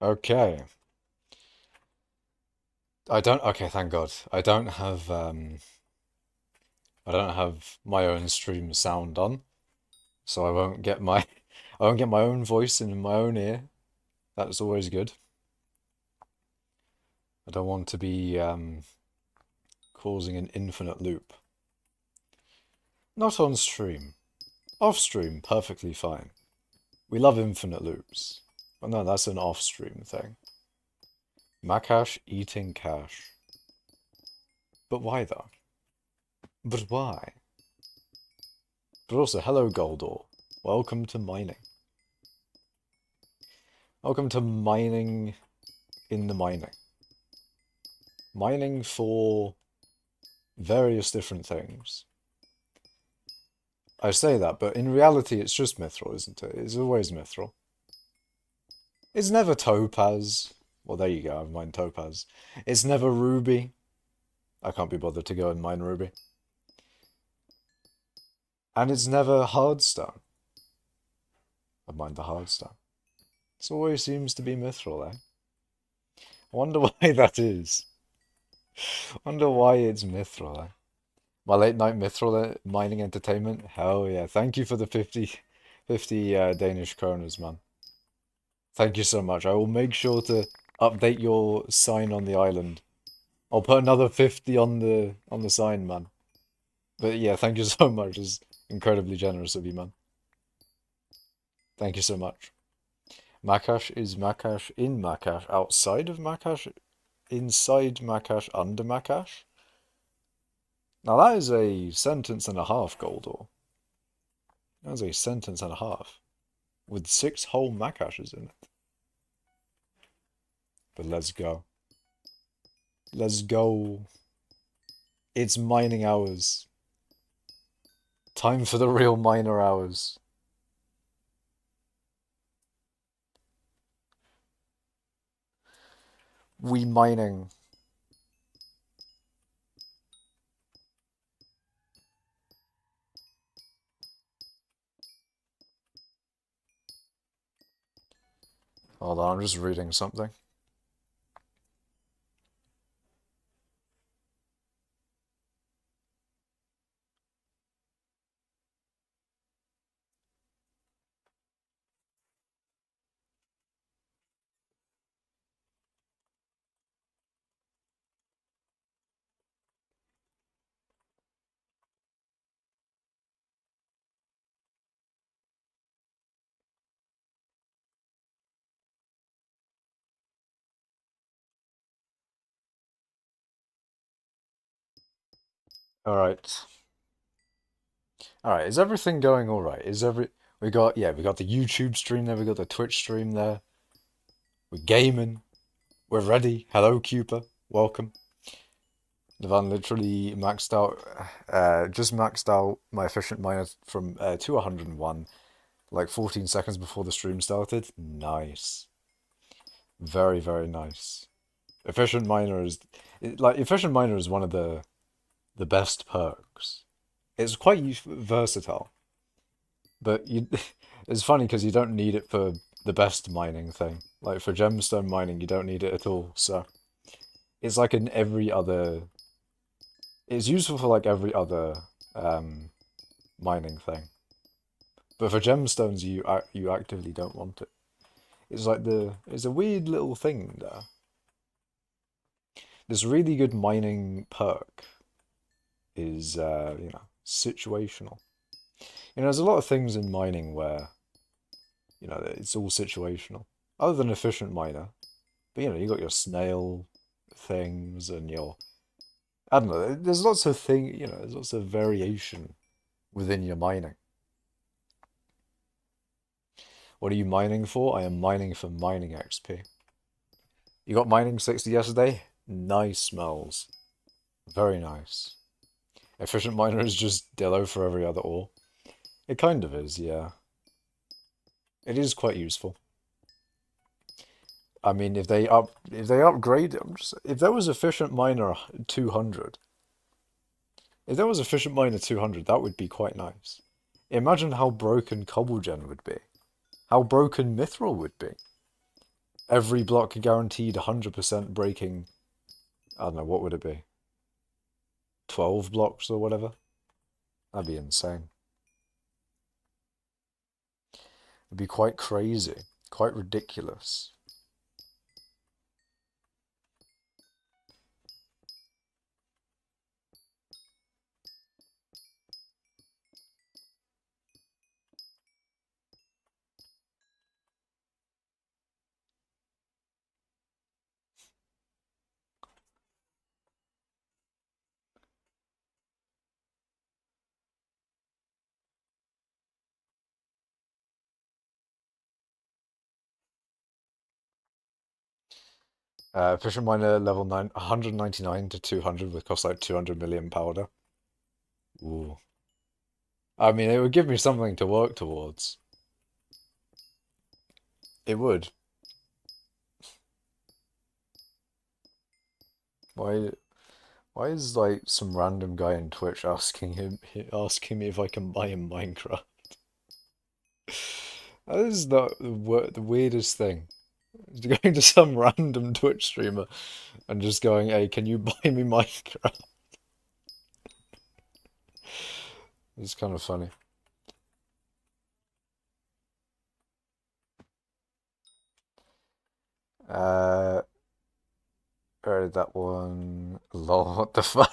Okay. I don't, okay, thank God. I don't have my own stream sound on, so I won't get my I won't get my own voice in my own ear. That's always good. I don't want to be causing an infinite loop. Not on stream. Off stream, perfectly fine. We love infinite loops. But no, that's an off stream thing. Makash eating cash. But why though? But why? But also, hello Goldor. Welcome to mining. Welcome to mining in the mining. Mining for various different things. I say that, but in reality it's just mithril, isn't it? It's always mithril. It's never topaz. Well, there you go, I've mined topaz. It's never ruby. I can't be bothered to go and mine ruby. And it's never hardstone. I've mined the hardstone. It always seems to be mithril, eh? I wonder why that is. I wonder why it's mithril, eh? My late night mithril mining entertainment? Hell yeah. Thank you for the 50 Danish kroners, man. Thank you so much. I will make sure to update your sign on the island. I'll put another 50 on the sign, man. But yeah, thank you so much. It's incredibly generous of you, man. Thank you so much. Makash is Makash in Makash, outside of Makash, inside Makash, under Makash. Now that is a sentence and a half, Goldor. That is a sentence and a half. With 6 whole Makashes in it. But let's go. Let's go. It's mining hours. Time for the real miner hours. We mining. Hold on, I'm just reading something. Alright. Alright, is everything going alright? We got the YouTube stream there, we got the Twitch stream there. We're gaming. We're ready. Hello, Cooper. Welcome. Divan literally maxed out, just maxed out my efficient miner from to 101, like 14 seconds before the stream started. Nice. Very, very nice. Efficient miner is, efficient miner is one of the best perks. It's quite versatile, but you, it's funny because you don't need it for the best mining thing. Like for gemstone mining, you don't need it at all. So it's like in every other. It's useful for like every other mining thing, but for gemstones, you actively don't want it. It's a weird little thing there. This really good mining perk is situational. There's a lot of things in mining where it's all situational, other than efficient miner. But you got your snail things and your I don't know. There's lots of there's lots of variation within your mining. What are you mining for? I am mining for mining XP. You got mining 60 yesterday? Nice smells. Very nice. Efficient miner is just Dillo for every other ore. It kind of is, yeah. It is quite useful. I mean, if they upgrade, if there was efficient miner 200, if there was efficient miner 200, that would be quite nice. Imagine how broken Cobblegen would be. How broken Mithril would be. Every block guaranteed 100% breaking. I don't know, what would it be? 12 blocks or whatever? That'd be insane. It'd be quite crazy, quite ridiculous. Efficient miner level 9, 199 to 200 would cost like 200 million powder. Ooh. I mean, it would give me something to work towards. It would. Why? Why is like some random guy in Twitch asking me if I can buy him Minecraft? That is the weirdest thing. Going to some random Twitch streamer and just going, "Hey, can you buy me Minecraft?" It's kind of funny. Uh, that one. Lol, what the fuck?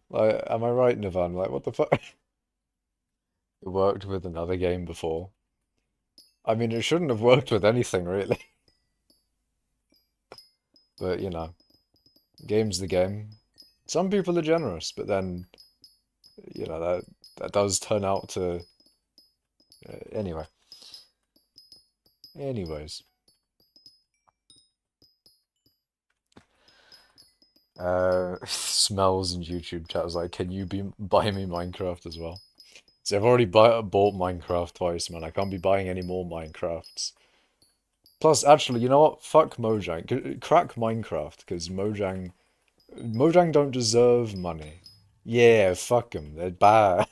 Like, am I right, Nivan? Like, what the fuck? It worked with another game before. I mean, it shouldn't have worked with anything, really. But, you know, game's the game. Some people are generous, but then, you know, that does turn out to... anyway. Anyways. Smells in YouTube chat was like, can you buy me Minecraft as well? So I've already bought Minecraft twice, man. I can't be buying any more Minecrafts. Plus, actually, you know what? Fuck Mojang. Crack Minecraft, because Mojang don't deserve money. Yeah, fuck them. They're bad.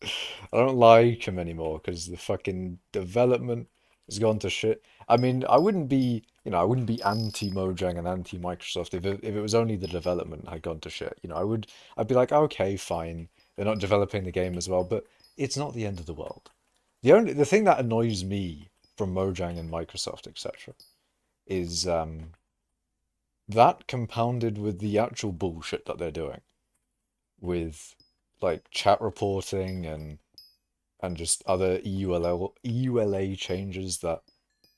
I don't like them anymore because the fucking development has gone to shit. I mean, I wouldn't be anti Mojang and anti Microsoft if it was only the development had gone to shit. I'd be like, okay, fine, they're not developing the game as well, but it's not the end of the world. The thing that annoys me from Mojang and Microsoft, etc., is that compounded with the actual bullshit that they're doing with like chat reporting and just other EULA changes that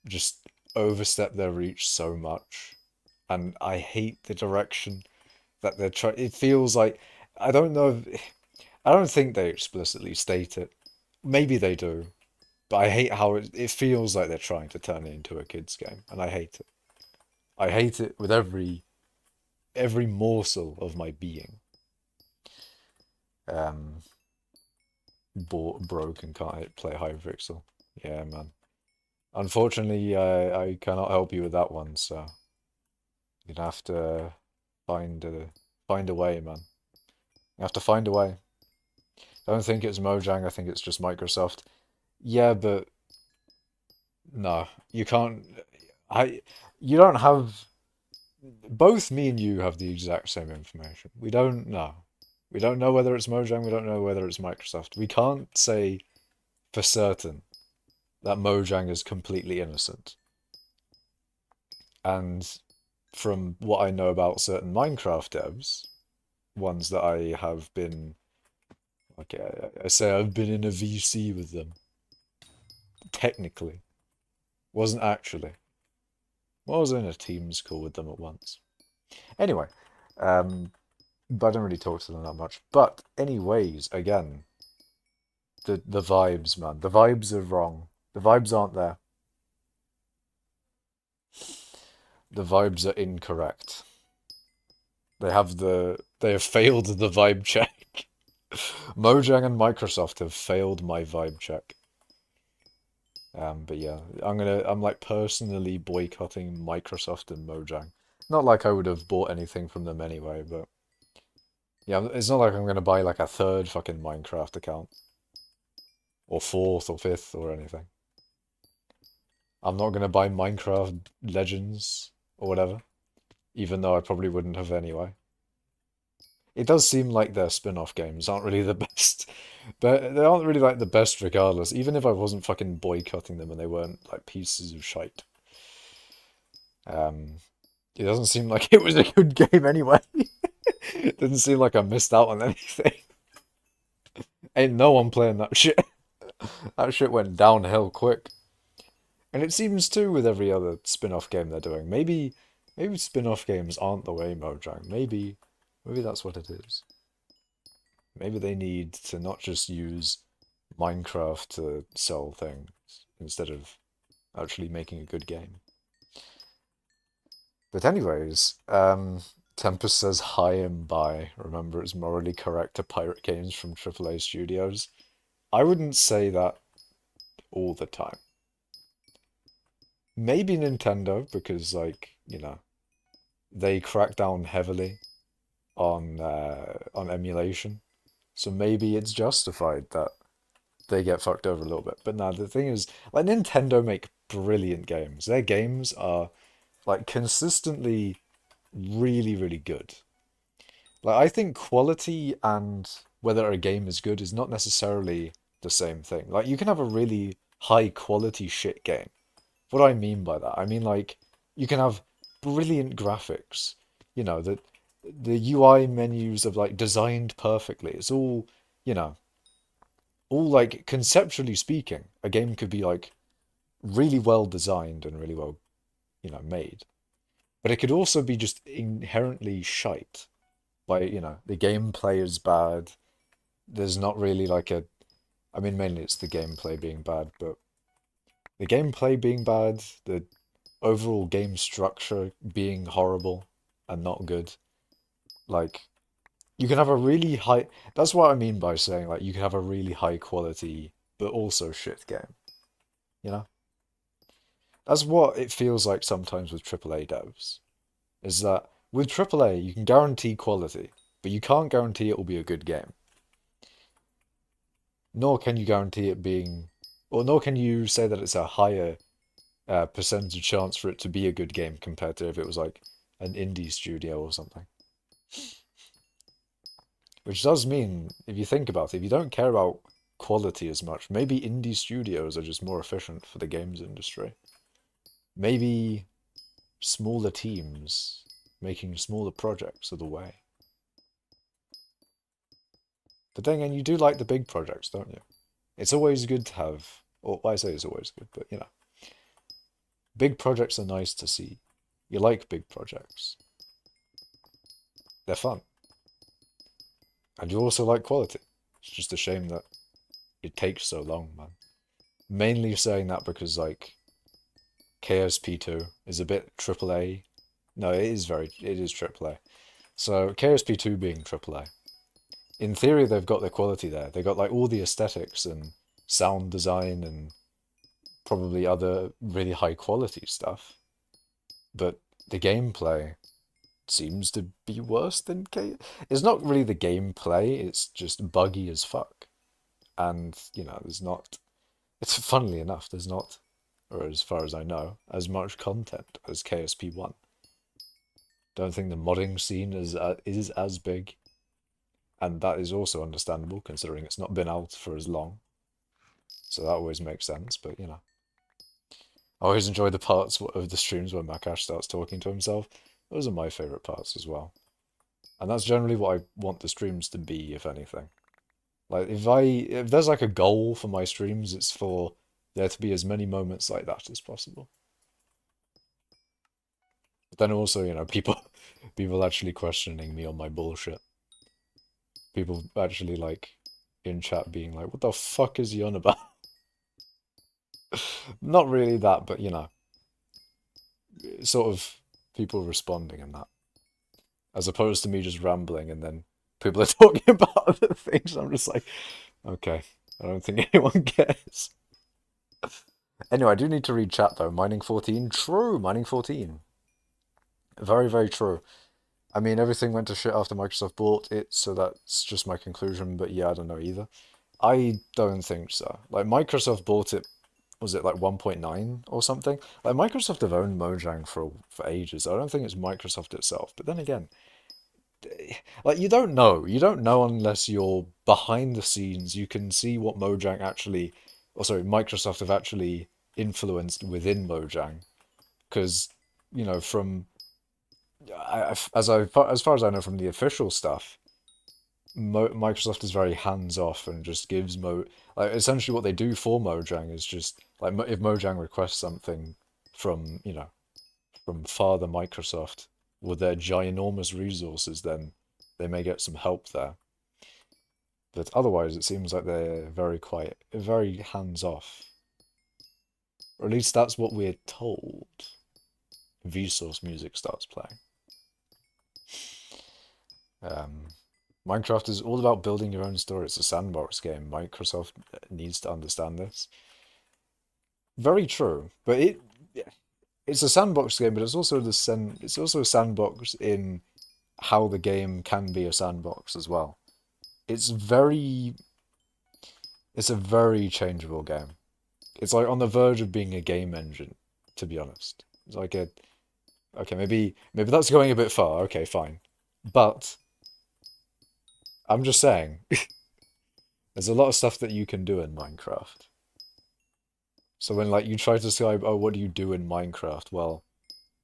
just overstep their reach so much. And I hate the direction that they're trying. It feels like I don't know. I don't think they explicitly state it. Maybe they do, but I hate how it feels like they're trying to turn it into a kids game, and I hate it. I hate it with every morsel of my being. Um, broke and can't play hypixel. Yeah, man. Unfortunately, I cannot help you with that one, so you'd have to find a way, man. You have to find a way. I don't think it's Mojang, I think it's just Microsoft. Yeah, but no, you can't. I you don't have both me and you have the exact same information. We don't know. We don't know whether it's Mojang, we don't know whether it's Microsoft. We can't say for certain that Mojang is completely innocent. And from what I know about certain Minecraft devs, ones that I have been, okay, I say I've been in a VC with them. Technically, wasn't actually. Well, I was in a Teams call with them at once. Anyway, but I don't really talk to them that much. But anyways, again, the vibes, man. The vibes are wrong. The vibes aren't there. The vibes are incorrect. They have failed the vibe check. Mojang and Microsoft have failed my vibe check. But yeah, I'm like personally boycotting Microsoft and Mojang. Not like I would have bought anything from them anyway, but yeah, it's not like I'm gonna buy like a third fucking Minecraft account. Or fourth or fifth or anything. I'm not gonna buy Minecraft Legends or whatever, even though I probably wouldn't have anyway. It does seem like their spin-off games aren't really the best, but they aren't really like the best regardless, even if I wasn't fucking boycotting them and they weren't like pieces of shite. Um, it doesn't seem like it was a good game anyway. It doesn't seem like I missed out on anything. Ain't no one playing that shit. That shit went downhill quick. And it seems too with every other spin-off game they're doing. Maybe spin-off games aren't the way, Mojang. Maybe that's what it is. Maybe they need to not just use Minecraft to sell things instead of actually making a good game. But anyways, Tempest says hi and bye. Remember, it's morally correct to pirate games from AAA studios. I wouldn't say that all the time. Maybe Nintendo, because like, they crack down heavily on emulation. So maybe it's justified that they get fucked over a little bit. But now the thing is, like Nintendo make brilliant games. Their games are like consistently really, really good. Like I think quality and whether a game is good is not necessarily the same thing. Like you can have a really high quality shit game. What do I mean by that? I mean like you can have brilliant graphics. That the UI menus of like designed perfectly. It's all like conceptually speaking, a game could be like really well designed and really well, made. But it could also be just inherently shite. Like, the gameplay is bad. There's not really like I mean, mainly it's the gameplay being bad, but the gameplay being bad, the overall game structure being horrible and not good. Like, you can have a really high. That's what I mean by saying, like, you can have a really high quality, but also shit game. You know? That's what it feels like sometimes with AAA devs. Is that with AAA, you can guarantee quality, but you can't guarantee it will be a good game. Nor can you guarantee it being, or nor can you say that it's a higher percentage chance for it to be a good game compared to if it was like an indie studio or something. Which does mean, if you think about it, if you don't care about quality as much, maybe indie studios are just more efficient for the games industry. Maybe smaller teams making smaller projects are the way. But then again, you do like the big projects, don't you? It's always good to have, or I say it's always good, but big projects are nice to see. You like big projects. They're fun. And you also like quality. It's just a shame that it takes so long, man. Mainly saying that because, like, KSP2 is a bit AAA. No, it is AAA. So, KSP2 being AAA. In theory, they've got the quality there. They've got, like, all the aesthetics and sound design and probably other really high quality stuff. But the gameplay seems to be worse than K. It's not really the gameplay, it's just buggy as fuck. And, there's not. It's funnily enough, there's not, or as far as I know, as much content as KSP1. Don't think the modding scene is as big. And that is also understandable considering it's not been out for as long. So that always makes sense, but I always enjoy the parts of the streams where Makash starts talking to himself. Those are my favourite parts as well. And that's generally what I want the streams to be, if anything. Like, if there's like a goal for my streams, it's for there to be as many moments like that as possible. But then also, people actually questioning me on my bullshit. People actually, like, in chat being like, what the fuck is he on about? Not really that, but, sort of people responding and that. As opposed to me just rambling and then people are talking about other things. I'm just like, okay, I don't think anyone cares. Anyway, I do need to read chat though. Mining 14, true. Mining 14, very, very true. I mean, everything went to shit after Microsoft bought it, so that's just my conclusion. But yeah, I don't know either. I don't think so. Like Microsoft bought it was it like 1.9 or something? Like Microsoft have owned Mojang for ages. I don't think it's Microsoft itself. But then again, like you don't know unless you're behind the scenes. You can see what Mojang actually, or sorry, Microsoft have actually influenced within Mojang. Because from as far as I know from the official stuff, Microsoft is very hands off and just gives like essentially what they do for Mojang is just like if Mojang requests something from from Father Microsoft with their ginormous resources, then they may get some help there. But otherwise, it seems like they're very quiet, very hands off. Or at least that's what we're told. Vsauce music starts playing. Um, Minecraft is all about building your own story. It's a sandbox game. Microsoft needs to understand this. Very true, but it's a sandbox game, but it's also a sandbox in how the game can be a sandbox as well. It's very it's a very changeable game. It's like on the verge of being a game engine, to be honest. It's like a okay, maybe that's going a bit far. Okay, fine. But I'm just saying, there's a lot of stuff that you can do in Minecraft. So when like you try to describe, oh, what do you do in Minecraft? Well,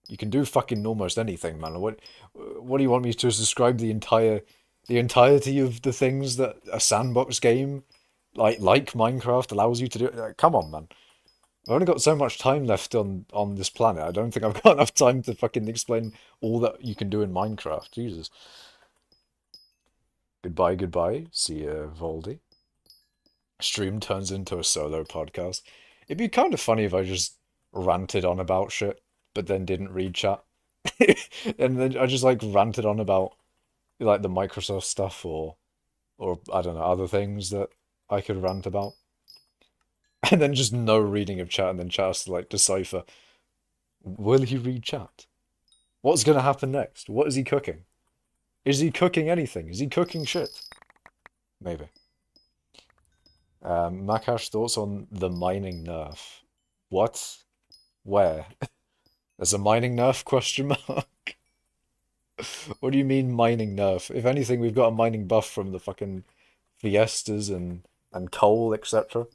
you can do fucking almost anything, man. What do you want me to describe the entirety of the things that a sandbox game like Minecraft allows you to do? Like, come on, man. I've only got so much time left on this planet. I don't think I've got enough time to fucking explain all that you can do in Minecraft. Jesus. Goodbye, goodbye. See ya, Voldy. Stream turns into a solo podcast. It'd be kind of funny if I just ranted on about shit, but then didn't read chat. And then I just like ranted on about like the Microsoft stuff or I don't know, other things that I could rant about. And then just no reading of chat and then chat has to like decipher. Will he read chat? What's gonna happen next? What is he cooking? Is he cooking anything? Is he cooking shit? Maybe. Makash thoughts on the mining nerf. What? Where? There's a mining nerf question mark? What do you mean mining nerf? If anything, we've got a mining buff from the fucking Fiestas and coal, etc.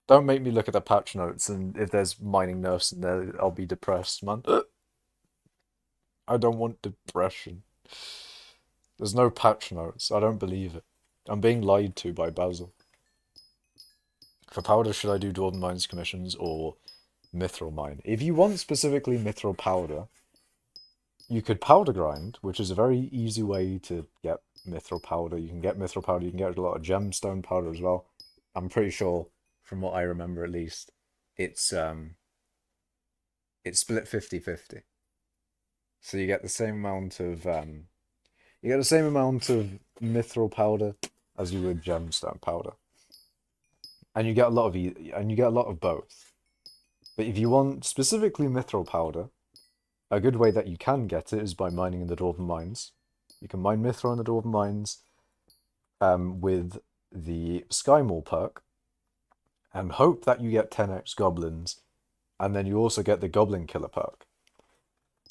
Don't make me look at the patch notes and if there's mining nerfs in there, I'll be depressed, man. I don't want depression. There's no patch notes. I don't believe it. I'm being lied to by Basil. For powder, should I do Dwarven Mines commissions or mithril mine? If you want specifically mithril powder, you could powder grind, which is a very easy way to get mithril powder. You can get mithril powder, you can get a lot of gemstone powder as well. I'm pretty sure, from what I remember at least, it's it's split 50-50. So you get the same amount of mithril powder as you would gemstone powder. And you get a lot of both. But if you want specifically mithril powder, a good way that you can get it is by mining in the Dwarven Mines. You can mine mithril in the Dwarven Mines with the Sky Maul perk and hope that you get 10x goblins, and then you also get the Goblin Killer perk.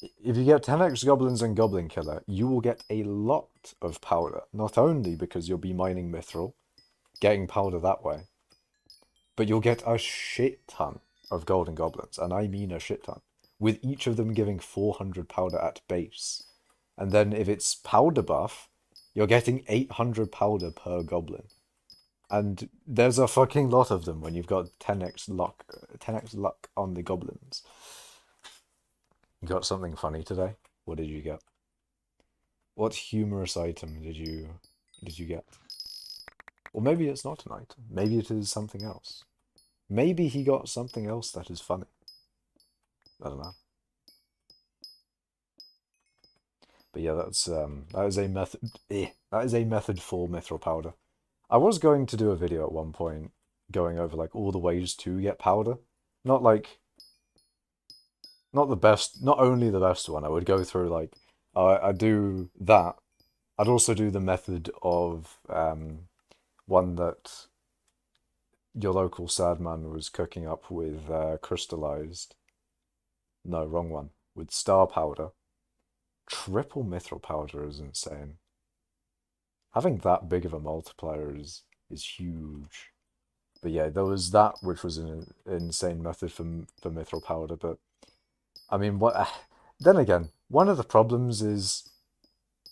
If you get 10x goblins and Goblin Killer, you will get a lot of powder, not only because you'll be mining mithril, getting powder that way, but you'll get a shit ton of golden goblins, and I mean a shit ton, with each of them giving 400 powder at base. And then if it's powder buff, you're getting 800 powder per goblin. And there's a fucking lot of them when you've got 10x luck on the goblins. You got something funny today? What did you get? What humorous item did you get? Or maybe it's not an item. Maybe it is something else. Maybe he got something else that is funny. I don't know. But yeah, that is a method. That is a method for mithril powder. I was going to do a video at one point going over like all the ways to get powder. Not like not the best, not only the best one. I would go through like I do that. I'd also do the method of one that your local sad man was cooking up with crystallized. No, wrong one. With star powder. Triple mithril powder is insane. Having that big of a multiplier is huge. But yeah, there was that, which was an insane method for mithril powder. But I mean, what? Then again, one of the problems is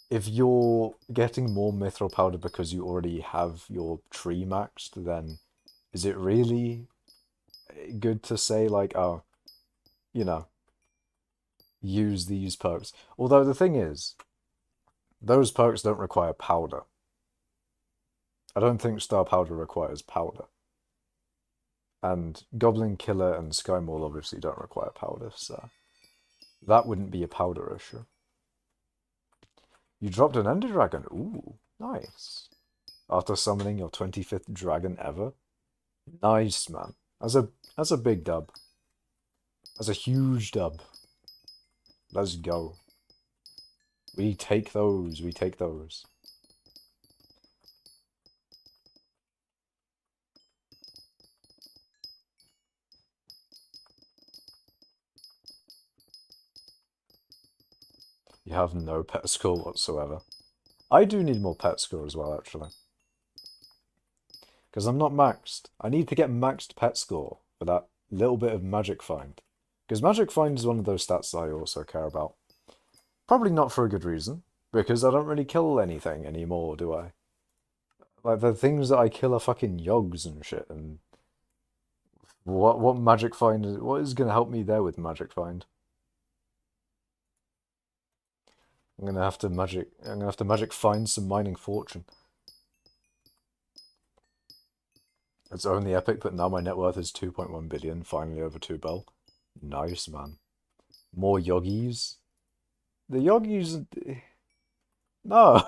if you're getting more mithril powder because you already have your tree maxed, then is it really good to say like, oh, you know, use these perks? Although the thing is, those perks don't require powder. I don't think star powder requires powder. And Goblin Killer and Sky Maul obviously don't require powder, so that wouldn't be a powder issue. You dropped an Ender Dragon. Ooh, nice. After summoning your 25th dragon ever. Nice, man. That's a big dub. That's a huge dub. Let's go. We take those. We take those. You have no pet score whatsoever. I do need more pet score as well, actually. Because I'm not maxed. I need to get maxed pet score for that little bit of magic find. Because magic find is one of those stats that I also care about. Probably not for a good reason. Because I don't really kill anything anymore, do I? Like, the things that I kill are fucking yogs and shit, and what magic find is, what is gonna help me there with magic find? I'm gonna have to magic find some mining fortune. It's only epic, but now my net worth is 2.1 billion, finally over 2 bill. Nice, man. More yogis? The yogis... No!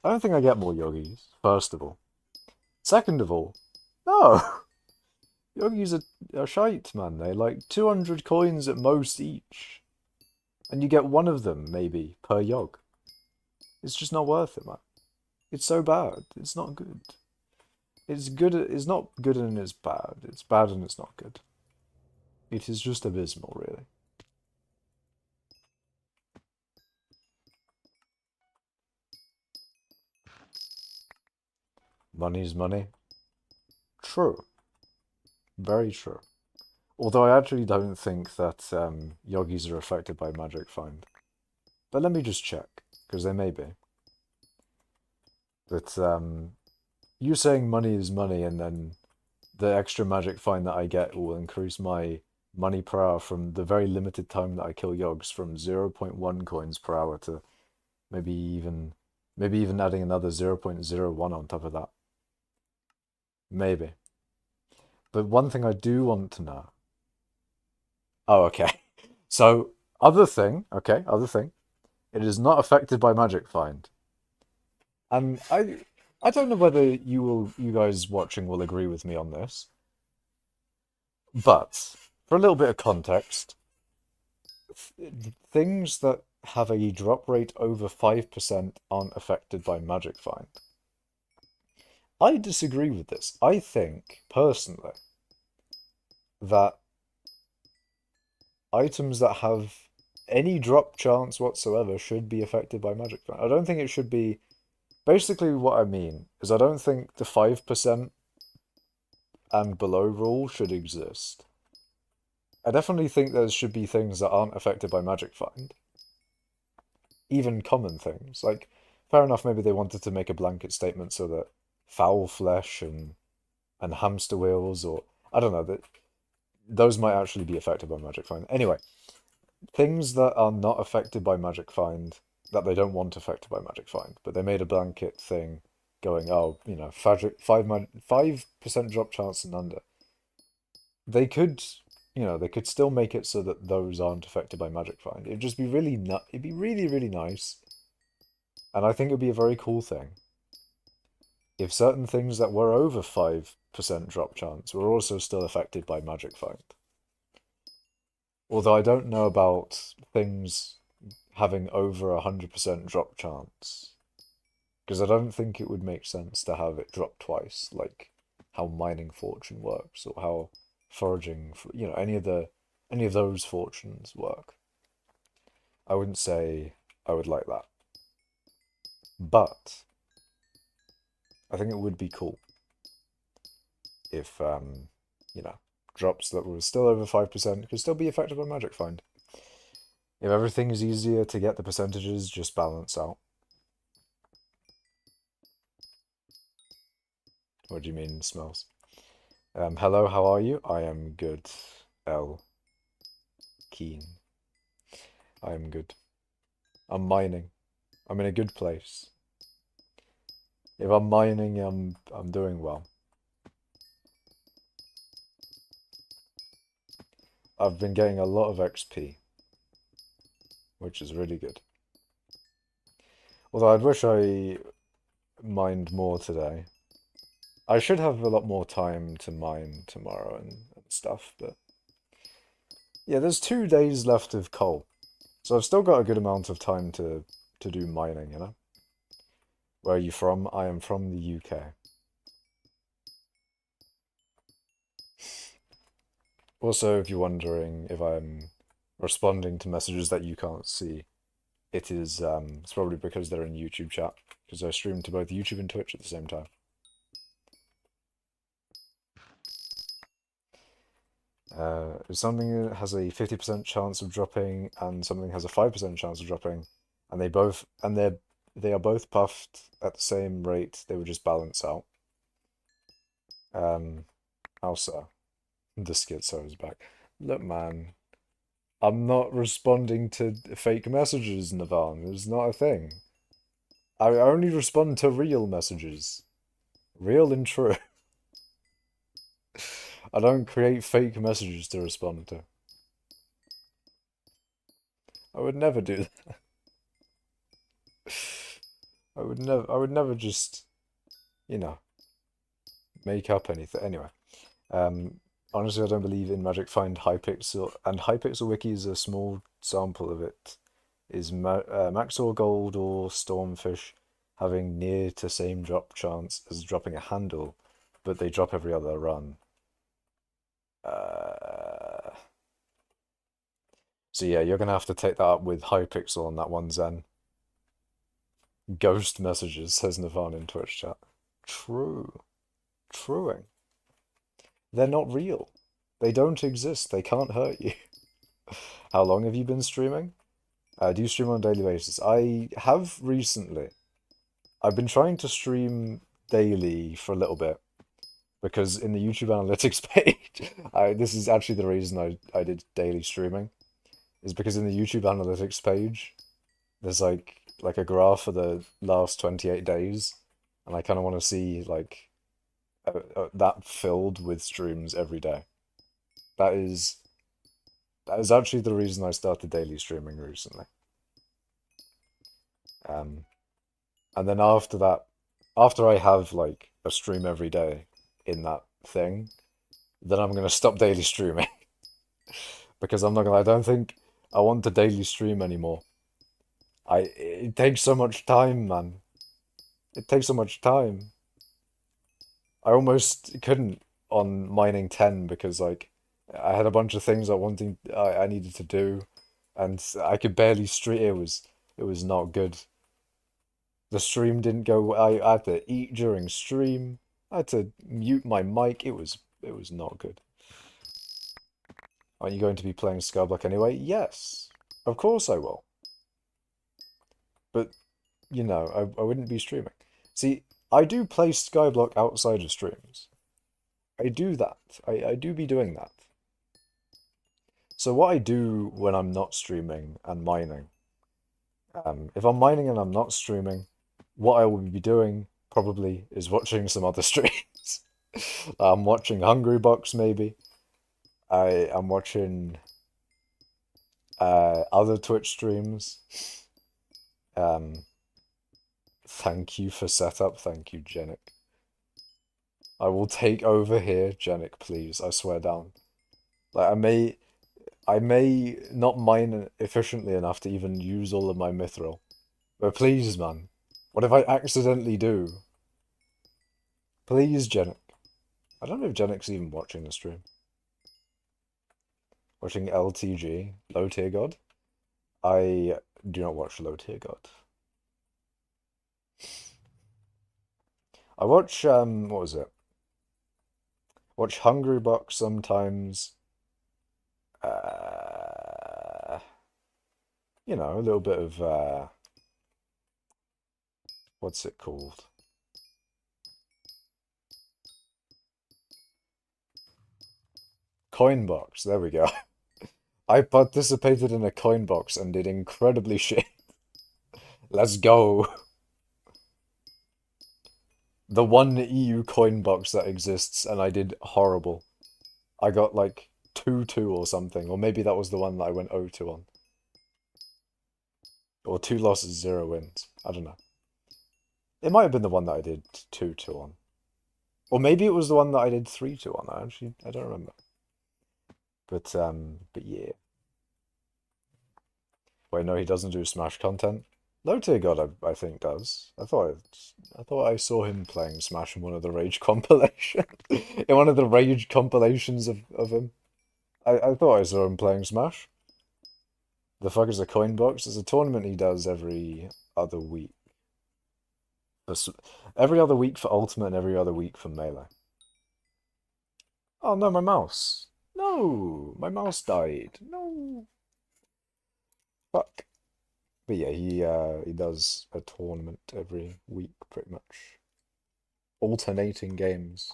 I don't think I get more yogis, first of all. Second of all, no! Yogis are shite, man. They're like 200 coins at most each. And you get one of them, maybe, per yog. It's just not worth it, man. It's so bad. It's not good. It's good. It's not good and it's bad. It's bad and it's not good. It is just abysmal, really. Money's money. True. Very true. Although I actually don't think that yogis are affected by magic find. But let me just check, because they may be. But you saying money is money, and then the extra magic find that I get will increase my money per hour from the very limited time that I kill yogs from 0.1 coins per hour to maybe even adding another 0.01 on top of that. Maybe. But one thing I do want to know. Oh, okay. So, other thing, okay, other thing. It is not affected by magic find. And I don't know whether you guys watching will agree with me on this, but for a little bit of context, things that have a drop rate over 5% aren't affected by magic find. I disagree with this. I think, personally, that items that have any drop chance whatsoever should be affected by magic find. I don't think it should be... Basically, what I mean is I don't think the 5% and below rule should exist. I definitely think there should be things that aren't affected by magic find. Even common things. Like, fair enough, maybe they wanted to make a blanket statement so that foul flesh and hamster wheels, or I don't know, that those might actually be affected by magic find. Anyway, things that are not affected by magic find, that they don't want affected by magic find, but they made a blanket thing going, oh, you know, 5% drop chance and under. They could, you know, they could still make it so that those aren't affected by magic find. It'd just be really it'd be really, really nice. And I think it'd be a very cool thing if certain things that were over 5% drop chance were also still affected by magic find. Although I don't know about things having over 100% drop chance. Because I don't think it would make sense to have it drop twice, like how mining fortune works or how foraging, you know, any of those fortunes work. I wouldn't say I would like that, but I think it would be cool if you know, drops that were still over 5% could still be affected by Magic Find. If everything is easier to get the percentages just balance out. What do you mean, smells? Hello, how are you? I am good. L. Keen. I am good. I'm mining. I'm in a good place. If I'm mining, I'm doing well. I've been getting a lot of XP, which is really good. Although I'd wish I mined more today. I should have a lot more time to mine tomorrow and stuff, but yeah, there's 2 days left of coal. So I've still got a good amount of time to do mining, you know? Where are you from? I am from the UK. Also, if you're wondering if I'm responding to messages that you can't see, it's probably because they're in YouTube chat, because I stream to both YouTube and Twitch at the same time. If something has a 50% chance of dropping and something has a 5% chance of dropping, and they are both puffed at the same rate, they would just balance out. Also, the schizo is back. Look, man, I'm not responding to fake messages, Navan. It's not a thing. I only respond to real messages. Real and true. I don't create fake messages to respond to. I would never do that. I would never just, you know, make up anything. Anyway, honestly, I don't believe in Magic Find Hypixel, and Hypixel Wiki is a small sample of it. Is Maxor Gold or Stormfish having near to same drop chance as dropping a handle, but they drop every other run? So yeah, you're gonna have to take that up with Hypixel on that one, Zen. Ghost messages, says Navan in Twitch chat. True. Truing. They're not real. They don't exist. They can't hurt you. How long have you been streaming? Do you stream on a daily basis? I have recently. I've been trying to stream daily for a little bit because in the YouTube analytics page, this is actually the reason I did daily streaming, is because in the YouTube analytics page, there's like a graph for the last 28 days, and I kind of want to see like that filled with streams every day. That is actually the reason I started daily streaming recently. And then after that, after I have like a stream every day in that thing, then I'm gonna stop daily streaming because I'm not gonna. I don't think I want to daily stream anymore. It takes so much time, man. It takes so much time. I almost couldn't on mining 10 because like I had a bunch of things I needed to do, and I could barely stream. It was not good. The stream didn't go. I had to eat during stream. I had to mute my mic. It was not good. Aren't you going to be playing Skyblock anyway? Yes, of course I will. But you know, I wouldn't be streaming. See, I do play Skyblock outside of streams. I do that. I do be doing that. So what I do when I'm not streaming and mining, if I'm mining and I'm not streaming, what I will be doing probably is watching some other streams. I'm watching Hungry Box maybe. I am watching other Twitch streams. Thank you for setup. Thank you, Jenik. I will take over here, Jenik, please. I swear down. Like I may not mine efficiently enough to even use all of my mithril. But please, man. What if I accidentally do? Please, Jenik. I don't know if Jennick's even watching the stream. Watching LTG, Low Tier God. I do not watch Low Tier God. I watch what was it? Watch Hungry Buck sometimes. Uh, a little bit of what's it called? Coin box. There we go. I participated in a coin box and did incredibly shit. Let's go. The one EU coin box that exists, and I did horrible. I got like 2-2 or something, or maybe that was the one that I went 0-2 on. Or 2 losses, 0 wins. I don't know. It might have been the one that I did 2-2 on. Or maybe it was the one that I did 3-2 on. I don't remember. But yeah. Wait, no, he doesn't do Smash content. Low Tier God, I think does. I thought I saw him playing Smash in one of the Rage compilation, in one of the Rage compilations of him. I thought I saw him playing Smash. The fuck is a coin box? There's a tournament he does every other week. Every other week for Ultimate and every other week for Melee. Oh no, my mouse. No, my mouse died. No. Fuck. But yeah, he does a tournament every week, pretty much. Alternating games.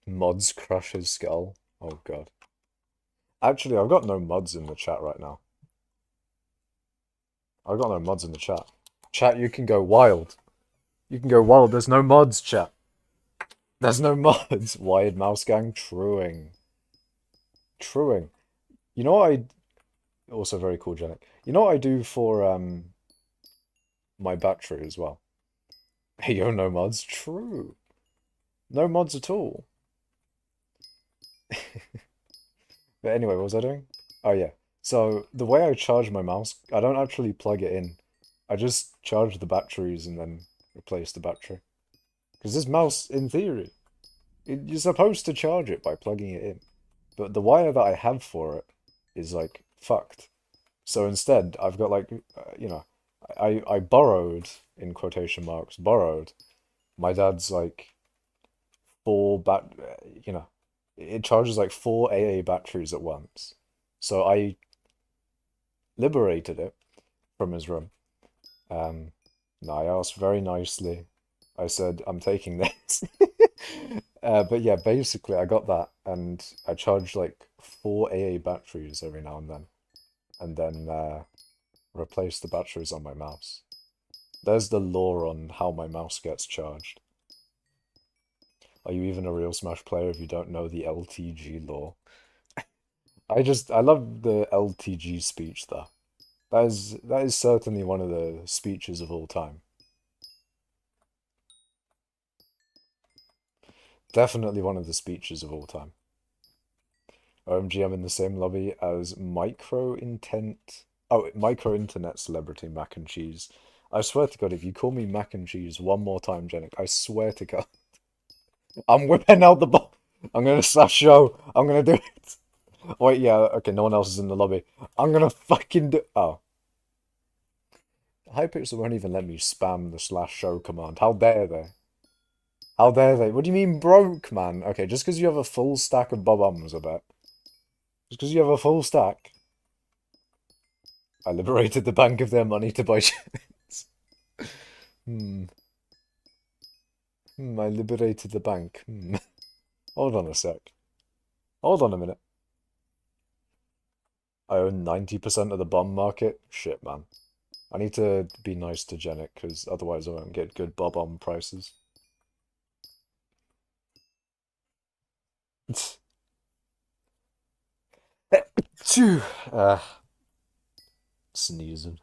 Mods crush his skull. Oh god. Actually, I've got no mods in the chat right now. I've got no mods in the chat. Chat, you can go wild. You can go wild. There's no mods, chat. There's no mods. Wired Mouse Gang, truing. Truing. You know what I... Also very cool, Janik. You know what I do for my battery as well? Hey, yo, no mods. True. No mods at all. But anyway, what was I doing? Oh yeah. So the way I charge my mouse, I don't actually plug it in. I just charge the batteries and then replace the battery. Because this mouse, in theory, you're supposed to charge it by plugging it in. But the wire that I have for it is like fucked. So instead, I've got like, I borrowed, in quotation marks, borrowed my dad's like you know, it charges like 4 AA batteries at once. So I liberated it from his room. And I asked very nicely. I said, I'm taking this. But yeah, basically I got that and I charged like 4 AA batteries every now and then replace the batteries on my mouse. There's the lore on how my mouse gets charged. Are you even a real Smash player if you don't know the LTG lore? I love the LTG speech though. That is certainly one of the speeches of all time. Definitely one of the speeches of all time. OMG, I'm in the same lobby as Micro Internet Celebrity Mac and Cheese. I swear to God, if you call me Mac and Cheese one more time, Jennick, I swear to God, I'm whipping out the ball. I'm gonna slash show. I'm gonna do it. Wait, yeah, okay, no one else is in the lobby. I'm gonna fucking do. Oh. Hypixel won't even let me spam the slash show command. How dare they? How dare they? What do you mean broke, man? Okay, just because you have a full stack of bob-ums, I bet. Just because you have a full stack. I liberated the bank of their money to buy shares. Hmm. I liberated the bank. Hold on a sec. Hold on a minute. I own 90% of the bond market? Shit, man. I need to be nice to Janet, because otherwise I won't get good bob-omb prices. uh, Sneezing.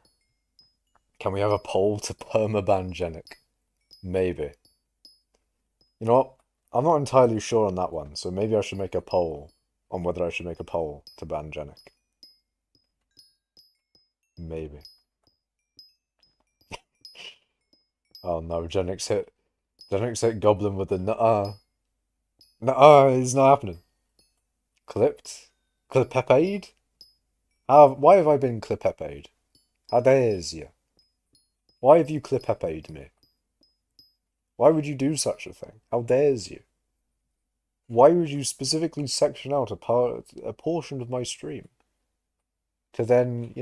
Can we have a poll to permaban Janik? Maybe. You know what? I'm not entirely sure on that one, so maybe I should make a poll on whether I should make a poll to ban Janik. Maybe. Oh no, Janik's hit. Don't accept goblin with the nuh-uh. Nuh-uh, it's not happening. Clipped? Clipepade? Why have I been clipepade? How dares you? Why have you clipepade me? Why would you do such a thing? How dares you? Why would you specifically section out a portion of my stream to then,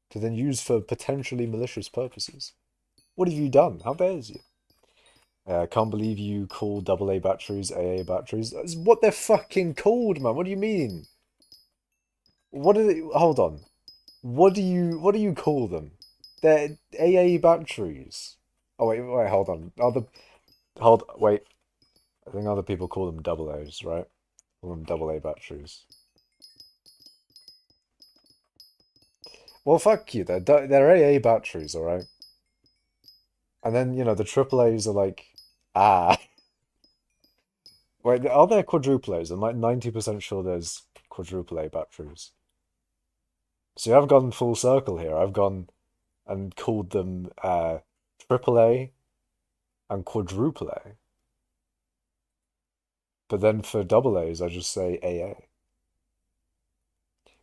to then use for potentially malicious purposes? What have you done? How dares you? I can't believe you call AA batteries AA batteries. That's what they're fucking called, man. What do you mean? What are they? Hold on. What do you call them? They're AA batteries. Oh wait, hold on. Wait. I think other people call them double A's, right? Call them AA batteries. Well, fuck you. They're AA batteries, all right. And then the triple A's are like, ah. Wait, are there quadruple A's? I'm like 90% sure there's quadruple A batteries. So I've gone full circle here. I've gone and called them triple A and quadruple A. But then for double A's, I just say AA.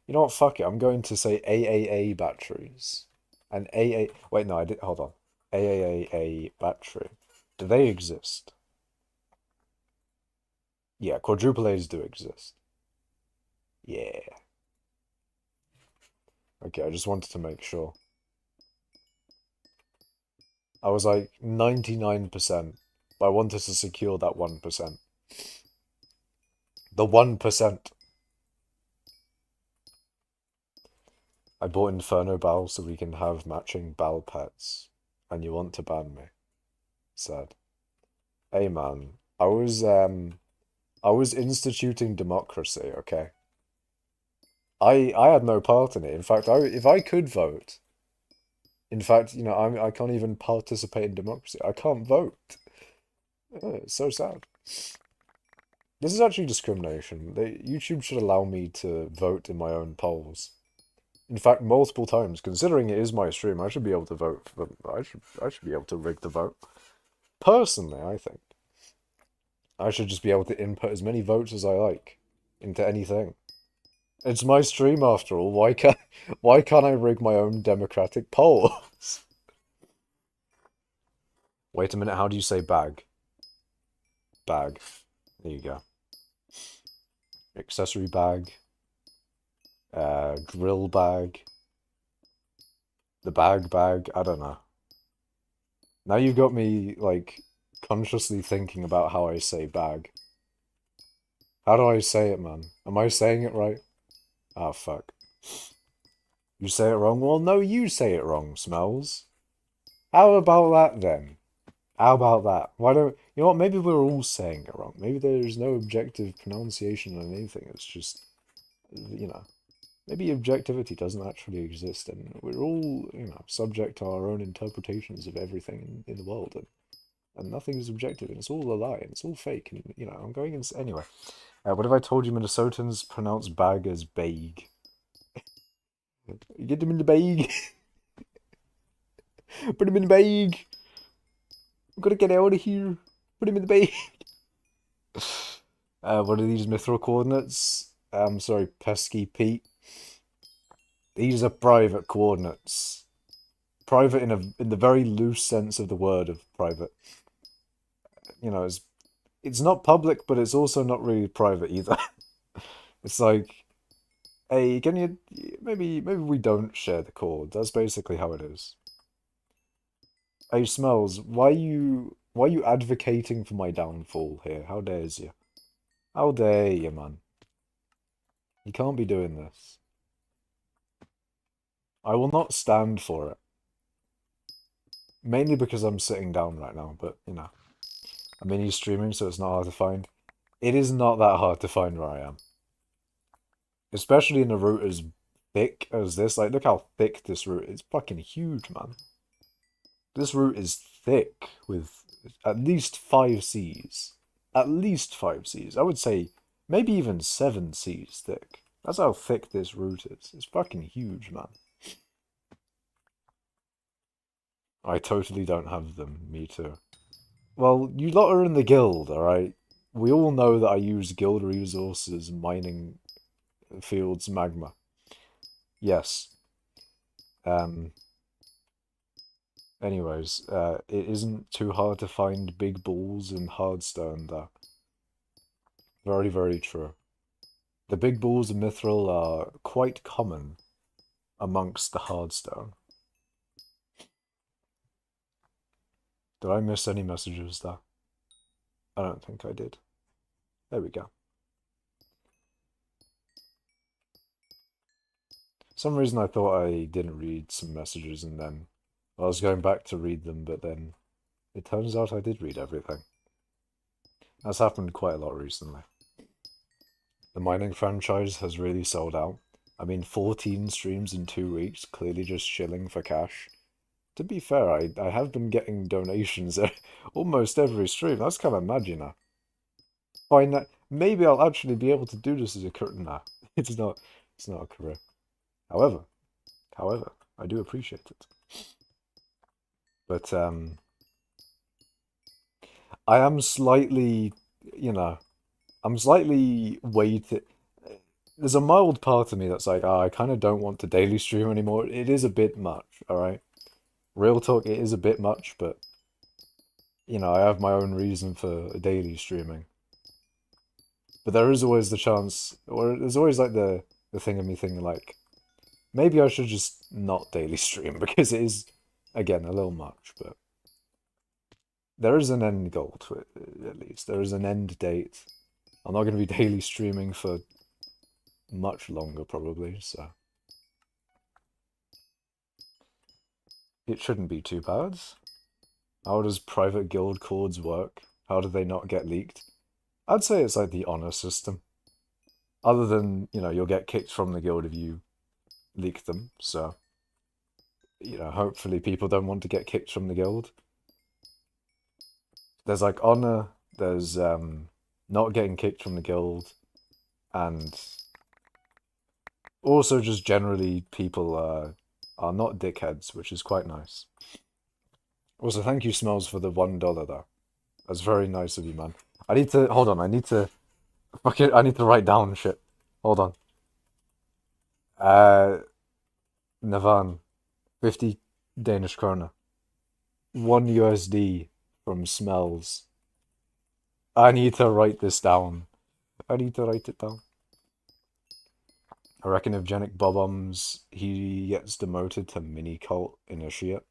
You know what? Fuck it. I'm going to say AAA batteries. And AA. Wait, no, I did. Hold on. AAA battery. Do they exist? Yeah, quadruple A's do exist. Yeah. Okay, I just wanted to make sure. I was like 99%, but I wanted to secure that 1%. The 1%. I bought Inferno Bal so we can have matching Bal pets. And you want to ban me. Sad. Hey man, I was instituting democracy, okay? I had no part in it. In fact, if I could vote, in fact, I can't even participate in democracy. I can't vote. It's so sad. This is actually discrimination. YouTube should allow me to vote in my own polls. In fact, multiple times. Considering it is my stream, I should be able to vote for. I should be able to rig the vote. Personally, I think I should just be able to input as many votes as I like into anything. It's my stream after all. Why can't I rig my own democratic polls? Wait a minute, how do you say bag? Bag. There you go. Accessory bag. Drill bag. The bag. I don't know. Now you got me, like, consciously thinking about how I say bag. How do I say it, man? Am I saying it right? Ah, fuck. You say it wrong? Well, no, you say it wrong, Smells. How about that, then? How about that? Why don't... You know what, maybe we're all saying it wrong. Maybe there's no objective pronunciation on anything. It's just, maybe objectivity doesn't actually exist, and we're all, subject to our own interpretations of everything in the world, and nothing is objective, and it's all a lie, and it's all fake, and, I'm going in... Anyway, what if I told you Minnesotans pronounce bag as bag? Get them in the bag. Put them in the bag. I'm gonna get out of here. Put him in the bag. What are these mithril coordinates? Sorry, pesky Pete. These are private coordinates. Private in the very loose sense of the word of private. It's not public, but it's also not really private either. It's like, hey, can you maybe we don't share the cord. That's basically how it is. Hey, Smells, why are you advocating for my downfall here? How dares you? How dare you, man? You can't be doing this. I will not stand for it. Mainly because I'm sitting down right now, but, I'm mini streaming, so it's not hard to find. It is not that hard to find where I am. Especially in a route as thick as this. Like, look how thick this route is. It's fucking huge, man. This route is thick with at least 5 Cs. At least 5 Cs. I would say maybe even 7 Cs thick. That's how thick this route is. It's fucking huge, man. I totally don't have them. Me too. Well, you lot are in the guild, alright? We all know that I use guild resources mining fields magma. Yes. Um, anyways, it isn't too hard to find big balls in hardstone, though. Very, very true. The big balls of mithril are quite common amongst the hardstone. Did I miss any messages there? I don't think I did. There we go. For some reason I thought I didn't read some messages and then I was going back to read them, but then it turns out I did read everything. That's happened quite a lot recently. The mining franchise has really sold out. I mean, 14 streams in 2 weeks, clearly just shilling for cash. To be fair, I have been getting donations almost every stream. That's kind of mad, you know. Fine, maybe I'll actually be able to do this as a career. Nah, it's not a career. However, I do appreciate it. But I am slightly, you know, I'm slightly weighted. There's a mild part of me that's like, oh, I kind of don't want to daily stream anymore. It is a bit much, all right? Real talk, it is a bit much, but you know, I have my own reason for daily streaming. But there is always the chance, or there's always like the thing of me thinking like, maybe I should just not daily stream because it is, again, a little much. But there is an end goal to it, at least. There is an end date. I'm not going to be daily streaming for much longer, probably, so it shouldn't be too bad. How does private guild codes work? How do they not get leaked? I'd say it's like the honor system. Other than, you know, you'll get kicked from the guild if you leak them, so, you know, hopefully people don't want to get kicked from the guild. There's like honor, there's not getting kicked from the guild, and also just generally people are not dickheads, which is quite nice. Also, thank you, Smells, for the $1 though. That's very nice of you, man. I need to hold on. I need to I need to write down shit. Hold on. Uh, Navan, 50 Danish krona, 1 USD from Smells. I need to write this down. I need to write it down. I reckon if Genic bob-ombs, he gets demoted to mini cult initiate.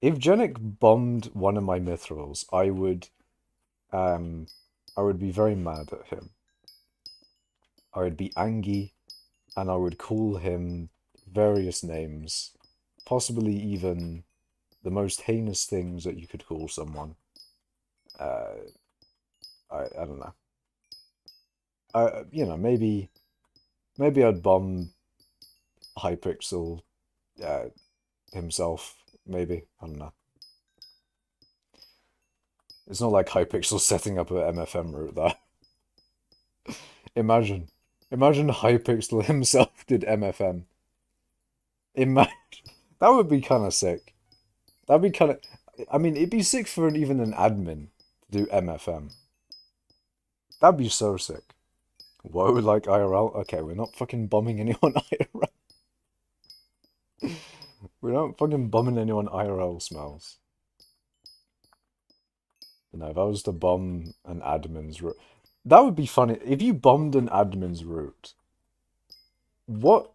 If Genic bombed one of my mithrils, I would be very mad at him. I would be angry, and I would call him various names, possibly even the most heinous things that you could call someone. Uh, I don't know. You know, maybe I'd bomb Hypixel himself. Maybe, I don't know. It's not like Hypixel setting up an MFM route though. Imagine, imagine Hypixel himself did MFM. Imagine that would be kind of sick. That'd be kind of. I mean, it'd be sick for even an admin to do MFM. That'd be so sick. Whoa, like IRL? Okay, we're not fucking bombing anyone IRL. We're not fucking bombing anyone IRL, Smells. You know, if I was to bomb an admin's route, that would be funny. If you bombed an admin's route, what?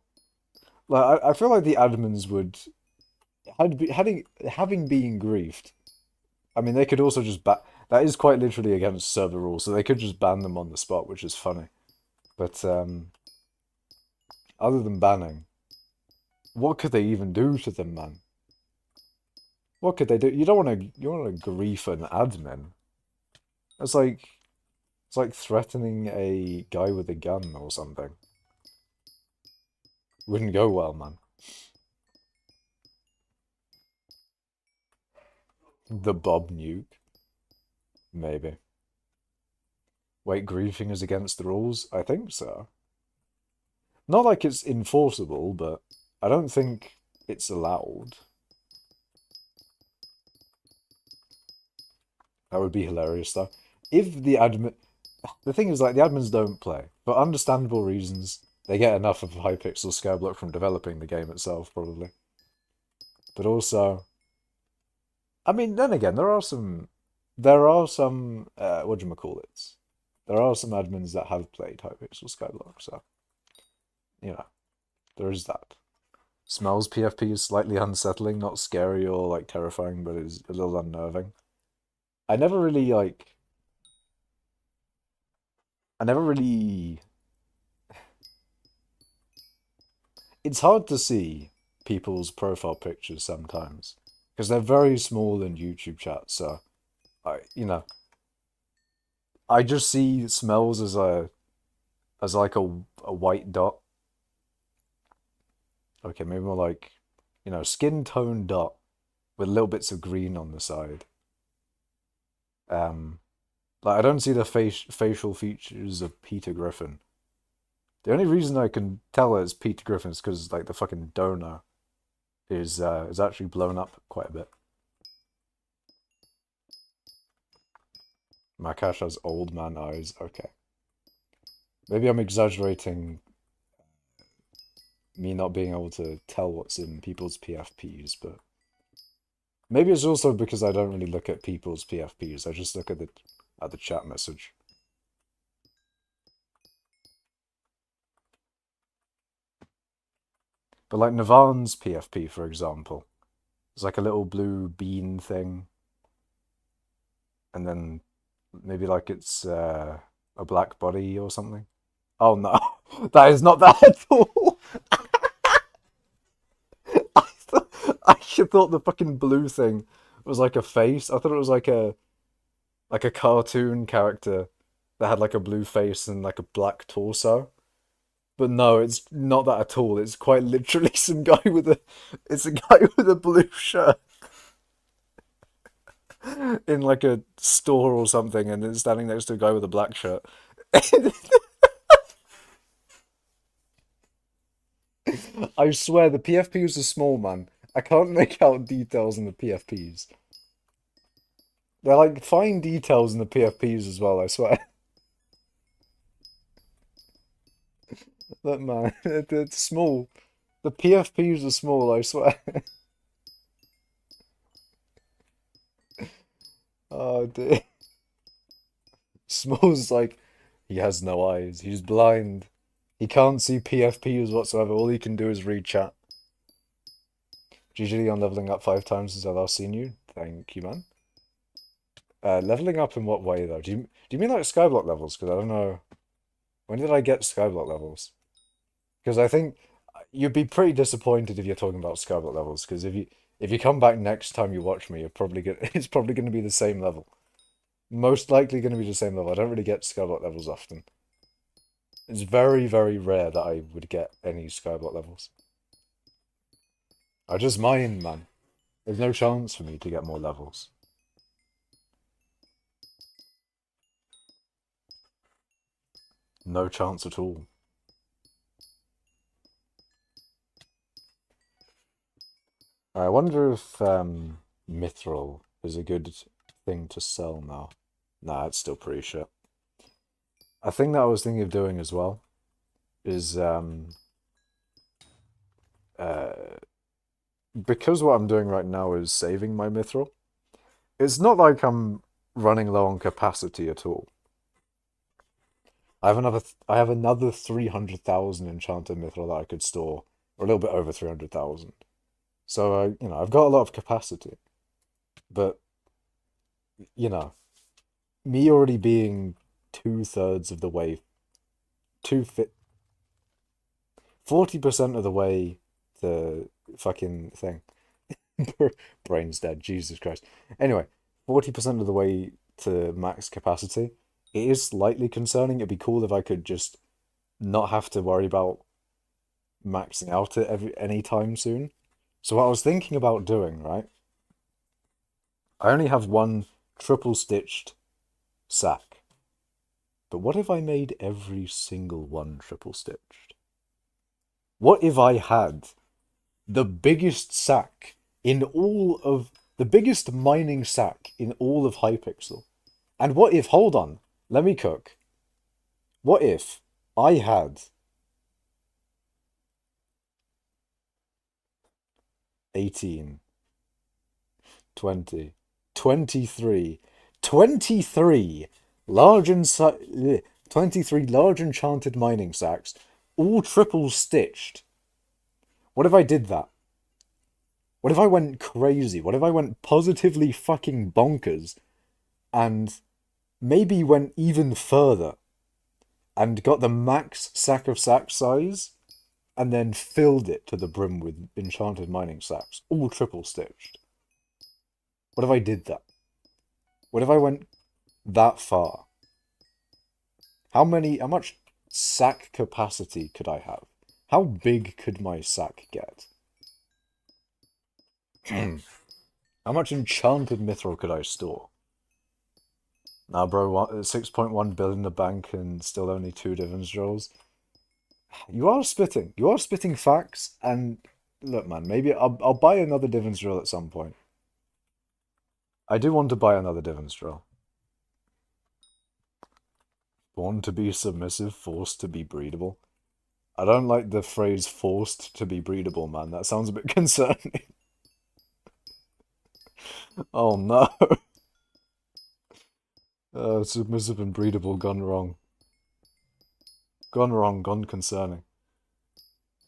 Like, I feel like the admins would, having been griefed. I mean, they could also just ban. That is quite literally against server rules, so they could just ban them on the spot, which is funny. But other than banning, what could they even do to them, man? What could they do? You don't want to grief an admin. It's like threatening a guy with a gun or something. Wouldn't go well, man. The Bob nuke, maybe. Wait, griefing is against the rules? I think so. Not like it's enforceable, but I don't think it's allowed. That would be hilarious though. If the admin, the thing is like the admins don't play for understandable reasons. They get enough of hypixel skyblock from developing the game itself, probably. But also, I mean, then again, there are some, what do you call it? There are some admins that have played hypixel skyblock, so you know, there is that. Smells PFP is slightly unsettling, not scary or like terrifying, but is a little unnerving. I never really like. I never really. It's hard to see people's profile pictures sometimes because they're very small in YouTube chat. So I just see smells as like a white dot. Okay, maybe more like skin tone dot with little bits of green on the side. Um, like I don't see the facial features of Peter Griffin. The only reason I can tell it's Peter Griffin is because like the fucking donor is actually blown up quite a bit. Makash has old man eyes. Okay, maybe I'm exaggerating me not being able to tell what's in people's PFPs, but maybe it's also because I don't really look at people's PFPs. I just look at the chat message. But like Navan's PFP, for example, it's like a little blue bean thing, and then maybe like it's a black body or something. Oh no, that is not that at all. I thought the fucking blue thing was like a face. I thought it was like a cartoon character that had like a blue face and like a black torso. But no, it's not that at all. It's quite literally some guy with a it's a guy with a blue shirt in like a store or something and it's standing next to a guy with a black shirt. I swear the PFPs are small, man. I can't make out details in the PFPs. They're like fine details in the PFPs as well, I swear. Look, man, it's small. The PFPs are small, I swear. Oh dear. Small's like, he has no eyes. He's blind. He can't see PFPs whatsoever. All he can do is read chat. GG on leveling up 5 times since I last seen you. Thank you, man. Leveling up in what way though? Do you mean like skyblock levels? Because I don't know. When did I get skyblock levels? Because I think you'd be pretty disappointed if you're talking about skyblock levels. Because if you come back next time you watch me, you're probably gonna it's probably gonna be the same level. Most likely gonna be the same level. I don't really get skyblock levels often. It's very, very rare that I would get any skyblock levels. I just mine, man. There's no chance for me to get more levels. No chance at all. I wonder if mithril is a good thing to sell now. Nah, it's still pretty shit. A thing that I was thinking of doing as well is uh, because what I'm doing right now is saving my mithril. It's not like I'm running low on capacity at all. I have another 300,000 enchanted mithril that I could store, or a little bit over 300,000. So I've got a lot of capacity, but you know, me already being 2/3 of the way, two fit 40% of the way to fucking thing. Brain's dead. Jesus Christ. Anyway, 40% of the way to max capacity. It is slightly concerning. It'd be cool if I could just not have to worry about maxing out it anytime soon. So what I was thinking about doing, right? I only have one triple stitched sack. But what if I made every single one triple stitched? What if I had the biggest sack in all of The biggest mining sack in all of Hypixel. And what if, hold on, let me cook. What if I had 18, 20, 23, 23 large and 23 large enchanted mining sacks, all triple stitched? What if I did that? What if I went crazy? What if I went positively fucking bonkers and maybe went even further and got the max sack of sack size and then filled it to the brim with enchanted mining sacks, all triple stitched? What if I did that? What if I went that far? How much sack capacity could I have? How big could my sack get? How much enchanted mithril could I store? Nah, bro, 6.1 billion in the bank and still only 2 divans draws. You are spitting. You are spitting facts. And look, man, maybe I'll buy another divans drill at some point. I do want to buy another divans drill. Born to be submissive, forced to be breedable. I don't like the phrase forced to be breedable, man. That sounds a bit concerning. Oh no. Submissive and breedable gone wrong. Gone wrong, gone concerning.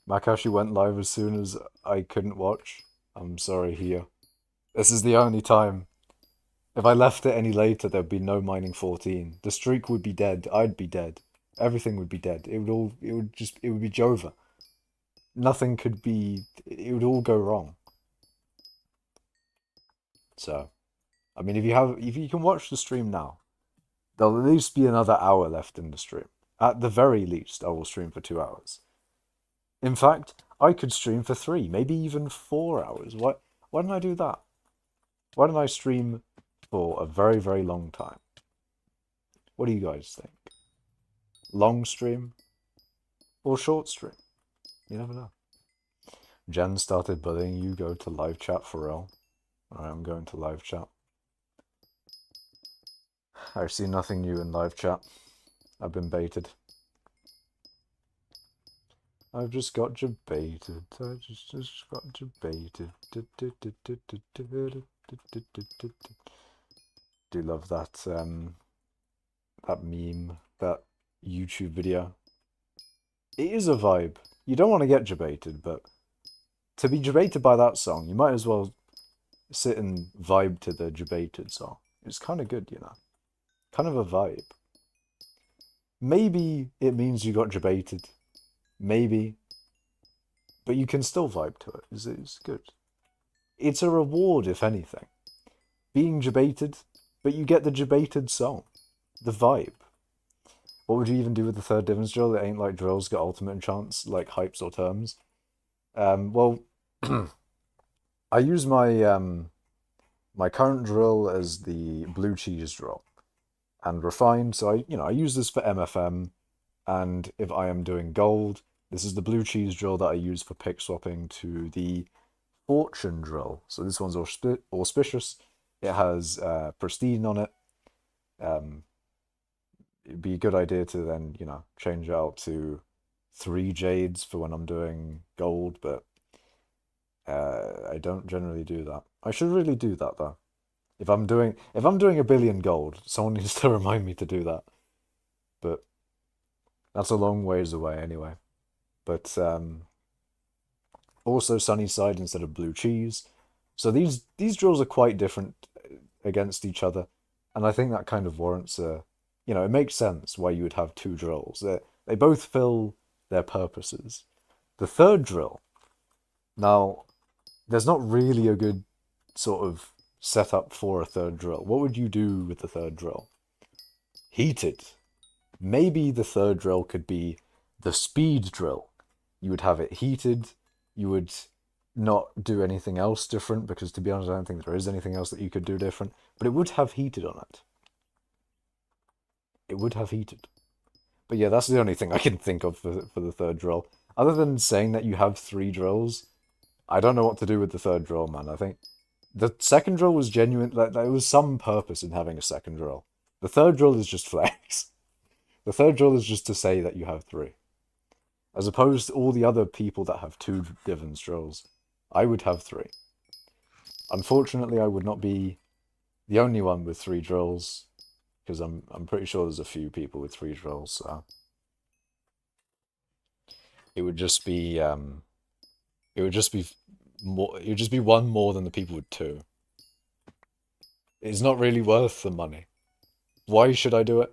Makashi went live as soon as I couldn't watch. I'm sorry, here. This is the only time. If I left it any later, there'd be no mining 14. The streak would be dead. I'd be dead. Everything would be dead. It would be Jova. Nothing could be, it would all go wrong. So, I mean, if you can watch the stream now, there'll at least be another hour left in the stream. At the very least, I will stream for 2 hours. In fact, I could stream for 3, maybe even 4 hours. Why don't I do that? Why don't I stream for a very, very long time? What do you guys think? Long stream or short stream? You never know. Jen started bullying you. Go to live chat for real. Alright, I'm going to live chat. I've seen nothing new in live chat. I've been baited. I've just got debated. I just got debated. Do love that that meme, that YouTube video. It is a vibe. You don't want to get debated, but to be debated by that song, you might as well sit and vibe to the debated song. It's kind of good, you know. Kind of a vibe. Maybe it means you got debated. Maybe. But you can still vibe to it. It's good. It's a reward, if anything. Being debated, but you get the debated song. The vibe. What would you even do with the third divans drill? It ain't like drills get ultimate enchants, like hypes or terms. Well, I use my my current drill as the blue cheese drill. And refined, so I use this for MFM, and if I am doing gold, this is the blue cheese drill that I use for pick swapping to the fortune drill. So this one's auspicious. It has pristine on it. It'd be a good idea to then, change it out to 3 jades for when I'm doing gold, but I don't generally do that. I should really do that though. If I'm doing a billion gold, someone needs to remind me to do that. But that's a long ways away anyway. But also sunny side instead of blue cheese. So these drills are quite different against each other, and I think that kind of warrants a, it makes sense why you would have 2 drills. They both fill their purposes. The third drill, now, there's not really a good sort of setup for a third drill. What would you do with the third drill? Heated. Maybe the third drill could be the speed drill. You would have it heated. You would not do anything else different, because to be honest, I don't think there is anything else that you could do different. But it would have heated on it. It would have heated. But yeah, that's the only thing I can think of for the third drill. Other than saying that you have 3 drills, I don't know what to do with the third drill, man. I think The second drill was genuine. Like, there was some purpose in having a second drill. The third drill is just flex. The third drill is just to say that you have three. As opposed to all the other people that have two divans drills, I would have three. Unfortunately, I would not be the only one with three drills, because I'm pretty sure there's a few people with three drills, so it would just be it would just be more it would just be one more than the people with two. It's not really worth the money. Why should I do it?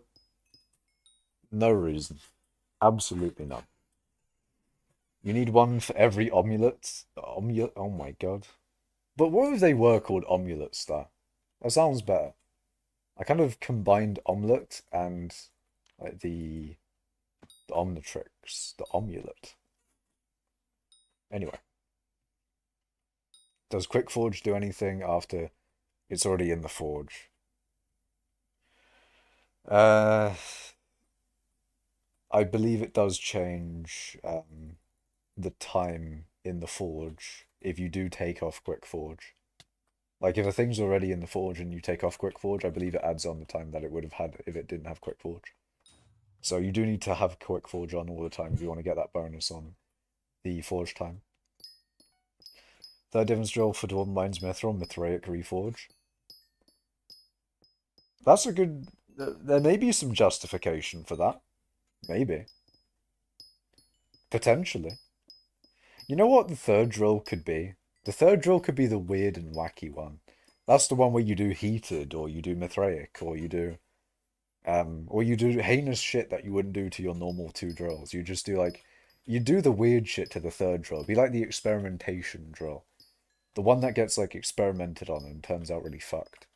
No reason. Absolutely none. You need one for every omelette. Omelette? Oh my god. But what if they were called omelettes, though? That sounds better. I kind of combined omelette and like the omnitrix, the omelette. Anyway, does Quick Forge do anything after it's already in the forge? Uh, I believe it does change the time in the forge if you do take off Quick Forge. Like if a thing's already in the forge and you take off Quick Forge, I believe it adds on the time that it would have had if it didn't have Quick Forge. So you do need to have Quick Forge on all the time if you want to get that bonus on the forge time. Third difference drill for Dwarven Mines Mithril, Mithraic Reforge. That's a good... There may be some justification for that. Maybe. Potentially. You know what the third drill could be? The third drill could be the weird and wacky one. That's the one where you do heated, or you do mithraic, or you do heinous shit that you wouldn't do to your normal two drills. You just do like, you do the weird shit to the third drill. It'd be like the experimentation drill. The one that gets like experimented on and turns out really fucked.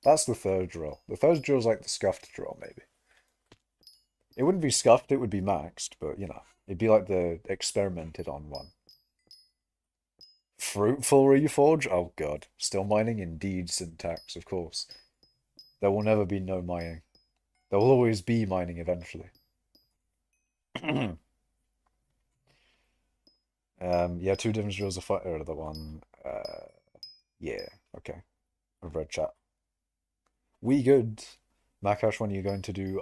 That's the third drill. The third drill's like the scuffed drill, maybe. It wouldn't be scuffed, it would be maxed, but you know, it'd be like the experimented on one. Fruitful Reforge? Oh god. Still mining? Indeed, syntax, of course. There will never be no mining. There will always be mining eventually. Yeah, two different drills of fire are the one. Yeah, okay. I've read chat. We good. Makash, when are you going to do?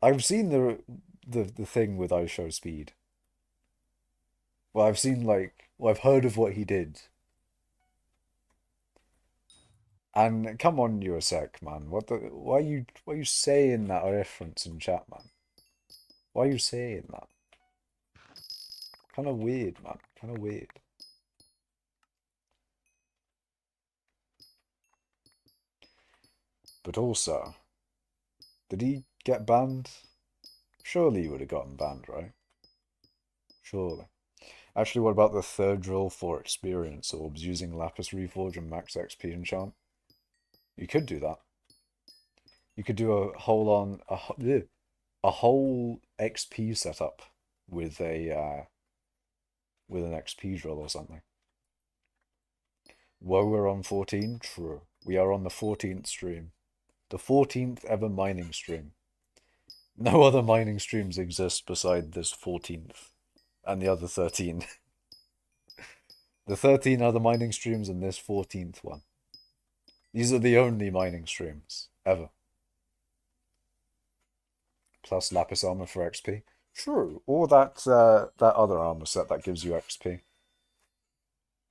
I've seen the thing with ISO speed. Well, I've seen like, well, I've heard of what he did. And come on, you a sec, man. Why are you saying that reference in chat, man? Why are you saying that? Kind of weird, man. Kind of weird. But also, did he get banned? Surely he would have gotten banned, right? Surely. Actually, what about the third drill for experience orbs using Lapis Reforge and max XP enchant? You could do that. You could do a whole XP setup with a with an XP drill or something. Whoa, we're on 14? True. We are on the 14th stream. The 14th ever mining stream. No other mining streams exist beside this 14th and the other 13. The 13 other mining streams and this 14th one. These are the only mining streams ever. Plus lapis armor for XP. True. Or that other armor set that gives you XP.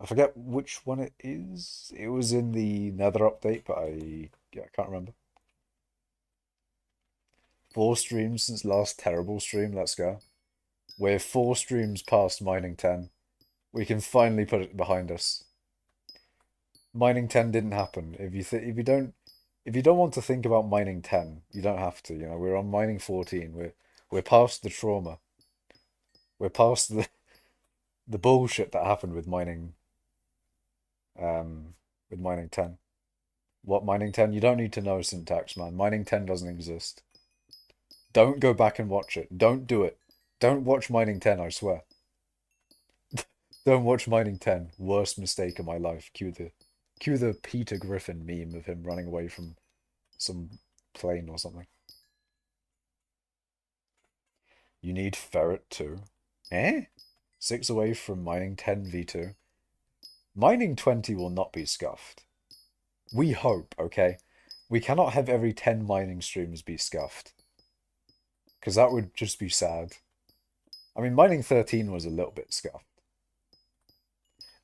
I forget which one it is. It was in the Nether update, but I can't remember. 4 streams since last terrible stream. Let's go. We're 4 streams past mining 10. We can finally put it behind us. Mining 10 didn't happen. If you don't want to think about mining 10, you don't have to. You know, we're on mining 14. We're past the trauma. We're past the bullshit that happened with mining 10. What mining 10? You don't need to know syntax, man. Mining 10 doesn't exist. Don't go back and watch it. Don't do it. Don't watch mining 10, I swear. Don't watch mining 10. Worst mistake of my life. Cue the Peter Griffin meme of him running away from some plane or something. You need ferret too. Eh? 6 away from mining 10 V2. Mining 20 will not be scuffed. We hope, okay? We cannot have every 10 mining streams be scuffed. Because that would just be sad. I mean, mining 13 was a little bit scuffed.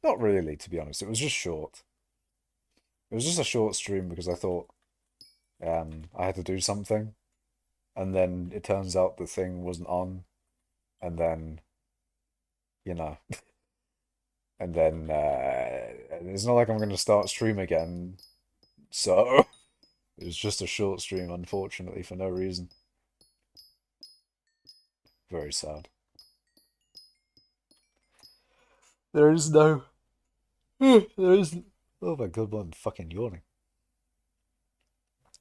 Not really, to be honest. It was just short. It was just a short stream because I thought I had to do something. And then it turns out the thing wasn't on. And then, you know, and then it's not like I'm going to start stream again. So it was just a short stream, unfortunately, for no reason. Very sad. There is no. There is. Oh my god, I'm fucking yawning.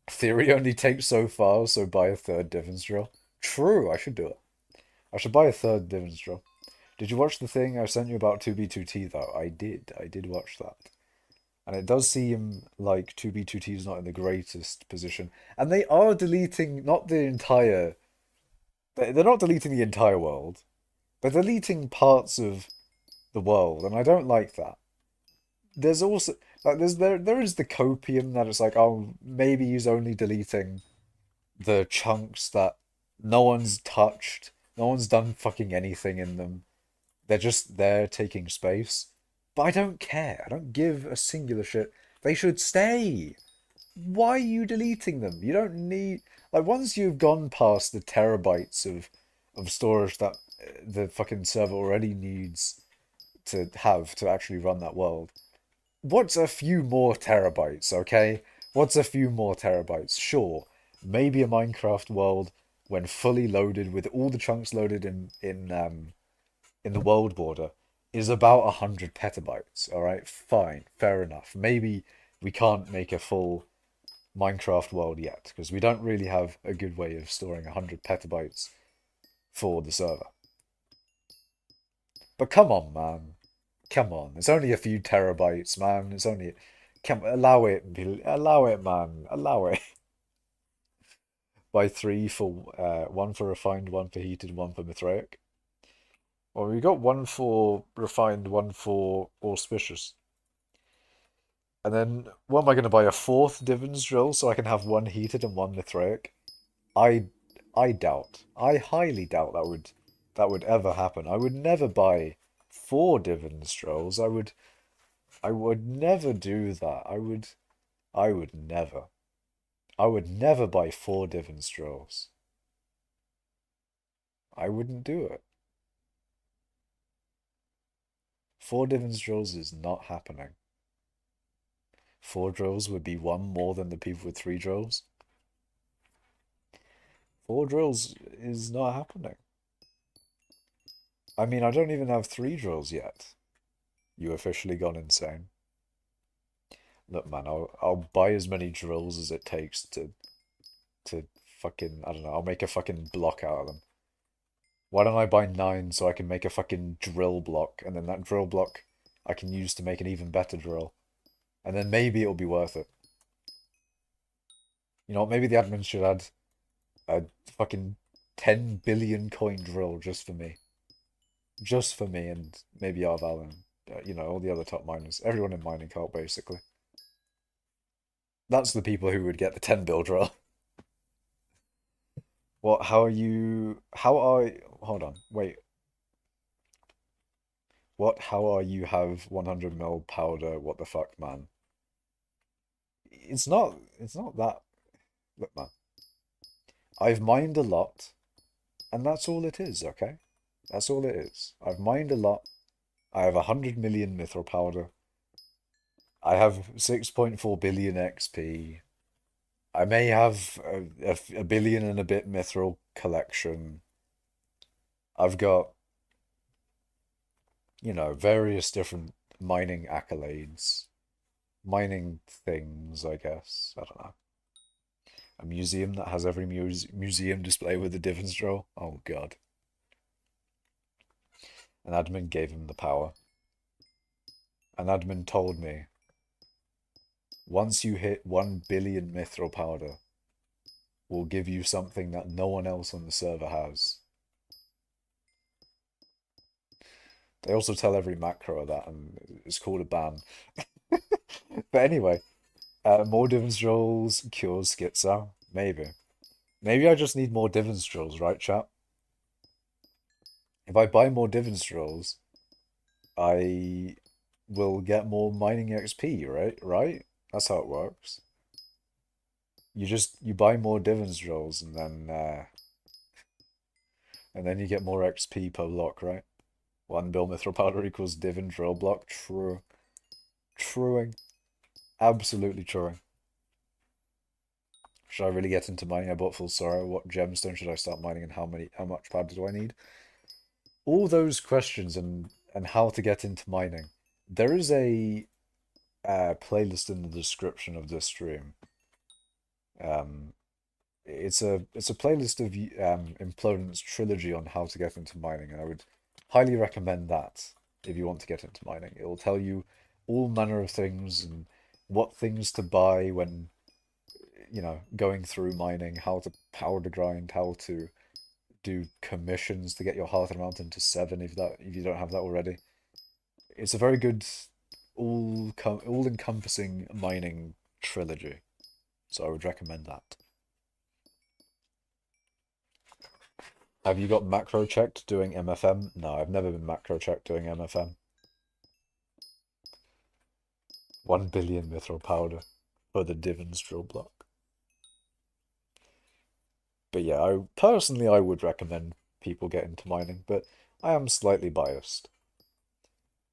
Theory only takes so far, so buy a third Divans drill. True, I should do it. I should buy a third Divans drill. Did you watch the thing I sent you about 2B2T though? I did. I did watch that. And it does seem like 2B2T is not in the greatest position. And they are deleting not the entire. They're not deleting the entire world. They're deleting parts of the world, and I don't like that. There's also like there is the copium that it's like, oh, maybe he's only deleting the chunks that no one's touched, no one's done fucking anything in them. They're just there taking space. But I don't care. I don't give a singular shit. They should stay. Why are you deleting them? You don't need like once you've gone past the terabytes of storage that the fucking server already needs to have to actually run that world. What's a few more terabytes, okay? What's a few more terabytes? Sure, maybe a Minecraft world when fully loaded with all the chunks loaded in the world border is about 100 petabytes. All right, fine, fair enough. Maybe we can't make a full Minecraft world yet because we don't really have a good way of storing 100 petabytes for the server. But come on, man. Come on. It's only a few terabytes, man. It's only come allow it, allow it, man. Allow it. Buy three for one for refined, one for heated, one for mithraic. Well, we got one for refined, one for auspicious. And then what am I going to buy? A fourth Divans drill so I can have one heated and one mithraic? I I doubt. I highly doubt that would ever happen. I would never buy four Divans drills. I would never do that. I would never. I would never buy four Divans drills. I wouldn't do it. Four Divans drills is not happening. Four drills would be one more than the people with three drills. Four drills is not happening. I mean, I don't even have three drills yet. You officially gone insane. Look, man, I'll buy as many drills as it takes to fucking, I don't know, I'll make a fucking block out of them. Why don't I buy 9 so I can make a fucking drill block, and then that drill block I can use to make an even better drill. And then maybe it'll be worth it. You know what, maybe the admins should add a fucking 10 billion coin drill just for me. Just for me and maybe Arval and, you know, all the other top miners. Everyone in mining cult, basically. That's the people who would get the 10 bill drill. What, hold on, wait. What, how are you have 100 mil powder? What the fuck, man? It's not that, look, man. I've mined a lot, and that's all it is, okay? That's all it is. I've mined a lot. I have 100 million mithril powder. I have 6.4 billion XP. I may have a billion and a bit mithril collection. I've got, you know, various different mining accolades. Mining things, I guess. I don't know. A museum that has every museum display with the Divans drill. Oh, God. An admin gave him the power. An admin told me, once you hit 1 billion mithril powder, we'll give you something that no one else on the server has. They also tell every macro that, and it's called a ban. But anyway, more Divin Strolls cures Schizo. Maybe. Maybe I just need more Divin Strolls, right, chap? If I buy more Divin Strolls, I will get more mining XP, right? Right? That's how it works. You buy more Divin Strolls and then you get more XP per block, right? One bill mithril powder equals Divin drill block. True. Truing. Absolutely truing. Should I really get into mining? I bought full sorrow. What gemstone should I start mining and how much powder do I need? All those questions and how to get into mining. There is a playlist in the description of this stream. Um, it's a playlist of Implodent's trilogy on how to get into mining, and I would highly recommend that if you want to get into mining. It will tell you all manner of things and what things to buy when, going through mining, how to powder grind, how to do commissions to get your Hearth and Mountain to 7 if you don't have that already. It's a very good all encompassing mining trilogy. So I would recommend that. Have you got macro checked doing MFM? No, I've never been macro checked doing MFM. 1 billion mithril powder for the Divans drill block. But yeah, I would recommend people get into mining, but I am slightly biased.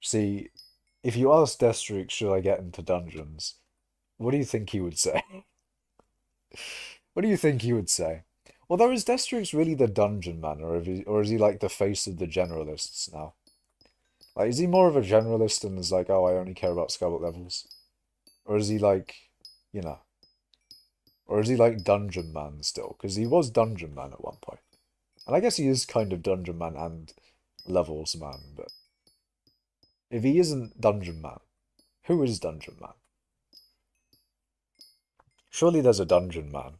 See, if you ask Deathstreak, should I get into dungeons? What do you think he would say? What do you think he would say? Although is Deathstreak's really the dungeon man, or is he like the face of the generalists now? Like, is he more of a generalist and is like, oh, I only care about skyblock levels? Or is he like, you know, or is he like dungeon man still? Because he was dungeon man at one point. And I guess he is kind of dungeon man and levels man, but if he isn't dungeon man, who is dungeon man? Surely there's a dungeon man.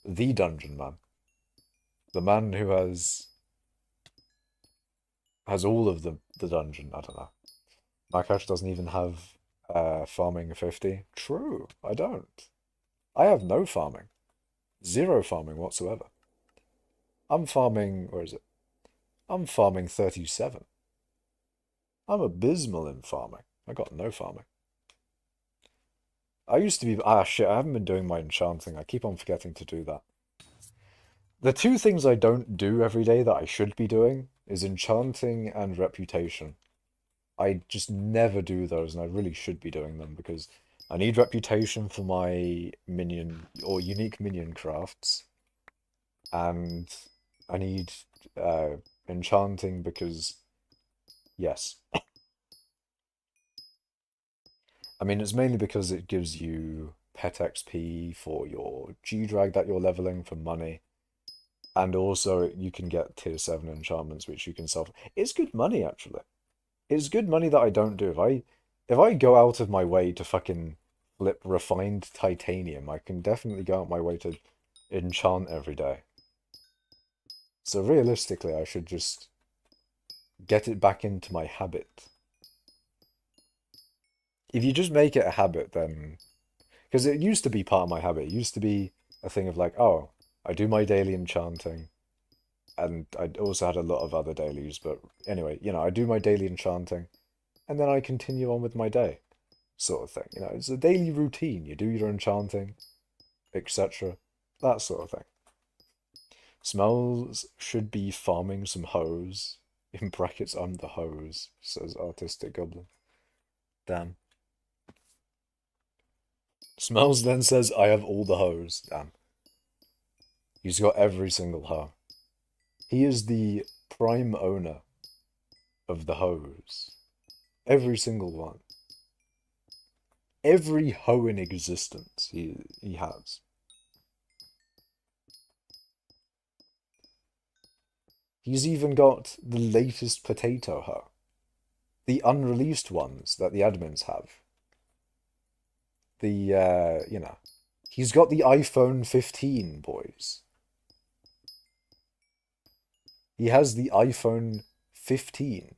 The dungeon man. The man who has all of the dungeon. I don't know. My character doesn't even have farming 50. True, I don't. I have no farming. Zero farming whatsoever. I'm farming, where is it? I'm farming 37. I'm abysmal in farming. I got no farming. I used to be, shit, I haven't been doing my enchanting. I keep on forgetting to do that. The two things I don't do every day that I should be doing is enchanting and reputation. I just never do those, and I really should be doing them because I need reputation for my minion or unique minion crafts, and I need enchanting because, yes. I mean, it's mainly because it gives you pet XP for your G-Drag that you're leveling for money. And also you can get tier 7 enchantments which you can sell. It's good money actually. It's good money that I don't do. If I go out of my way to fucking flip refined titanium, I can definitely go out my way to enchant every day. So realistically, I should just get it back into my habit. If you just make it a habit, then... Because it used to be part of my habit. It used to be a thing of like, oh, I do my daily enchanting. And I also had a lot of other dailies, but anyway, I do my daily enchanting. And then I continue on with my day. Sort of thing. It's a daily routine. You do your enchanting, etc. That sort of thing. Smells should be farming some hose. In brackets, I'm the hose, says Artistic Goblin. Damn. Smells then says, I have all the hose. Damn. He's got every single hoe. He is the prime owner of the hose. Every single one. Every hoe in existence he has. He's even got the latest potato hoe. The unreleased ones that the admins have. He's got the iPhone 15, boys. He has the iPhone 15.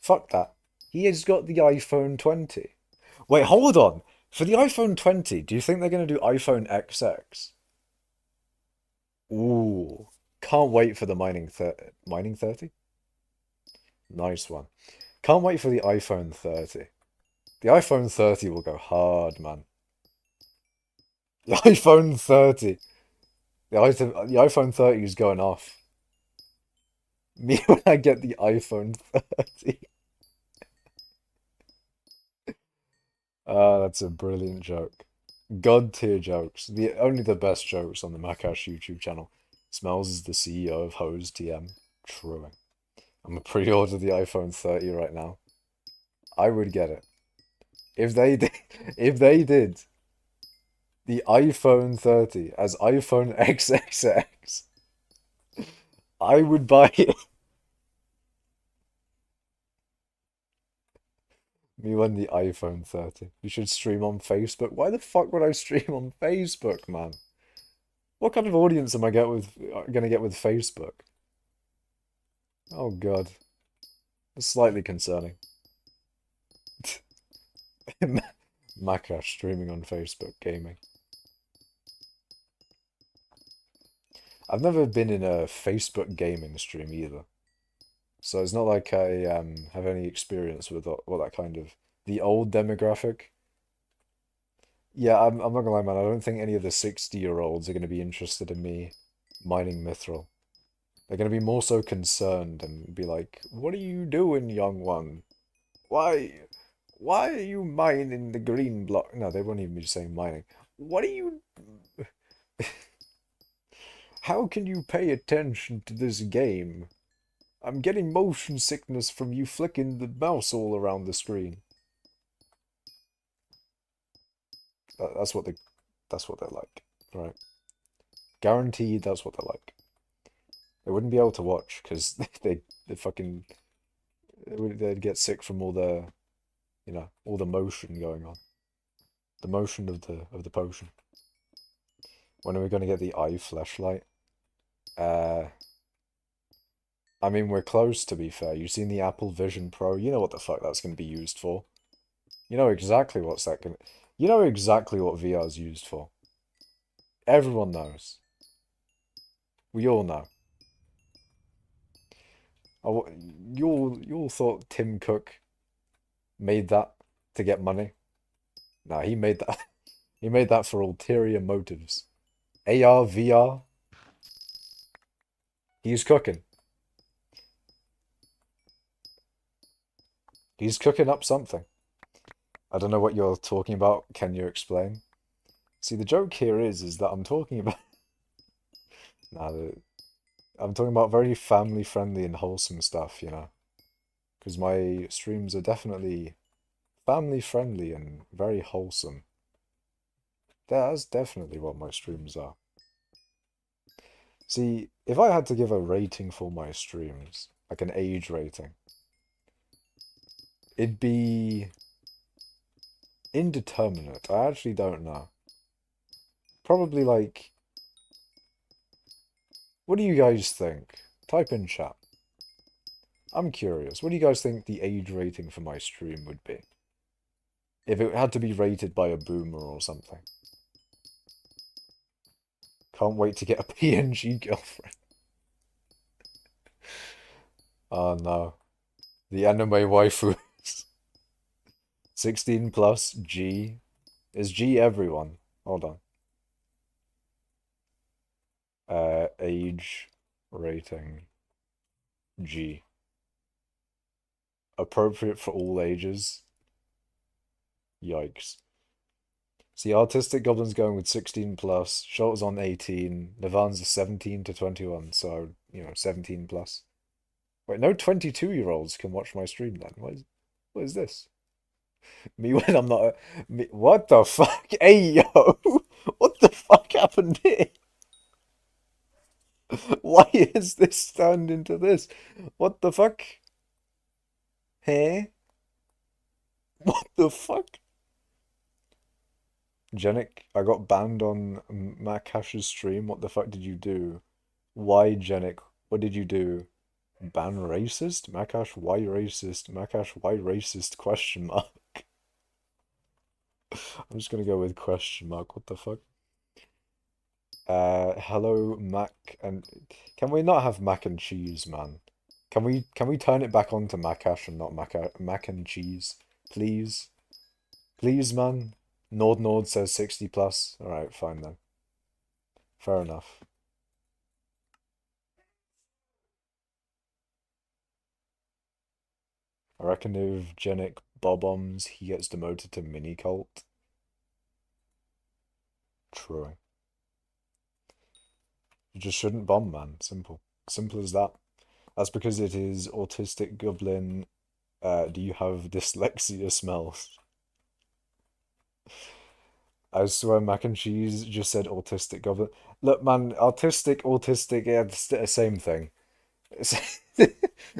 Fuck that. He has got the iPhone 20. Wait, hold on. For the iPhone 20, do you think they're going to do iPhone XX? Ooh. Can't wait for the mining 30? Nice one. Can't wait for the iPhone 30. The iPhone 30 will go hard, man. The iPhone 30. The iPhone 30 is going off. Me when I get the iPhone 30. Ah, that's a brilliant joke. God tier jokes. Only the best jokes on the Macash YouTube channel. Smells is the CEO of Hose TM. Truing. I'm gonna pre-order the iPhone 30 right now. I would get it. If they did, if they did the iPhone 30 as iPhone XXX, I would buy it. Me when the iPhone 30. You should stream on Facebook. Why the fuck would I stream on Facebook, man? What kind of audience am I gonna get with Facebook? Oh god. It's slightly concerning. Macash streaming on Facebook gaming. I've never been in a Facebook gaming stream either. So it's not like I have any experience with what that kind of the old demographic. Yeah, I'm not gonna lie, man. I don't think any of the 60-year-olds are gonna be interested in me mining mithril. They're gonna be more so concerned and be like, "What are you doing, young one? Why, why are you mining the green block?" No, they won't even be saying mining. What are you? How can you pay attention to this game? I'm getting motion sickness from you flicking the mouse all around the screen. That's what they're like, right? Guaranteed that's what they're like. They wouldn't be able to watch because they fucking they'd get sick from all the all the motion going on. The motion of the potion. When are we gonna get the eye flashlight? Uh I mean we're close to be fair. You've seen the Apple Vision Pro, you know what the fuck that's gonna be used for. You know exactly what's that gonna You know exactly what VR is used for. Everyone knows. We all know. Oh, you all thought Tim Cook made that to get money? No, he made that. He made that for ulterior motives. AR, VR. He's cooking. He's cooking up something. I don't know what you're talking about. Can you explain? See, the joke here is that I'm talking about. Nah, I'm talking about very family friendly and wholesome stuff, you know. Because my streams are definitely family friendly and very wholesome. That's definitely what my streams are. See, if I had to give a rating for my streams, like an age rating, it'd be indeterminate. I actually don't know. Probably like, what do you guys think? Type in chat. I'm curious. What do you guys think the age rating for my stream would be? If it had to be rated by a boomer or something. Can't wait to get a PNG girlfriend. Oh no. The anime waifus. 16 plus G. Is G everyone? Hold on. Age rating G. Appropriate for all ages. Yikes. See, Artistic Goblin's going with 16 plus, Schult's on 18, Nirvana's 17 to 21, so, 17 plus. Wait, no 22-year-olds can watch my stream then. What is this? Me when I'm not what the fuck? Hey, yo! What the fuck happened here? Why is this turned into this? What the fuck? Hey? What the fuck? Genic, I got banned on Matt Cash's stream. What the fuck did you do? Why, Genic? What did you do? Ban racist? Makash, why racist? Makash, why racist? Question mark. I'm just gonna go with question mark. What the fuck? Hello, mac and can we not have mac and cheese, man? Can we turn it back on to Macash and not mac and cheese, please? Please, man. Nord says 60 plus. All right, fine then. Fair enough. I reckon if Genic bob-ombs, he gets demoted to mini cult. True. You just shouldn't bomb, man. Simple. Simple as that. That's because it is autistic goblin. Do you have dyslexia smells? I swear mac and cheese just said autistic goblin. Look, man, autistic, yeah, it's the same thing.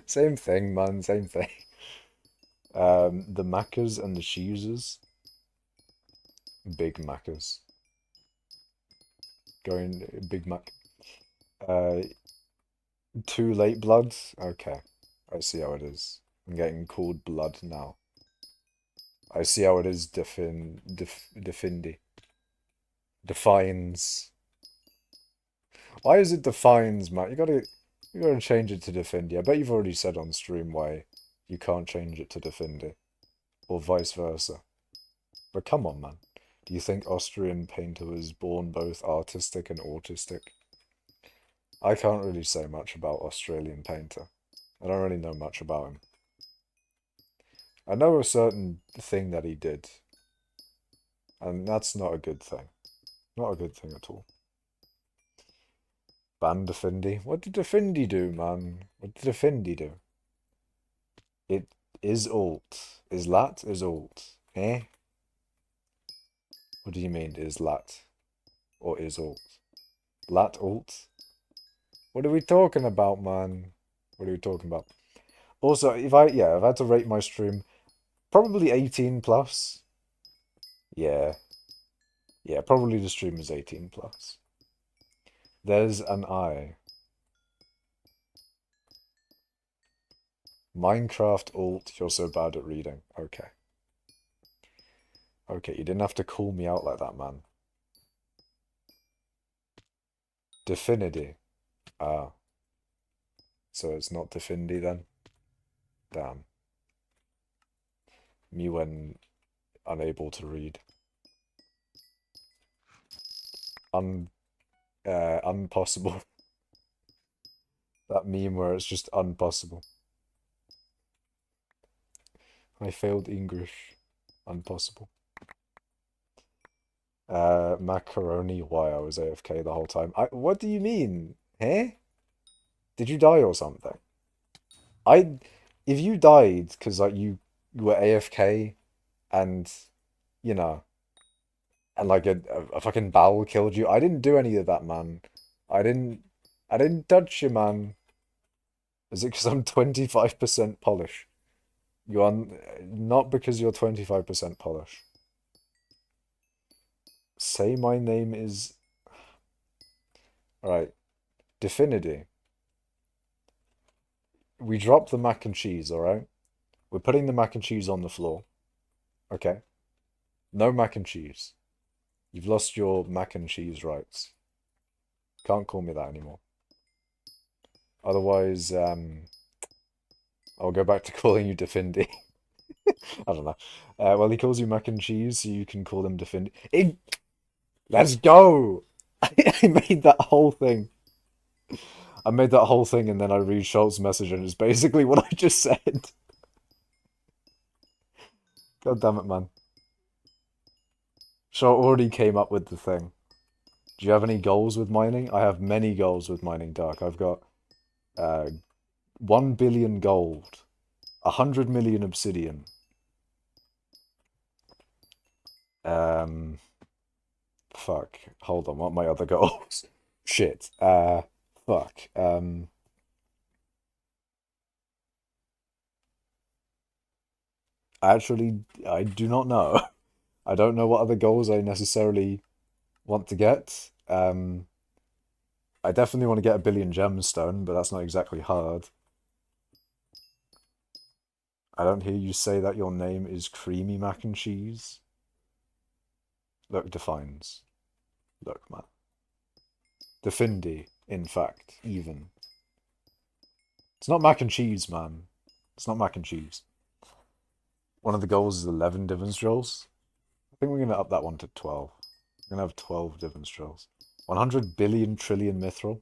Same thing, man, same thing. The Maccas and the cheeses. Big Maccas. Going Big Mac. Uh, Too late bloods? Okay. I see how it is. I'm getting called blood now. I see how it is defindi. Defines. Why is it defines, Matt? You gotta change it to defindi. I bet you've already said on stream why you can't change it to defindi. Or vice versa. But come on, man. Do you think Austrian painter was born both artistic and autistic? I can't really say much about Australian painter. I don't really know much about him. I know a certain thing that he did, and that's not a good thing. Not a good thing at all. Ban Defindi. What did Defindi do, man? What did Defindi do? It is alt. Is lat is alt. Eh? What do you mean, is lat? Or is alt? Lat alt? What are we talking about, man? What are we talking about? Also, if I had to rate my stream, probably 18 plus. Yeah. Yeah, probably the stream is 18 plus. There's an I. Minecraft alt, you're so bad at reading. Okay. Okay, you didn't have to call me out like that, man. Definity. Ah. So it's not Defindi then? Damn. Me when unable to read. Unpossible. That meme where it's just unpossible. I failed English. Impossible. Macaroni, why I was AFK the whole time. What do you mean? Eh? Did you die or something? If you died because like you were AFK and you know and like a fucking bowel killed you, I didn't do any of that, man. I didn't I didn't touch you, man. Is it because I'm 25% polish? You are not because you're 25% polish. Say my name is... Alright. Definity. We drop the mac and cheese, alright? We're putting the mac and cheese on the floor. Okay. No mac and cheese. You've lost your mac and cheese rights. Can't call me that anymore. Otherwise, I'll go back to calling you Defindi. I don't know. Well, he calls you mac and cheese, so you can call him Defindi. Let's go! I made that whole thing. I made that whole thing and then I read Schultz's message and it's basically what I just said. God damn it, man. Schultz already came up with the thing. Do you have any goals with mining? I have many goals with mining Dark. I've got 1 billion gold, 100 million obsidian. Fuck. Hold on, what are my other goals? Shit. Fuck. Actually, I do not know. I don't know what other goals I necessarily want to get. I definitely want to get a billion gemstone, but that's not exactly hard. I don't hear you say that your name is creamy mac and cheese. Look, defines. Look, man. Defindi, in fact, even. It's not mac and cheese, man. It's not mac and cheese. One of the goals is 11 divans drills. I think we're going to up that one to 12. We're going to have 12 divans drills. 100 billion trillion mithril.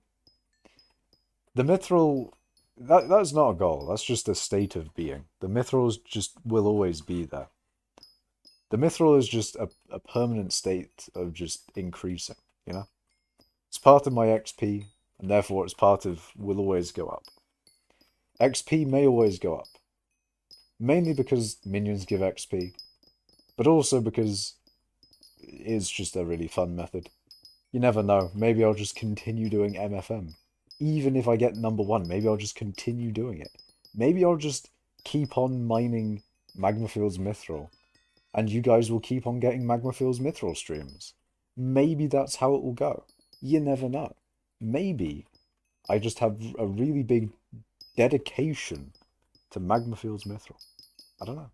The mithril, that's not a goal. That's just a state of being. The mithrils just will always be there. The mithril is just a permanent state of just increasing, you know? It's part of my XP, and therefore it's part of will always go up. XP may always go up. Mainly because minions give XP, but also because it's just a really fun method. You never know. Maybe I'll just continue doing MFM. Even if I get number 1, maybe I'll just continue doing it. Maybe I'll just keep on mining Magmafield's mithril, and you guys will keep on getting Magmafield's mithril streams. Maybe that's how it will go. You never know. Maybe I just have a really big dedication to Magmafield's mithril. I don't know.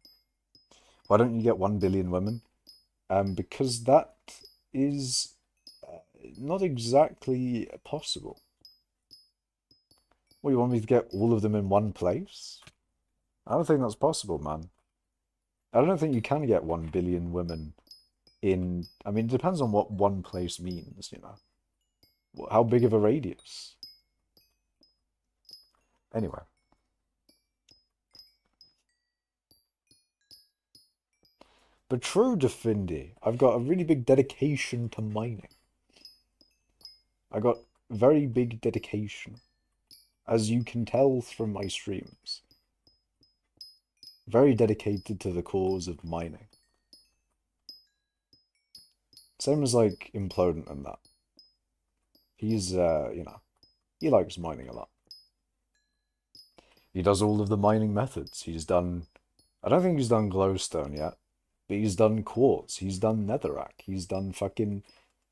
Why don't you get 1 billion women? Because that is not exactly possible. What, you want me to get all of them in one place? I don't think that's possible, man. I don't think you can get 1 billion women in... I mean, it depends on what one place means, you know. How big of a radius? Anyway. But true, Defindi, I've got a really big dedication to mining. I got very big dedication, as you can tell from my streams. Very dedicated to the cause of mining. Same as like Implodent and that. He's, you know, he likes mining a lot. He does all of the mining methods. He's done, I don't think he's done glowstone yet, but he's done quartz, he's done netherrack, he's done fucking,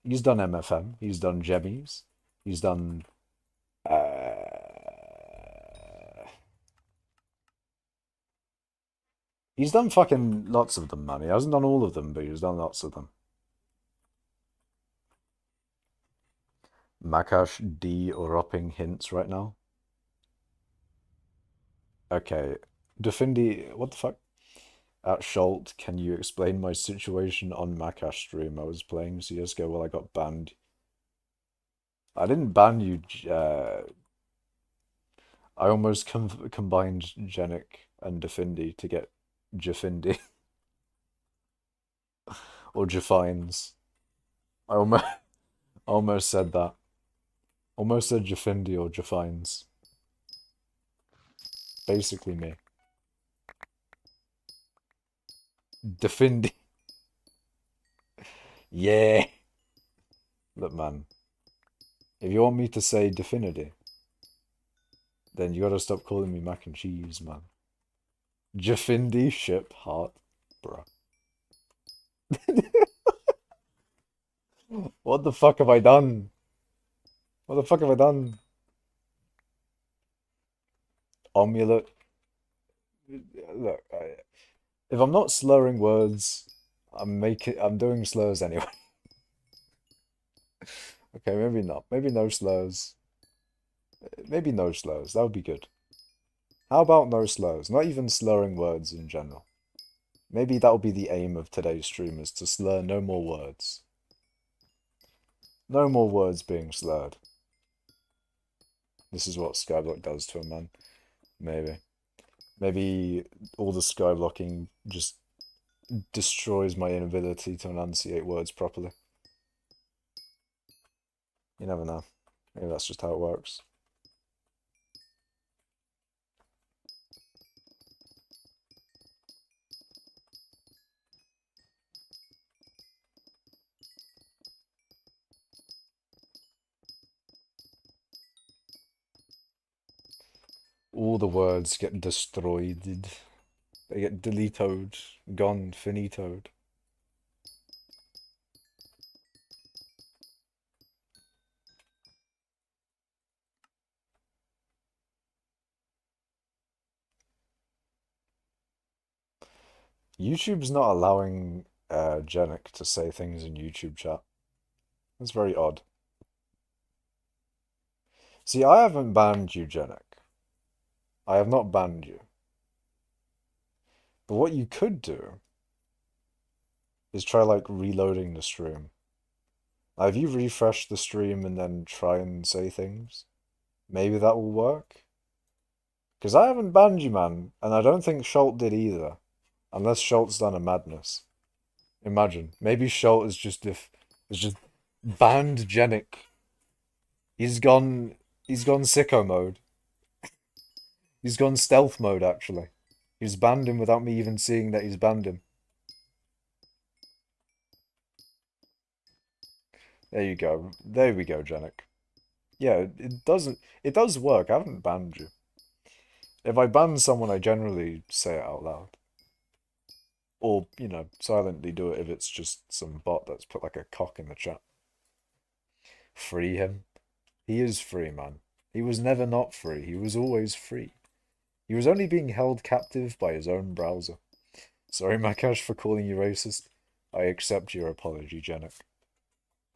he's done MFM, he's done gemmies, he's done, he's done fucking lots of them, man. He hasn't done all of them, but he's done lots of them. Makash dropping hints right now. Okay. Defindi, what the fuck? At Schult, can you explain my situation on Makash stream? I was playing CSGO while I got banned. I didn't ban you, I almost combined Genic and Defindi to get Jafindi. Or Jafines. I almost said that. Almost said Jafindi or Jafines. Basically me. Defindi. Yeah. Look, man. If you want me to say Definity, then you gotta stop calling me mac and cheese, man. Jafindi ship heart, bruh. What the fuck have I done? What the fuck have I done? Omelette. Look, if I'm not slurring words, I'm doing slurs anyway. Okay, maybe not. Maybe no slurs. Maybe no slurs. That would be good. How about no slurs? Not even slurring words in general. Maybe that'll be the aim of today's stream, is to slur no more words. No more words being slurred. This is what skyblock does to a man. Maybe. Maybe all the skyblocking just destroys my inability to enunciate words properly. You never know. Maybe that's just how it works. All the words get destroyed. They get deleted, gone, finitoed. YouTube's not allowing Genic to say things in YouTube chat. That's very odd. See, I haven't banned you, Genic. I have not banned you. But what you could do is try like reloading the stream. Now, if you refresh the stream and then try and say things, maybe that will work. Because I haven't banned you, man, and I don't think Schult did either. Unless Schult's done a madness. Imagine. Maybe Schult is just banned Genic. He's gone sicko mode. He's gone stealth mode actually. He's banned him without me even seeing that he's banned him. There you go. There we go, Genic. Yeah, it does work. I haven't banned you. If I ban someone, I generally say it out loud. Or, you know, silently do it if it's just some bot that's put like a cock in the chat. Free him. He is free, man. He was never not free. He was always free. He was only being held captive by his own browser. Sorry, Makash, for calling you racist. I accept your apology, Janet.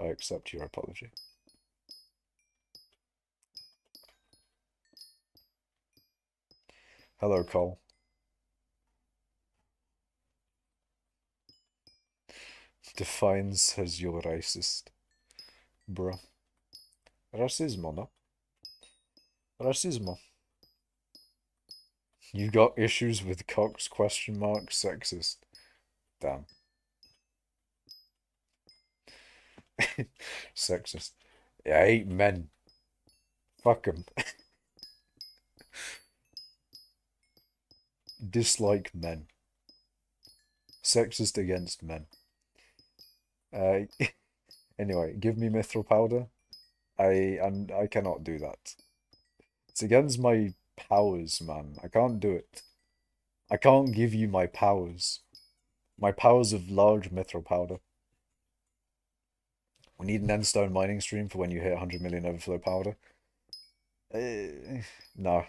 I accept your apology. Hello, Cole. Define says you're racist. Bruh. Racismo, no? Racismo. You got issues with cocks, question mark, sexist. Damn. Sexist. Yeah, I hate men. Fuck them. Dislike men. Sexist against men. Uh, anyway, give me mithril powder. I cannot do that. It's against my powers, man. I can't do it. I can't give you my powers. My powers of large mithril powder. We need an endstone mining stream for when you hit 100 million overflow powder. No.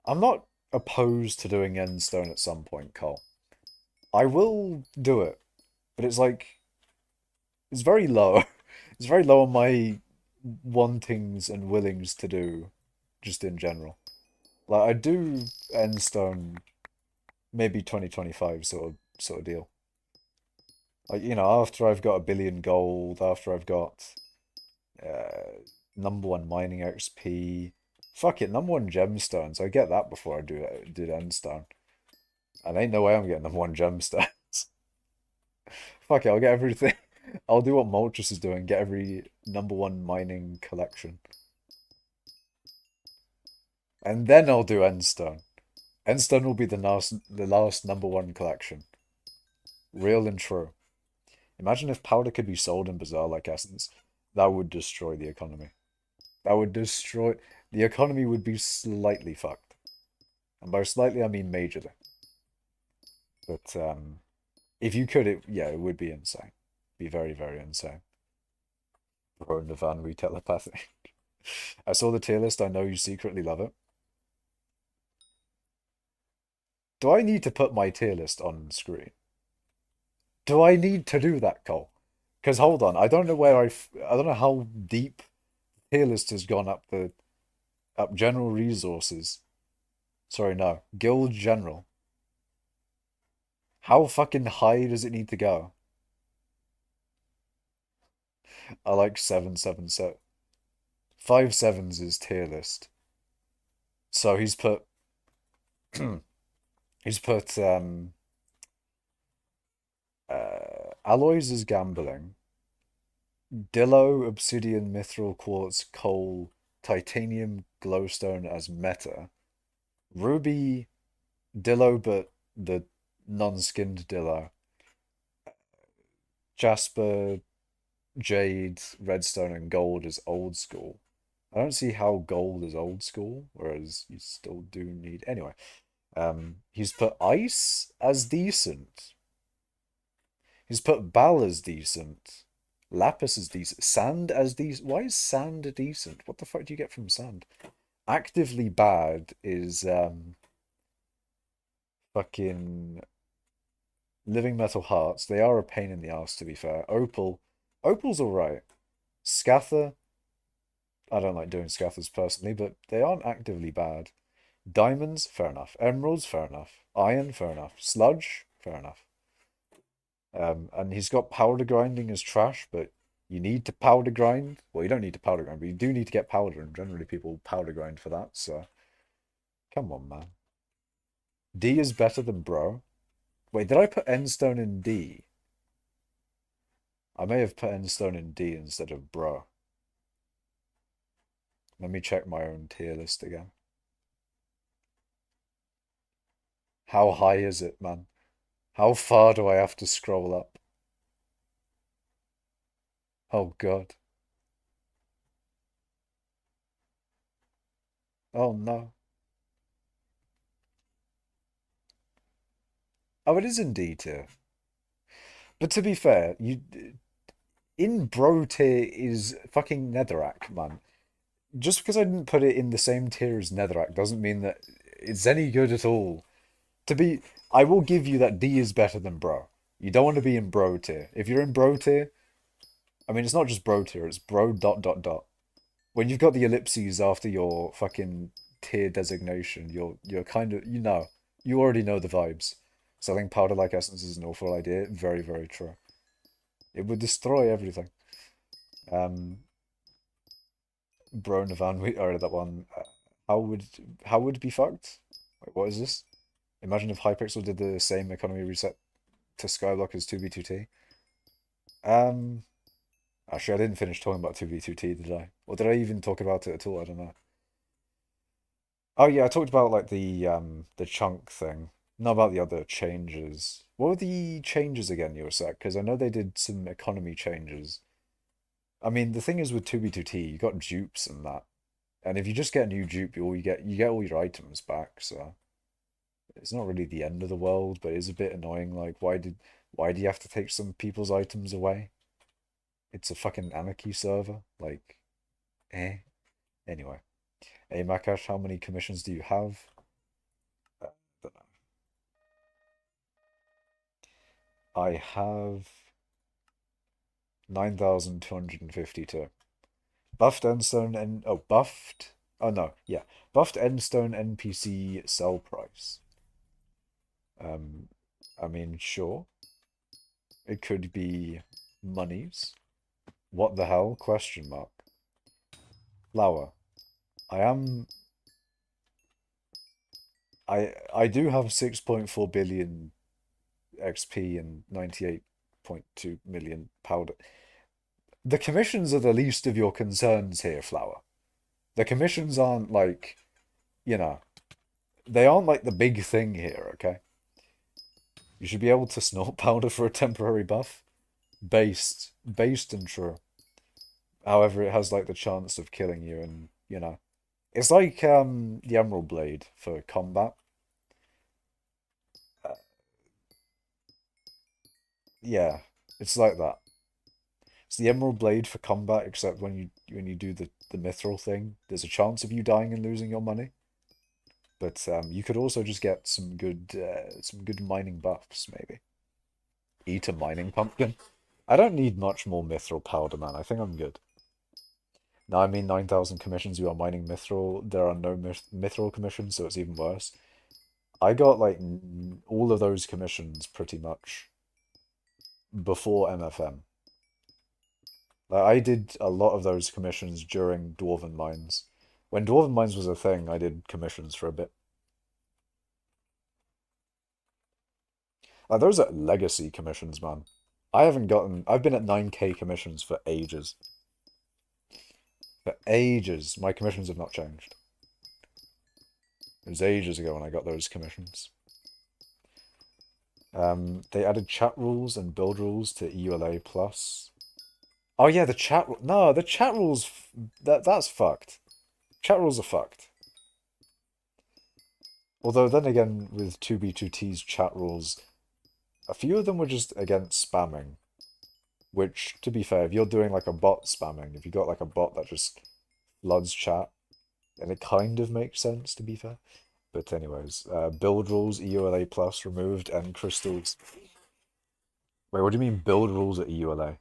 I'm not opposed to doing endstone at some point, Cole. I will do it, but it's like it's very low. It's very low on my wantings and willings to do, just in general. Like I do endstone maybe 2025 sort of deal. Like, you know, after I've got a billion gold, after I've got #1 mining XP. Fuck it, #1 gemstones. I get that before I do endstone. And ain't no way I'm getting #1 gemstones. Fuck it, I'll get everything. I'll do what Moltres is doing, get every #1 mining collection. And then I'll do endstone. Endstone will be the last #1 collection. Real and true. Imagine if powder could be sold in Bazaar like Essence. That would destroy the economy. That would destroy... The economy would be slightly fucked. And by slightly, I mean majorly. But if you could, yeah, it would be insane. Be very, very insane. Bro, Navan, we telepathic. I saw the tier list. I know you secretly love it. Do I need to put my tier list on screen? Do I need to do that, Cole? Because hold on, I don't know where I don't know how deep tier list has gone up general resources. Sorry, no, guild general. How fucking high does it need to go? I like 777. 5 sevens is tier list. So he's put alloys as gambling. Dillo, obsidian, mithril, quartz, coal, titanium, glowstone as meta. Ruby, Dillo, but the non-skinned Dillo. Jasper, jade, redstone, and gold is old school. I don't see how gold is old school, whereas you still do need... Anyway, he's put ice as decent. He's put bal as decent. Lapis as decent. Sand as decent. Why is sand decent? What the fuck do you get from sand? Actively bad is fucking Living Metal Hearts. They are a pain in the ass, to be fair. Opal's alright. Scather. I don't like doing Scathers personally, but they aren't actively bad. Diamonds, fair enough. Emeralds, fair enough. Iron, fair enough. Sludge, fair enough. And he's got powder grinding as trash, but you need to powder grind. Well, you don't need to powder grind, but you do need to get powder, and generally people powder grind for that, so come on, man. D is better than bro. Wait, did I put endstone in D? I may have put endstone in D instead of bro. Let me check my own tier list again. How high is it, man? How far do I have to scroll up? Oh God. Oh no. Oh, it is in D tier. But to be fair, you in bro tier is fucking Netherrack, man. Just because I didn't put it in the same tier as Netherrack doesn't mean that it's any good at all. To be, I will give you that D is better than bro. You don't want to be in bro tier. If you're in bro tier, I mean, it's not just bro tier, it's bro dot dot dot. When you've got the ellipses after your fucking tier designation, you're kind of, you already know the vibes. Selling powder like essence is an awful idea. Very, very true. It would destroy everything. Um, Bro Navan, we already that one. How would how would be fucked? Wait, what is this? Imagine if Hypixel did the same economy reset to Skyblock as 2B2T. Um, Actually, I didn't finish talking about 2B2T, did I? Or did I even talk about it at all? I don't know. Oh yeah, I talked about like the chunk thing. Not about the other changes. What were the changes again, you were saying? Because I know they did some economy changes. I mean, the thing is with 2B2T, you got dupes and that. And if you just get a new dupe, you get all your items back, so it's not really the end of the world, but it's a bit annoying. Like, why do you have to take some people's items away? It's a fucking anarchy server. Like, eh. Anyway, hey Makash, how many commissions do you have? Don't know. I have 9,252. Buffed Endstone and oh buffed. Oh no, yeah, buffed Endstone NPC sell price. Um, I mean, sure, it could be monies. What the hell? Question mark. Flower. I am. I do have 6.4 billion XP and 98.2 million powder. The commissions are the least of your concerns here, Flower. The commissions aren't like, you know, they aren't like the big thing here, okay? You should be able to snort powder for a temporary buff. Based and true. However, it has like the chance of killing you and, it's like the Emerald Blade for combat. Uh, yeah, it's like that. It's the Emerald Blade for combat, except when you do the mithril thing, there's a chance of you dying and losing your money. But you could also just get some good mining buffs, maybe. Eat a mining pumpkin. I don't need much more mithril powder, man. I think I'm good. Now, I mean 9,000 commissions, you are mining mithril. There are no mithril commissions, so it's even worse. I got like all of those commissions pretty much before MFM. Like, I did a lot of those commissions during Dwarven Mines. When Dwarven Mines was a thing, I did commissions for a bit. Like, those are legacy commissions, man. I've been at 9K commissions for ages. For ages. My commissions have not changed. It was ages ago when I got those commissions. They added chat rules and build rules to EULA Plus. Oh yeah, no, the chat rules that's fucked. Chat rules are fucked. Although then again, with 2B2T's chat rules, a few of them were just against spamming. Which, to be fair, if you're doing like a bot spamming, if you got like a bot that just floods chat, then it kind of makes sense, to be fair. But anyways, build rules, EULA plus removed, and crystals. Wait, what do you mean build rules at EULA?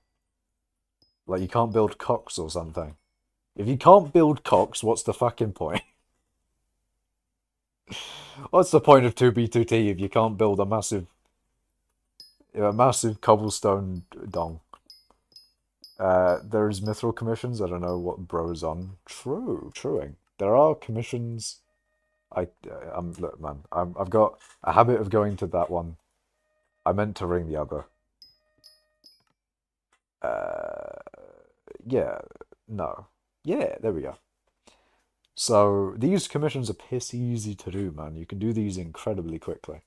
Like you can't build cocks or something? If you can't build cocks, what's the fucking point? What's the point of 2B2T if you can't build a massive cobblestone dong? There's mithril commissions. I don't know what bro's on. Truing. There are commissions. Look, man. I've got a habit of going to that one. I meant to ring the other. Uh, yeah, no, yeah. There we go. So these commissions are piss easy to do, man. You can do these incredibly quickly.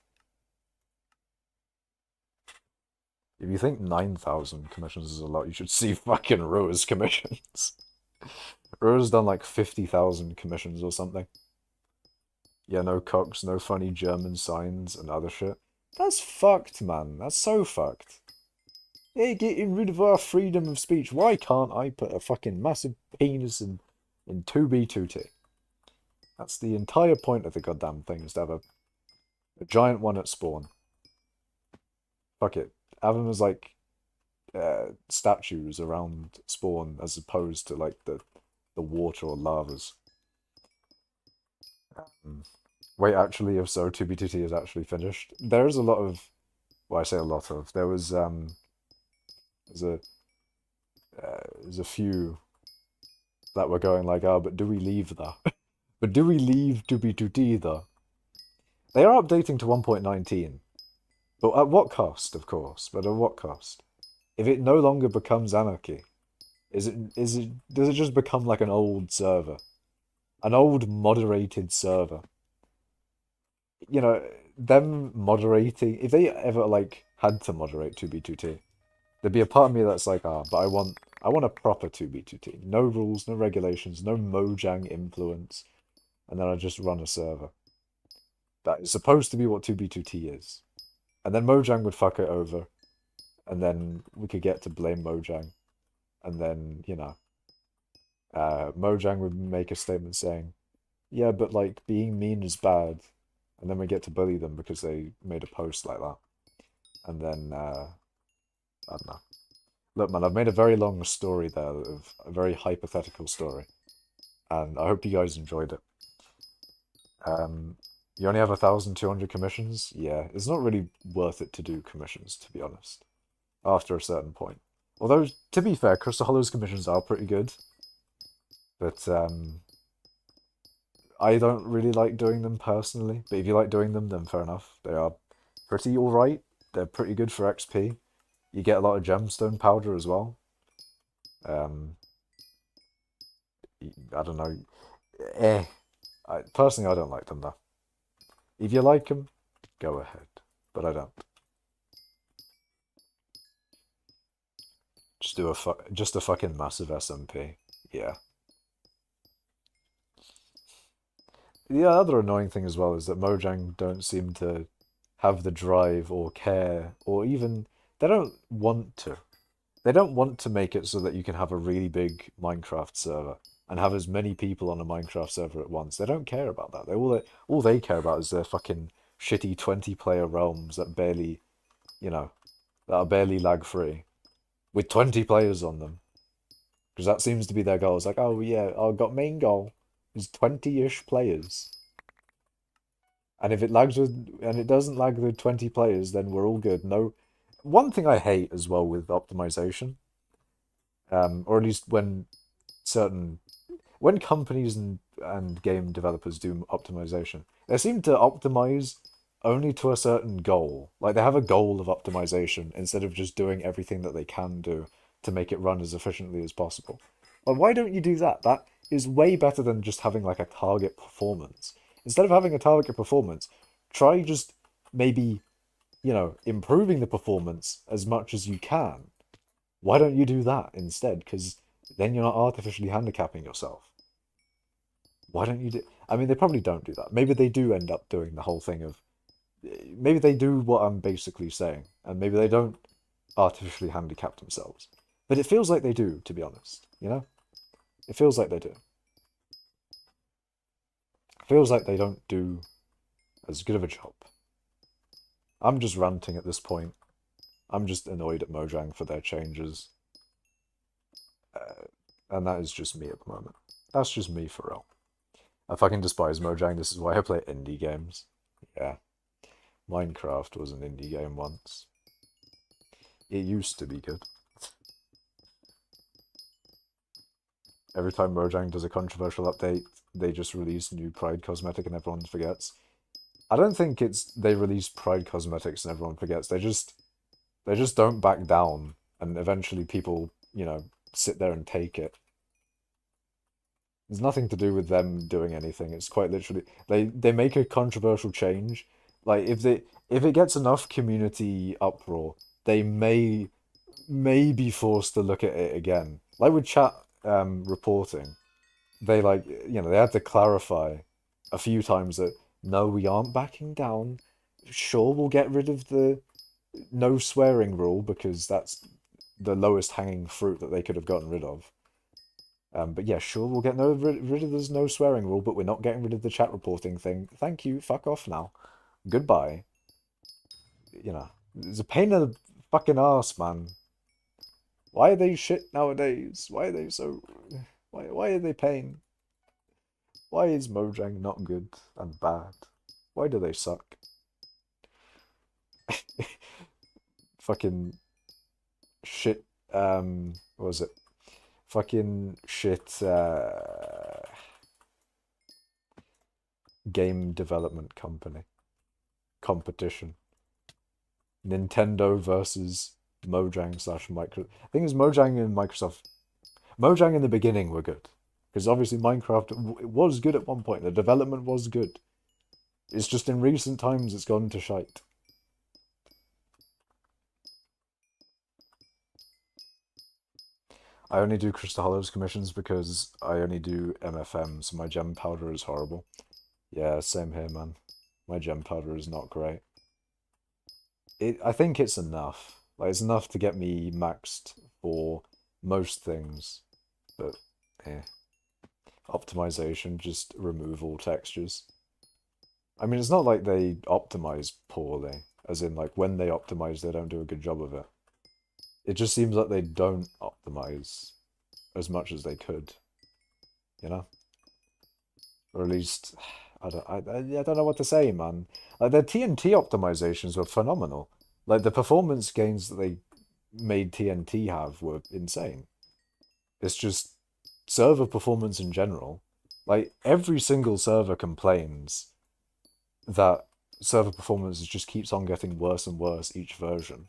If you think 9,000 commissions is a lot, you should see fucking Roa's commissions. Roa's done like 50,000 commissions or something. Yeah, no cocks, no funny German signs and other shit. That's fucked, man. That's so fucked. Hey, getting rid of our freedom of speech. Why can't I put a fucking massive penis in 2B2T? That's the entire point of the goddamn thing, is to have a giant one at spawn. Fuck it. Have them as like statues around spawn as opposed to like the water or lavas. Wait, actually, if so, 2B2T is actually finished. There is a lot of, well, I say a lot of. There's a few that were going like, oh, but do we leave that? But do we leave 2B2T though? They are updating to 1.19, but at what cost, of course? But at what cost? If it no longer becomes anarchy, does it just become like an old server? An old moderated server? You know, them moderating, if they ever like had to moderate 2B2T, there'd be a part of me that's like, but I want a proper 2B2T. No rules, no regulations, no Mojang influence, and then I just run a server. That is supposed to be what 2B2T is. And then Mojang would fuck it over, and then we could get to blame Mojang, and then, Mojang would make a statement saying, yeah, but like being mean is bad, and then we get to bully them because they made a post like that. And then, I don't know. Look, man, I've made a very long story there, of a very hypothetical story, and I hope you guys enjoyed it. You only have 1,200 commissions? Yeah, it's not really worth it to do commissions, to be honest, after a certain point. Although, to be fair, Crystal Hollow's commissions are pretty good, but I don't really like doing them personally. But if you like doing them, then fair enough. They are pretty alright. They're pretty good for XP. You get a lot of gemstone powder as well. Um, I don't know. Eh. Personally, I don't like them though. If you like them, go ahead. But I don't. Just a fucking massive SMP. Yeah. The other annoying thing as well is that Mojang don't seem to have the drive or care or even they don't want to. They don't want to make it so that you can have a really big Minecraft server and have as many people on a Minecraft server at once. They don't care about that. All they care about is their fucking shitty 20-player realms that barely, you know, that are barely lag free with 20 players on them. Because that seems to be their goal. It's like, oh yeah, I've got main goal is 20-ish players. And if it lags and it doesn't lag with 20 players, then we're all good. No, one thing I hate as well with optimization, or at least certain when companies and game developers do optimization, they seem to optimize only to a certain goal. Like they have a goal of optimization instead of just doing everything that they can do to make it run as efficiently as possible. Well, why don't you do that? That is way better than just having like a target performance. Instead of having a target performance, try just maybe, improving the performance as much as you can. Why don't you do that instead? Because then you're not artificially handicapping yourself. Why don't you do? I mean, they probably don't do that. Maybe they do end up doing the whole thing of. Maybe they do what I'm basically saying, and maybe they don't artificially handicap themselves. But it feels like they do, to be honest. It feels like they do. It feels like they don't do as good of a job. I'm just ranting at this point. I'm just annoyed at Mojang for their changes. And that is just me at the moment. That's just me for real. I fucking despise Mojang. This is why I play indie games. Yeah. Minecraft was an indie game once. It used to be good. Every time Mojang does a controversial update, they just release new Pride cosmetic and everyone forgets. I don't think it's they release Pride cosmetics and everyone forgets. They just don't back down, and eventually people, sit there and take it. It's nothing to do with them doing anything. It's quite literally they make a controversial change. Like if it gets enough community uproar, they may be forced to look at it again. Like with chat reporting, they had to clarify a few times that no, we aren't backing down. Sure, we'll get rid of the no swearing rule because that's the lowest hanging fruit that they could have gotten rid of. But yeah, sure, we'll get rid of this no swearing rule, but we're not getting rid of the chat reporting thing. Thank you, fuck off now. Goodbye. It's a pain in the fucking ass, man. Why are they shit nowadays? Why are they so... Why are they pain? Why is Mojang not good and bad? Why do they suck? Fucking shit, what was it? Fucking shit, game development company. Competition. Nintendo versus Mojang slash Microsoft. The thing is, Mojang and Microsoft... Mojang in the beginning were good. Because obviously Minecraft was good at one point. The development was good. It's just in recent times it's gone to shite. I only do Crystal Hollows commissions because I only do MFM, so my gem powder is horrible. Yeah, same here, man. My gem powder is not great. I think it's enough. Like, it's enough to get me maxed for most things. But, eh. Optimization, just remove all textures. I mean, it's not like they optimize poorly. As in, like, when they optimize, they don't do a good job of it. It just seems like they don't optimize as much as they could, you know? Or at least, I don't know what to say, man. Like, their TNT optimizations were phenomenal. Like, the performance gains that they made TNT have were insane. It's just server performance in general. Like, every single server complains that server performance just keeps on getting worse and worse each version.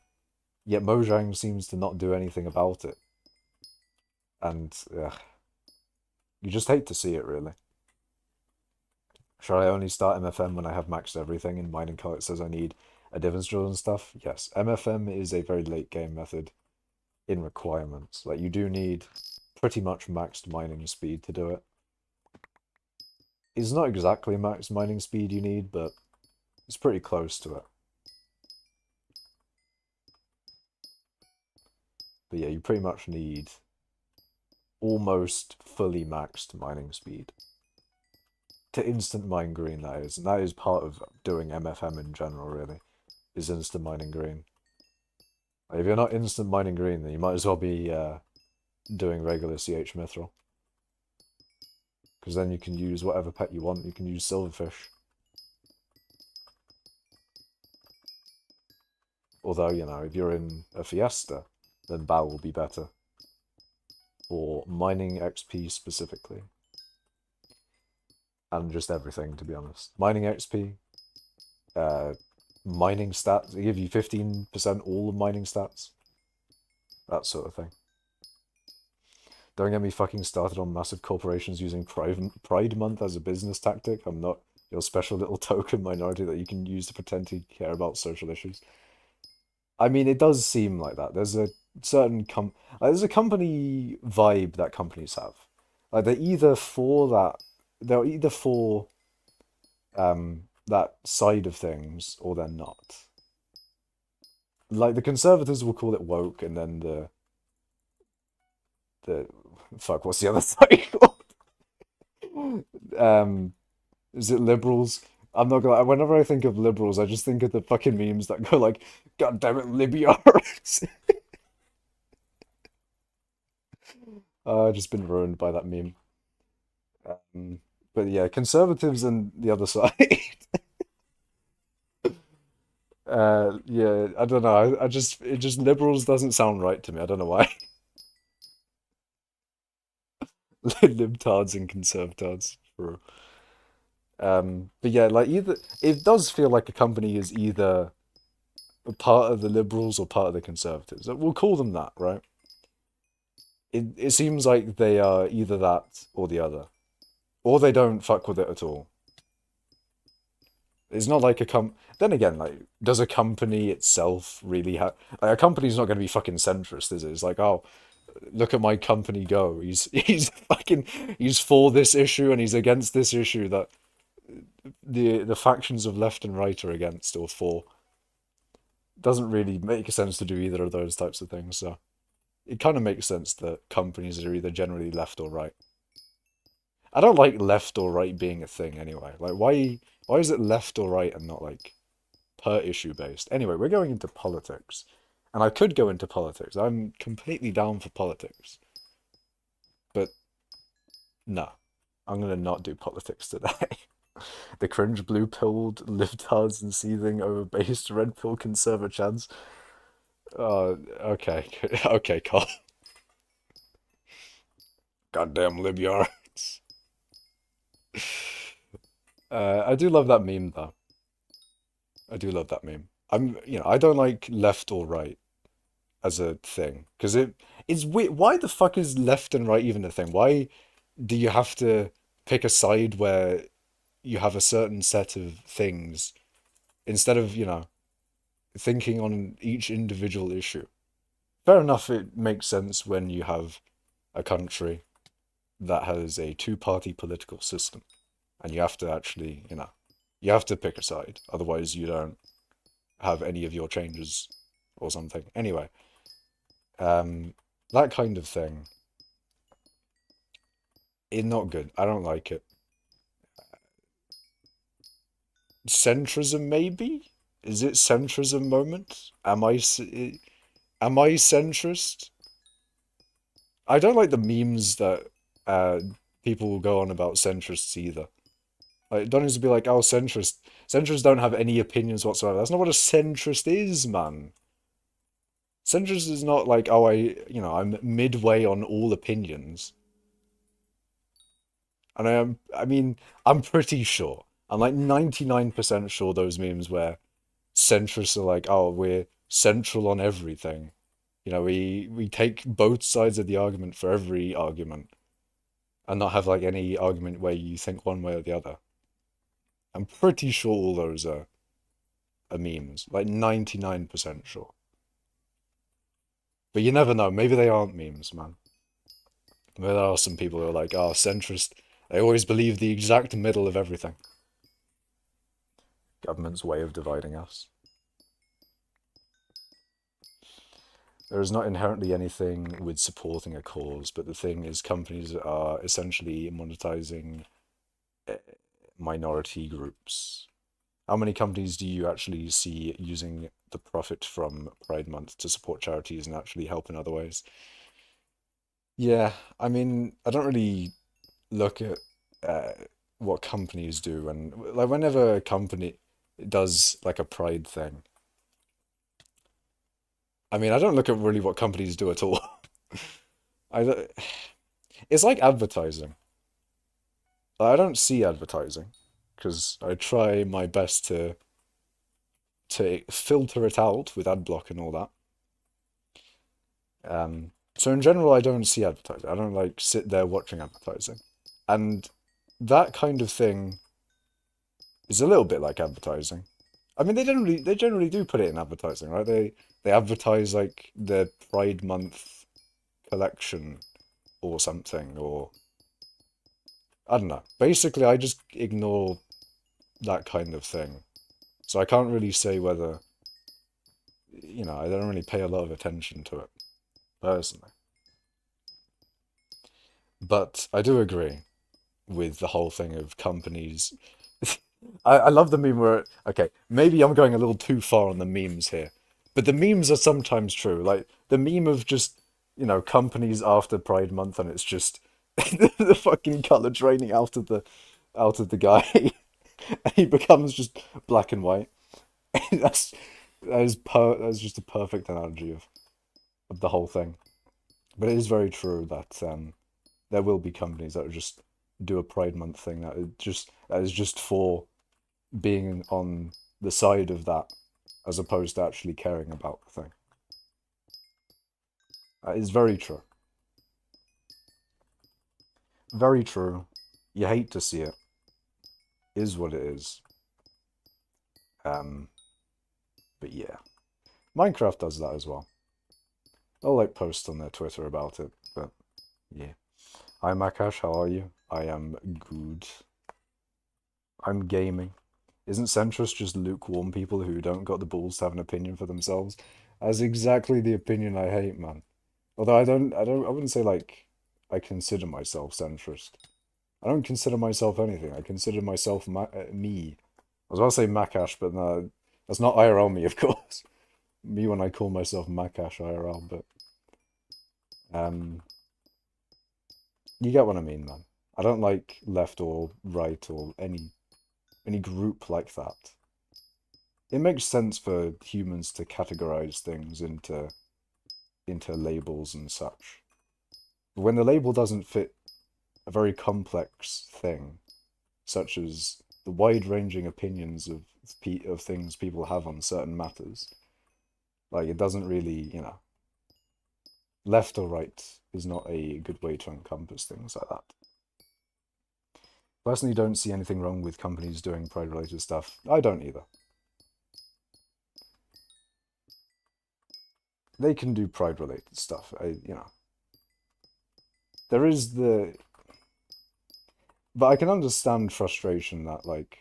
Yet Mojang seems to not do anything about it. And, you just hate to see it, really. Should I only start MFM when I have maxed everything and mining cart says I need a divans drill and stuff? Yes, MFM is a very late game method in requirements. Like, you do need pretty much maxed mining speed to do it. It's not exactly max mining speed you need, but it's pretty close to it. But yeah, you pretty much need almost fully maxed mining speed. To instant mine green, that is. And that is part of doing MFM in general, really, is instant mining green. Like, if you're not instant mining green, then you might as well be doing regular CH mithril. Because then you can use whatever pet you want. You can use silverfish. Although, if you're in a fiesta, then Bao will be better. For mining XP specifically. And just everything, to be honest. Mining XP, mining stats, they give you 15% all the mining stats. That sort of thing. Don't get me fucking started on massive corporations using Pride Month as a business tactic. I'm not your special little token minority that you can use to pretend to care about social issues. I mean, it does seem like that. There's a certain there's a company vibe that companies have. Like, they're either for that side of things or they're not. Like, the conservatives will call it woke, and then the fuck, what's the other side called? Is it liberals? I'm not gonna. Whenever I think of liberals, I just think of the fucking memes that go like, "God damn it, Libya!" I've just been ruined by that meme. Um, but yeah, conservatives and the other side. Yeah, I don't know. I just it just liberals doesn't sound right to me. I don't know why. Libtards and conservatards. But yeah, like either it does feel like a company is either a part of the liberals or part of the conservatives. We'll call them that, right? It seems like they are either that or the other, or they don't fuck with it at all. It's not like a Then again, like, does a company itself really have? Like, a company's not going to be fucking centrist, is it? It's like, oh, look at my company go. He's for this issue and he's against this issue that the factions of left and right are against or for. Doesn't really make sense to do either of those types of things. So it kind of makes sense that companies are either generally left or right. I don't like left or right being a thing anyway. Like why is it left or right and not like per issue based? Anyway, we're going into politics. And I could go into politics. I'm completely down for politics. But no. I'm gonna not do politics today. The cringe blue pilled libtards and seething over based red pill conserva chads. Okay. Okay, Carl. Goddamn libyards. I do love that meme though. I do love that meme. I don't like left or right as a thing because it's weird. Why the fuck is left and right even a thing? Why do you have to pick a side where you have a certain set of things instead of, thinking on each individual issue? Fair enough, it makes sense when you have a country that has a two-party political system and you have to actually, you have to pick a side. Otherwise, you don't have any of your changes or something. Anyway, um, that kind of thing is not good. I don't like it. Centrism, maybe? Is it centrism moment? Am I centrist? I don't like the memes that uh, people will go on about centrists either. Like, don't just be like, oh, centrists don't have any opinions whatsoever. That's not what a centrist is, man. Centrist is not like, oh, I'm midway on all opinions. And I mean, I'm pretty sure. I'm like 99% sure those memes where centrists are like, oh, we're central on everything. We take both sides of the argument for every argument and not have like any argument where you think one way or the other. I'm pretty sure all those are memes, like 99% sure. But you never know. Maybe they aren't memes, man. Maybe there are some people who are like, oh, centrist. They always believe the exact middle of everything. Government's way of dividing us. There is not inherently anything with supporting a cause, but the thing is companies are essentially monetizing eh, minority groups. How many companies do you actually see using the profit from Pride Month to support charities and actually help in other ways? Yeah, I mean, I don't really look at uh, what companies do, and like whenever a company does like a Pride thing, I mean, I don't look at really what companies do at all. I don't- it's like advertising. I don't see advertising because I try my best to filter it out with ad block and all that. So in general, I don't see advertising. I don't like sit there watching advertising, and that kind of thing is a little bit like advertising. I mean, they generally do put it in advertising, right? They advertise like the Pride Month collection or something, or I don't know. Basically, I just ignore that kind of thing. So I can't really say whether, I don't really pay a lot of attention to it personally. But I do agree with the whole thing of companies. I love the meme where, okay, maybe I'm going a little too far on the memes here, but the memes are sometimes true. Like the meme of just, companies after Pride Month and it's just the fucking color draining out of the guy and he becomes just black and white. That's that's just a perfect analogy of the whole thing. But it is very true that there will be companies that will just do a Pride Month thing that is just for being on the side of that as opposed to actually caring about the thing. That is very true. Very true. You hate to see it. Is what it is. Um, but yeah, Minecraft does that as well. They'll like post on their Twitter about it. But yeah. Hi Makash, how are you? I am good. I'm gaming. Isn't centrist just lukewarm people who don't got the balls to have an opinion for themselves? That's exactly the opinion I hate, man. Although I wouldn't say like I consider myself centrist. I don't consider myself anything. I consider myself me. I was about to say Makash, but no, that's not IRL me, of course. Me when I call myself Makash IRL, but um, you get what I mean, man. I don't like left or right or any group like that. It makes sense for humans to categorize things into labels and such. But when the label doesn't fit a very complex thing, such as the wide-ranging opinions of things people have on certain matters, like it doesn't really, left or right is not a good way to encompass things like that. Personally, don't see anything wrong with companies doing pride-related stuff. I don't either. They can do pride-related stuff. There is but I can understand frustration that like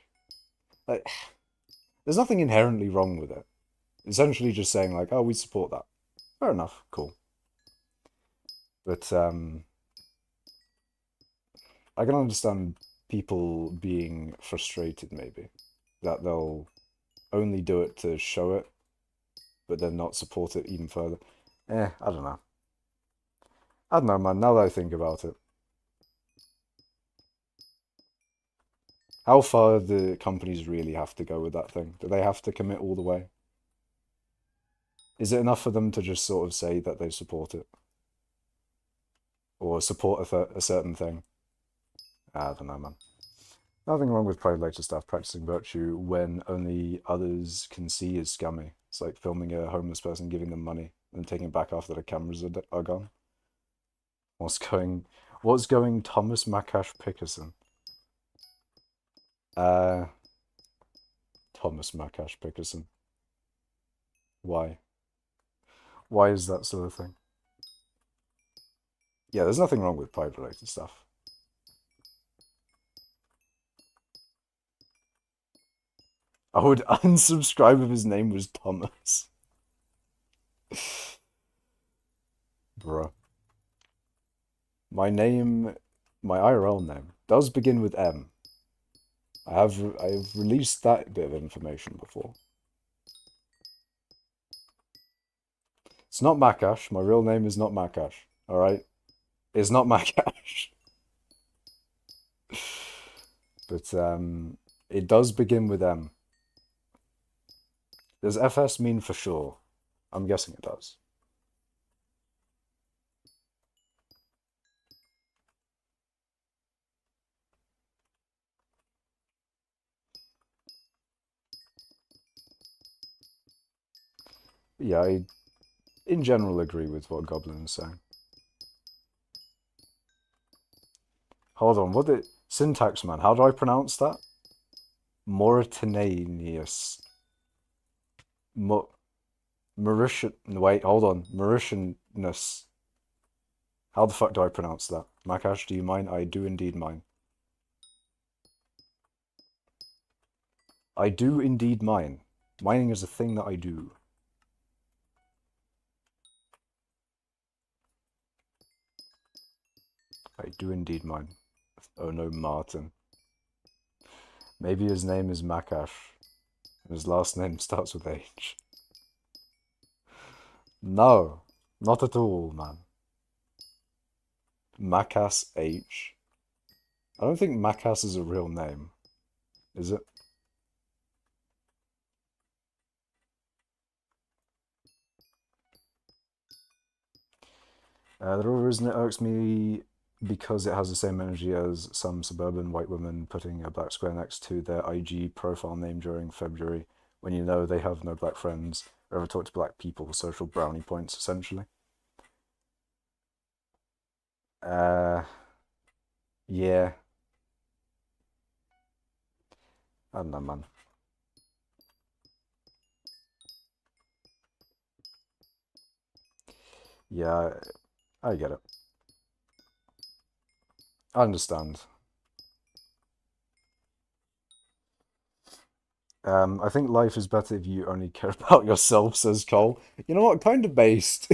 there's nothing inherently wrong with it. Essentially just saying like, oh, we support that. Fair enough, cool. But I can understand people being frustrated maybe that they'll only do it to show it, but then not support it even further. I don't know. I don't know, man. Now that I think about it, how far do companies really have to go with that thing? Do they have to commit all the way? Is it enough for them to just sort of say that they support it or support a certain thing? I don't know, man. Nothing wrong with private stuff practicing virtue when only others can see is scummy. It's like filming a homeless person, giving them money, and taking it back after the cameras are gone. What's going? What's going? Thomas Makash Pickerson. Uh, Thomas Makash Pickerson. Why? Why is that sort of thing? Yeah, there's nothing wrong with pride-related stuff. I would unsubscribe if his name was Thomas. Bruh. My name, my IRL name, does begin with M. I've released that bit of information before. It's not Makash. My real name is not Makash. All right, it's not Makash. But it does begin with M. Does FS mean for sure? I'm guessing it does. Yeah, I in general agree with what Goblin is saying. Hold on, what the syntax, man? How do I pronounce that? Mauritanius. Mo Mauritian. Wait, hold on. Mauritianness. How the fuck do I pronounce that? Makash, do you mind? I do indeed mind. I do indeed mine. Mining is a thing that I do. I do indeed mine. Oh no, Martin. Maybe his name is Makash, and his last name starts with H. No, not at all, man. Makas H. I don't think Makas is a real name, is it? The real reason it irks me because it has the same energy as some suburban white women putting a black square next to their IG profile name during February when you know they have no black friends or ever talk to black people, social brownie points, essentially. Uh, yeah, I don't know, man. Yeah, I get it. I understand. I think life is better if you only care about yourself, says Cole. You know what? Kind of based.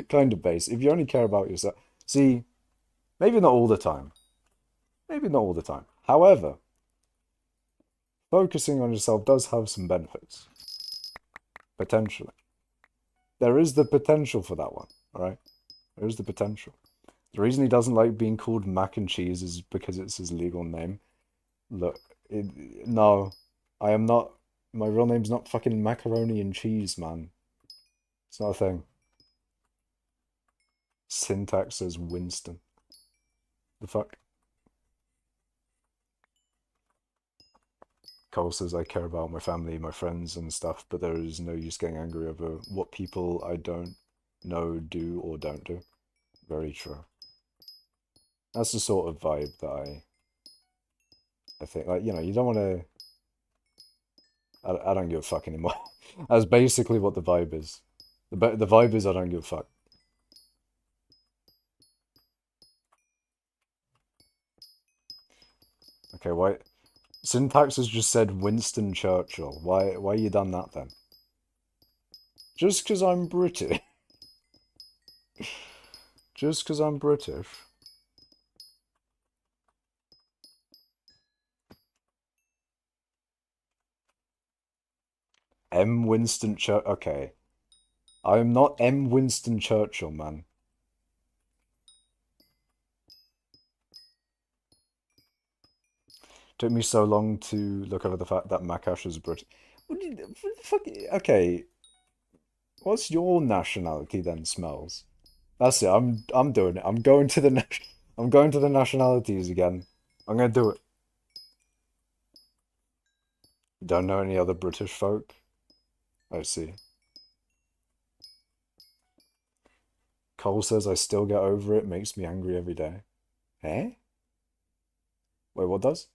Kind of based. If you only care about yourself. See, maybe not all the time. Maybe not all the time. However, focusing on yourself does have some benefits. Potentially. There is the potential for that one, alright? There is the potential. The reason he doesn't like being called mac and cheese is because it's his legal name. Look, no, I am not. My real name's not fucking macaroni and cheese, man. It's not a thing. Syntax says Winston. The fuck? Cole says I care about my family, my friends, and stuff, but there is no use getting angry over what people I don't know do or don't do. Very true. That's the sort of vibe that I think. Like, you know, you don't want to. I don't give a fuck anymore. That's basically what the vibe is. The vibe is I don't give a fuck. Okay, why? Syntax has just said Winston Churchill. Why you done that then? Just because I'm British. Just because I'm British. M. Winston Churchill. Okay. I'm not M. Winston Churchill, man. Took me so long to look over the fact that Makash is British. What the fuck? Okay. What's your nationality then, Smells? That's it. I'm doing it. I'm going to the nationalities again. I'm gonna do it. Don't know any other British folk? I see. Cole says I still get over it. Makes me angry every day. Eh? Wait, what does?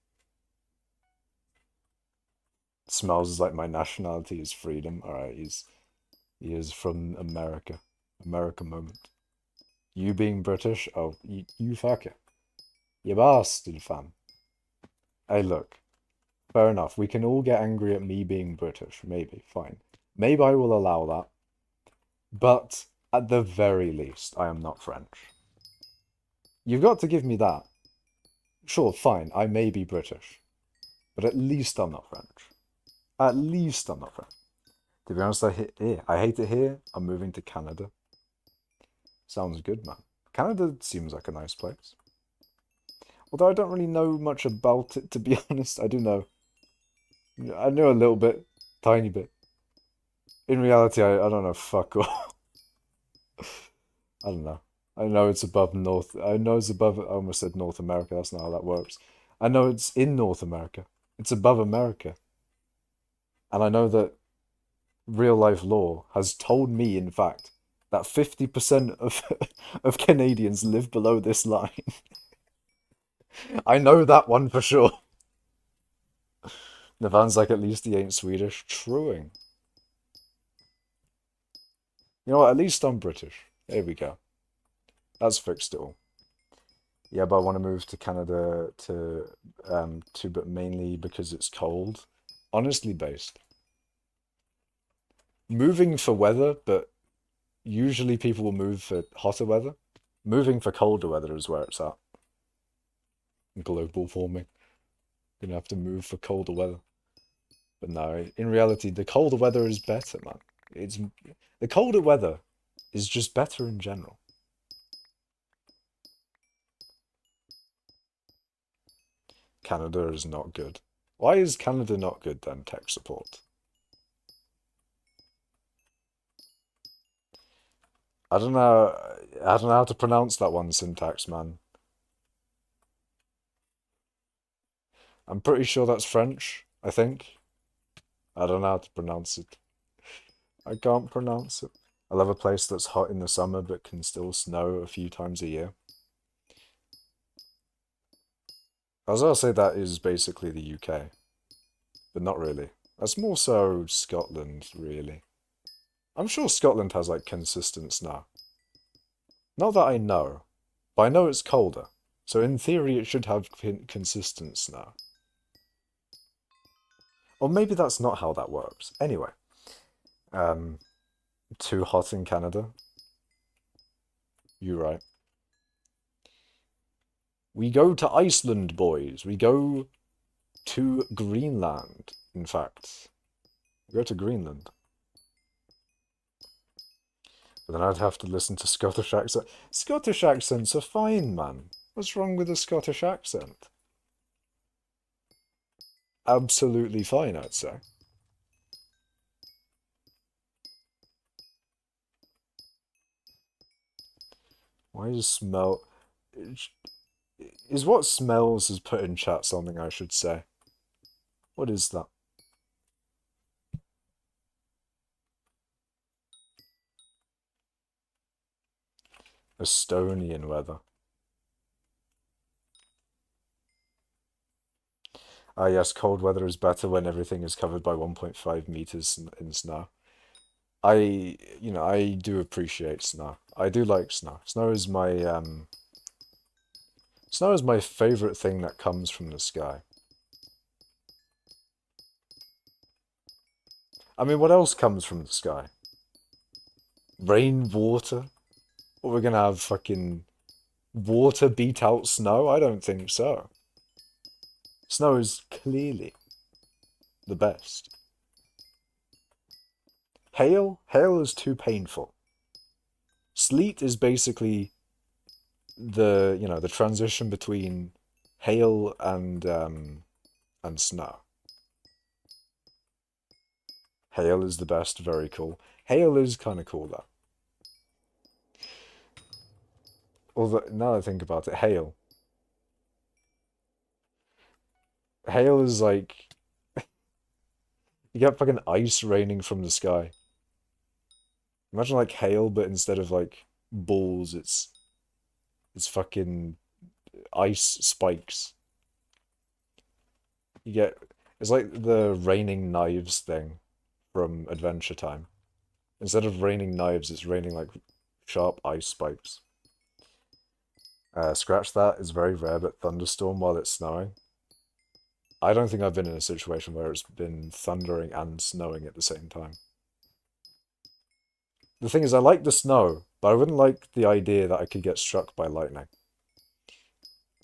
Smells is like my nationality is freedom. Alright, he is from America. America moment. You being British? Oh, you fucker. You bastard, fam. Hey, look. Fair enough. We can all get angry at me being British. Maybe. Fine. Maybe I will allow that. But at the very least, I am not French. You've got to give me that. Sure, fine. I may be British. But at least I'm not French. At least I'm not French. To be honest, I hate it here. I'm moving to Canada. Sounds good, man. Canada seems like a nice place. Although I don't really know much about it, to be honest. I do know. I know a little bit. Tiny bit. In reality, I don't know fuck all. I don't know. I know it's above North. I know it's above. I almost said North America. That's not how that works. I know it's in North America. It's above America. And I know that real life law has told me, in fact, that 50% of of Canadians live below this line. I know that one for sure. Navan's like, at least he ain't Swedish. Truing. You know what? At least I'm British. There we go. That's fixed it all. Yeah, but I want to move to Canada but mainly because it's cold. Honestly based. Moving for weather, but usually people will move for hotter weather. Moving for colder weather is where it's at. Global warming. Gonna have to move for colder weather. But no, in reality, the colder weather is better, man. It's the colder weather is just better in general. Canada is not good. Why is Canada not good then, tech support? I don't know. I don't know how to pronounce that one, syntax man. I'm pretty sure that's French, I think. I don't know how to pronounce it. I can't pronounce it. I love a place that's hot in the summer but can still snow a few times a year. I was gonna say that is basically the UK, but not really. That's more so Scotland, really. I'm sure Scotland has like consistent snow. Not that I know, but I know it's colder. So in theory, it should have consistent snow. Or maybe that's not how that works. Anyway, um, too hot in Canada. You're right. We go to Iceland, boys. We go to Greenland, in fact. We go to Greenland. But then I'd have to listen to Scottish accent. Scottish accents are fine, man. What's wrong with a Scottish accent? Absolutely fine, I'd say. Why does smell... Is what smells is put in chat something I should say? What is that? Estonian weather. Ah, yes, cold weather is better when everything is covered by 1.5 meters in snow. I do appreciate snow. I do like snow. Snow is my favorite thing that comes from the sky. I mean, what else comes from the sky? Rain, water? What, we're gonna have fucking water beat out snow? I don't think so. Snow is clearly the best. Hail? Hail is too painful. Sleet is basically the transition between hail and snow. Hail is the best, very cool. Hail is kind of cool though. Although now that I think about it, hail is like you get fucking ice raining from the sky. Imagine like hail, but instead of like balls, it's fucking ice spikes. You get it's like the raining knives thing from Adventure Time. Instead of raining knives, it's raining like sharp ice spikes. Scratch that is very rare, but thunderstorm while it's snowing. I don't think I've been in a situation where it's been thundering and snowing at the same time. The thing is, I like the snow, but I wouldn't like the idea that I could get struck by lightning.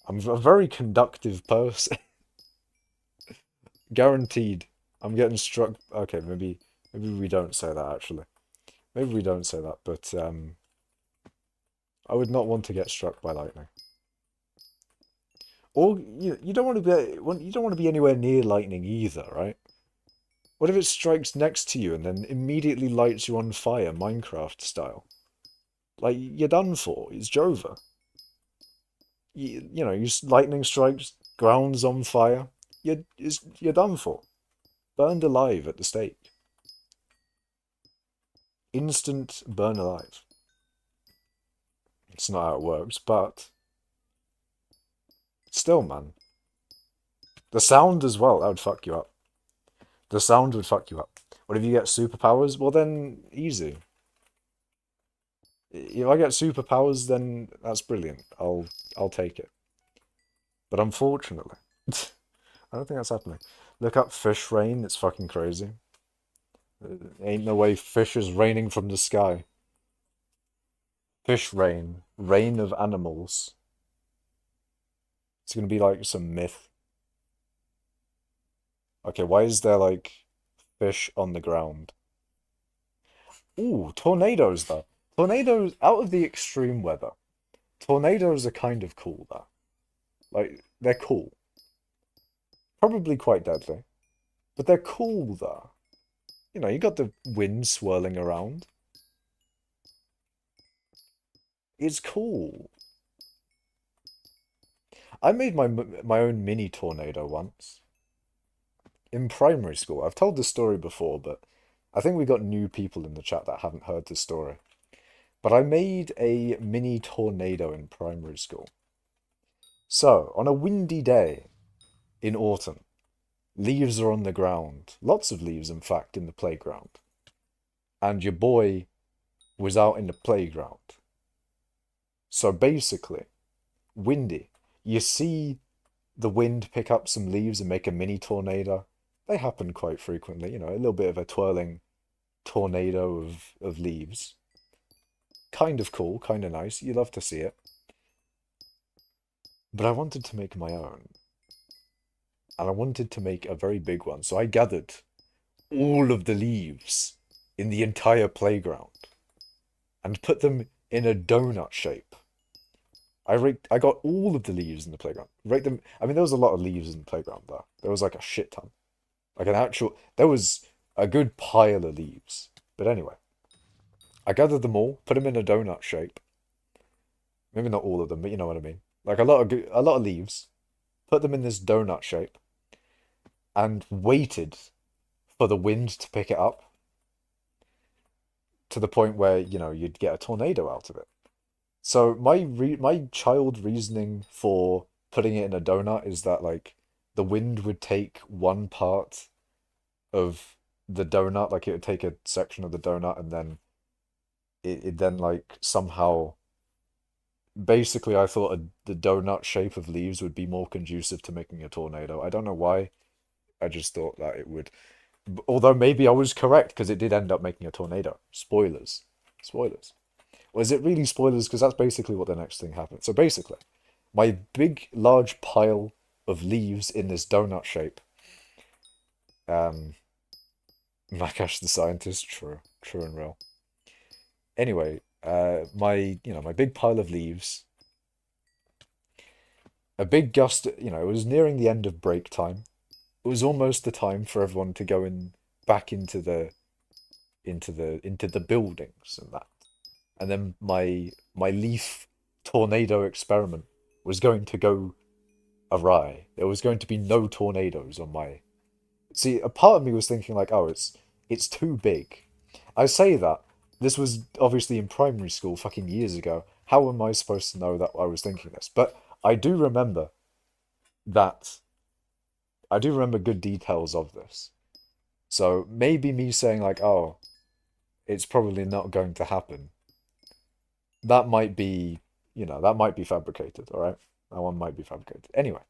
I'm a very conductive person. Guaranteed. I'm getting struck. Okay, maybe we don't say that actually. Maybe we don't say that, but I would not want to get struck by lightning. Or you don't want to you don't want to be anywhere near lightning either, right? What if it strikes next to you and then immediately lights you on fire, Minecraft style? Like you're done for. It's Jova. Lightning strikes, ground's on fire. You're done for. Burned alive at the stake. Instant burn alive. It's not how it works, but still, man. The sound as well, that would fuck you up. The sound would fuck you up. What if you get superpowers? Well, then easy. If I get superpowers, then that's brilliant. I'll take it. But unfortunately, I don't think that's happening. Look up fish rain. It's fucking crazy. Ain't no way fish is raining from the sky. Fish rain. Rain of animals. It's gonna be like some myth. Okay, why is there like fish on the ground? Ooh, tornadoes though. Tornadoes out of the extreme weather. Tornadoes are kind of cool though. Like they're cool. Probably quite deadly, but they're cool though. You know, you got the wind swirling around. It's cool. I made my own mini tornado once in primary school. I've told this story before, but I think we got new people in the chat that haven't heard this story. But I made a mini tornado in primary school. So, on a windy day in autumn, leaves are on the ground. Lots of leaves, in fact, in the playground. And your boy was out in the playground. So basically, windy. You see the wind pick up some leaves and make a mini tornado. They happen quite frequently, you know, a little bit of a twirling tornado of leaves. Kind of cool, kind of nice. You love to see it. But I wanted to make my own. And I wanted to make a very big one. So I gathered all of the leaves in the entire playground and put them in a donut shape. I got all of the leaves in the playground. Rate them. I mean, there was a lot of leaves in the playground though. There was like a shit ton. Like an actual. There was a good pile of leaves. But anyway, I gathered them all, put them in a donut shape. Maybe not all of them, but you know what I mean. Like a lot of leaves. Put them in this donut shape, and waited for the wind to pick it up to the point where you know you'd get a tornado out of it. So my child reasoning for putting it in a donut is that like the wind would take one part of the donut, like it would take a section of the donut, and then it then like somehow basically I thought the donut shape of leaves would be more conducive to making a tornado. I don't know why. I just thought that it would. Although maybe I was correct because it did end up making a tornado. Spoilers. Spoilers. Was it really spoilers? Because that's basically what the next thing happened. So basically, my big, large pile of leaves in this donut shape. Um, Nakash the scientist, true, true and real. Anyway, my big pile of leaves. A big gust. It was nearing the end of break time. It was almost the time for everyone to go in back into the buildings and that. And then my leaf tornado experiment was going to go awry. There was going to be no tornadoes on my. See, a part of me was thinking like, oh, it's too big. I say that this was obviously in primary school, fucking years ago. How am I supposed to know that I was thinking this? But I do remember that. I do remember good details of this. So maybe me saying like, oh, it's probably not going to happen. That might be, that might be fabricated, all right? That one might be fabricated. Anyway,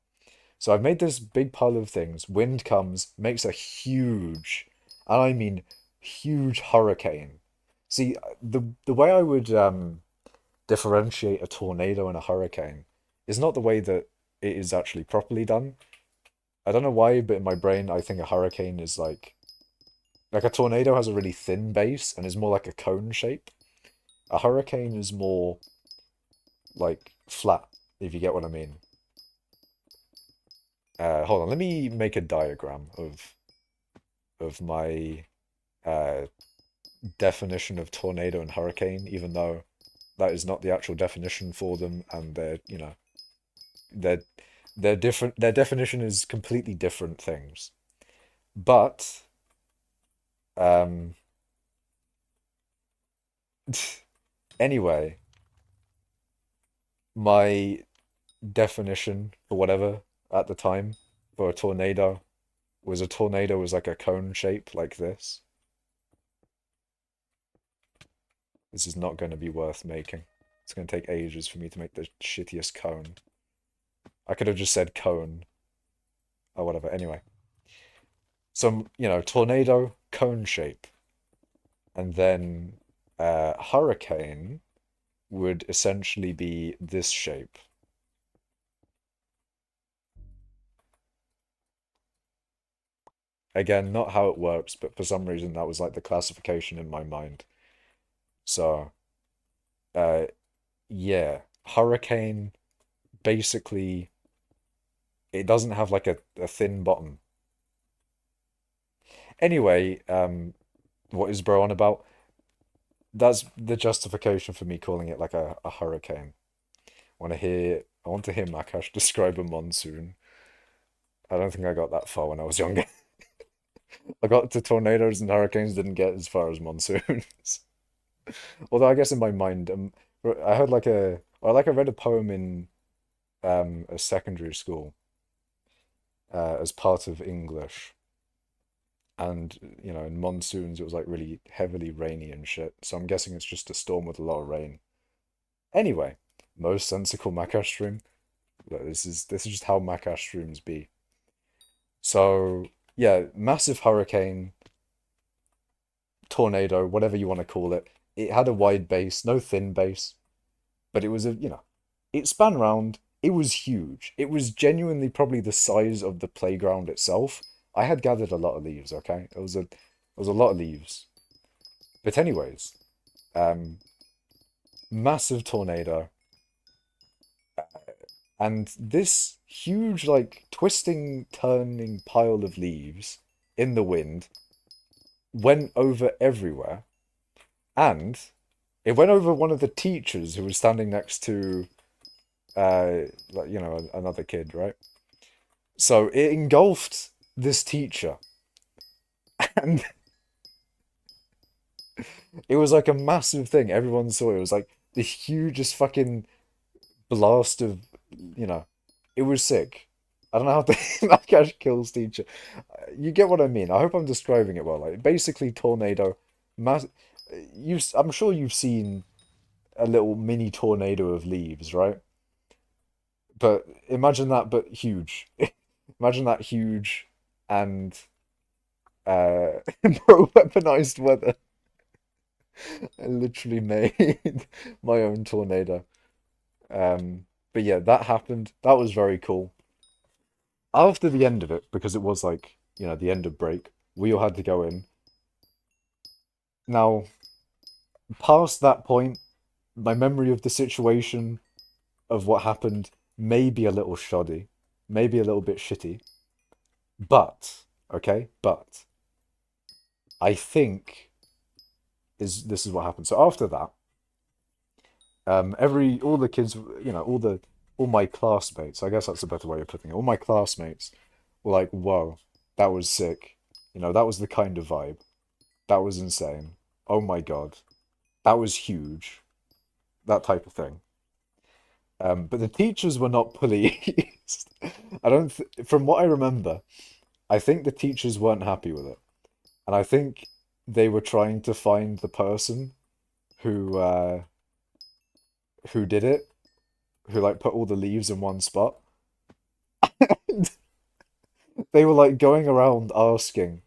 so I've made this big pile of things. Wind comes, makes a huge, and I mean huge hurricane. See, the way I would differentiate a tornado and a hurricane is not the way that it is actually properly done. I don't know why, but in my brain, I think a hurricane is like a tornado has a really thin base and is more like a cone shape. A hurricane is more like flat, if you get what I mean. Hold on, let me make a diagram of my uh, definition of tornado and hurricane, even though that is not the actual definition for them, and they're they're different. Their definition is completely different things. But um, anyway, my definition for whatever at the time for a tornado was like a cone shape like this. This is not going to be worth making. It's going to take ages for me to make the shittiest cone. I could have just said cone or whatever. Anyway, some, tornado, cone shape. And then hurricane would essentially be this shape. Again, not how it works, but for some reason that was like the classification in my mind. So, uh, yeah, hurricane basically it doesn't have like a thin bottom. Anyway, what is bro on about? That's the justification for me calling it like a hurricane. I want to hear Makash describe a monsoon. I don't think I got that far when I was younger. I got to tornadoes and hurricanes, didn't get as far as monsoons. Although I guess in my mind, I heard like I read a poem in a secondary school as part of English, and in monsoons it was like really heavily rainy and shit. So I'm guessing it's just a storm with a lot of rain. Anyway, most sensical Makash stream. Look, this is just how Makash streams be. So yeah, massive hurricane, tornado, whatever you want to call it. It had a wide base, no thin base, but it was it span round. It was huge. It was genuinely probably the size of the playground itself. I had gathered a lot of leaves, okay? It was a lot of leaves. But anyways, um, massive tornado, and this huge, like, twisting, turning pile of leaves in the wind went over everywhere, and it went over one of the teachers who was standing next to, like, another kid, right? So it engulfed this teacher, and it was like a massive thing. Everyone saw it. It was like the hugest fucking blast of, you know, it was sick. I don't know how to Nakash kills teacher. You get what I mean. I hope I'm describing it well. Like basically tornado, mass. I'm sure you've seen a little mini tornado of leaves, right? But imagine that, but huge. Imagine that huge and bro, weaponized weather. I literally made my own tornado. But yeah, that happened. That was very cool. After the end of it, because it was like, the end of break, we all had to go in. Now, past that point, my memory of the situation of what happened may be a little shoddy, maybe a little bit shitty, but, okay, but I think this is what happened. So after that, all the kids, all my classmates, I guess that's a better way of putting it. All my classmates were like, "Whoa, that was sick." That was the kind of vibe. That was insane. Oh my God, that was huge. That type of thing. But the teachers were not pleased. I don't, from what I remember, I think the teachers weren't happy with it, and I think they were trying to find the person who uh, who did it, who like put all the leaves in one spot. They were like going around asking,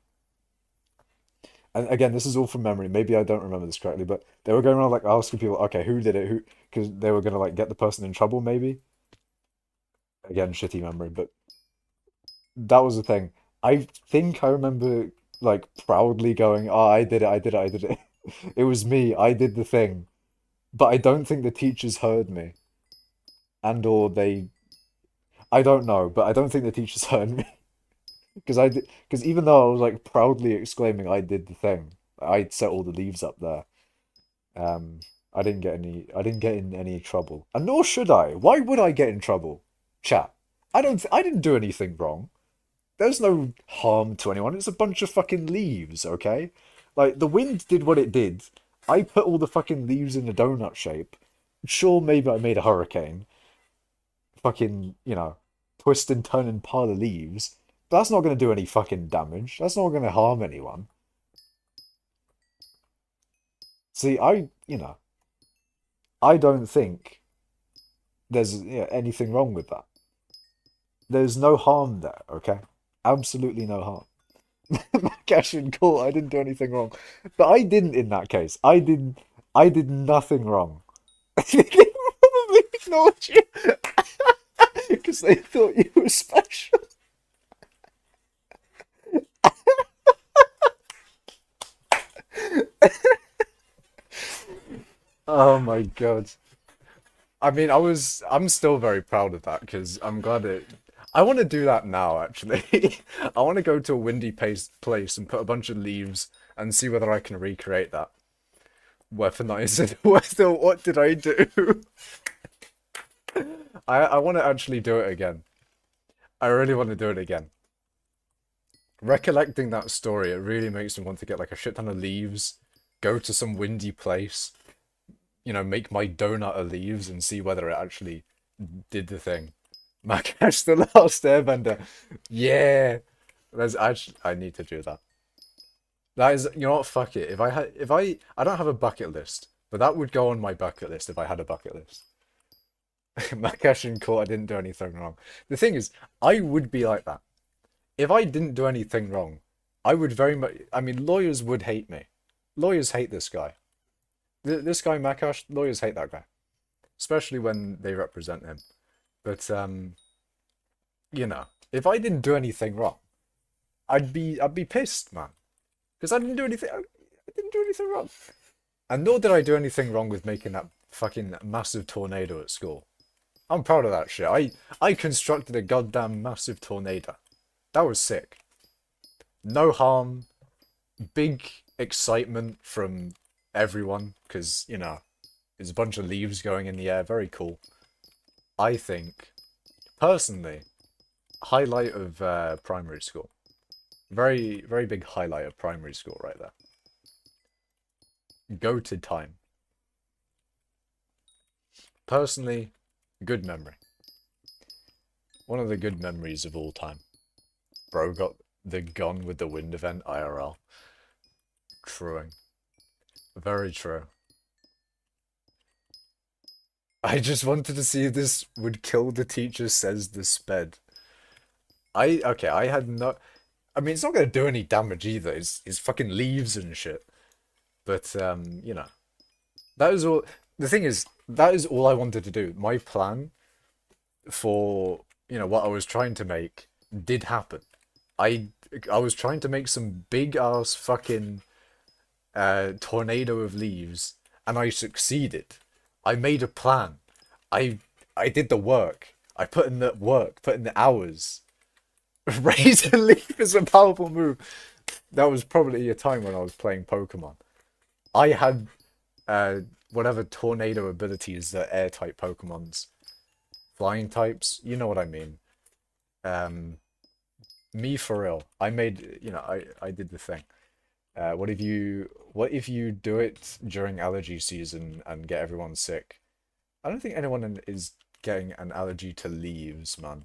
and again, this is all from memory. Maybe I don't remember this correctly, but they were going around like asking people, okay, who did it? Who? Because they were gonna like get the person in trouble, maybe. Again, shitty memory, but that was the thing. I think I remember like proudly going, "Oh, I did it! I did it! I did it! It was me! I did the thing." But I don't think the teachers heard me, and or they. I don't know, but I don't think the teachers heard me. Because even though I was like proudly exclaiming I did the thing, I set all the leaves up there. Um, I didn't get in any trouble, and nor should I. Why would I get in trouble? Chat. I didn't do anything wrong. There's no harm to anyone. It's a bunch of fucking leaves, okay? Like the wind did what it did. I put all the fucking leaves in a donut shape. Sure, maybe I made a hurricane. Fucking, twist and turn and pile of leaves. But that's not going to do any fucking damage. That's not going to harm anyone. See, I don't think there's anything wrong with that. There's no harm there, okay? Absolutely no harm. Cash in court, I didn't do anything wrong. But I didn't in that case. I did nothing wrong. They probably ignored you because they thought you were special. Oh my God. I mean, I'm still very proud of that because I'm glad it. I want to do that now, actually. I want to go to a windy place and put a bunch of leaves and see whether I can recreate that. Weaponize it. What did I do? I want to actually do it again. I really want to do it again. Recollecting that story, it really makes me want to get like a shit ton of leaves, go to some windy place, make my donut of leaves and see whether it actually did the thing. Makash the Last Airbender. Yeah. I need to do that. That is, you know what, fuck it. I don't have a bucket list, but that would go on my bucket list if I had a bucket list. Makash in court, I didn't do anything wrong. The thing is, I would be like that. If I didn't do anything wrong, I would very much, I mean, lawyers would hate me. Lawyers hate this guy. This guy, Makash, lawyers hate that guy. Especially when they represent him. But, if I didn't do anything wrong, I'd be pissed, man. Because I didn't do anything wrong. And nor did I do anything wrong with making that fucking massive tornado at school. I'm proud of that shit. I constructed a goddamn massive tornado. That was sick. No harm, big excitement from everyone, because, there's a bunch of leaves going in the air. Very cool. I think, personally, highlight of primary school. Very, very big highlight of primary school right there. Go to time. Personally, good memory. One of the good memories of all time. Bro got the gun with the wind event IRL. Truing. Very true. I just wanted to see if this would kill the teacher says the sped. Okay, I had no... I mean, it's not going to do any damage either. It's fucking leaves and shit. But, that is all... The thing is, that is all I wanted to do. My plan for, what I was trying to make did happen. I I was trying to make some big ass fucking tornado of leaves, and I succeeded. I made a plan. I I did the work. I put in the work, put in the hours. Raise a leaf is a powerful move. That was probably a time when I was playing Pokemon. I had whatever tornado abilities that air type Pokemons, flying types. You know what I mean. Um, Me for real. I made, I did the thing. What if you do it during allergy season and get everyone sick? I don't think anyone is getting an allergy to leaves, man.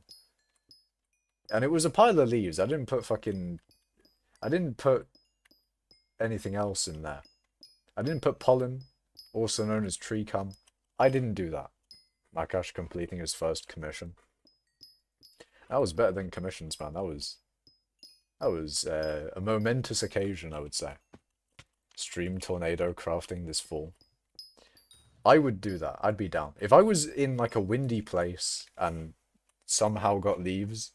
And it was a pile of leaves. I didn't put anything else in there. I didn't put pollen, also known as tree cum. I didn't do that. Makash completing his first commission. That was better than commissions, man. That was a momentous occasion, I would say. Stream tornado crafting this fall. I would do that. I'd be down. If I was in like a windy place and somehow got leaves,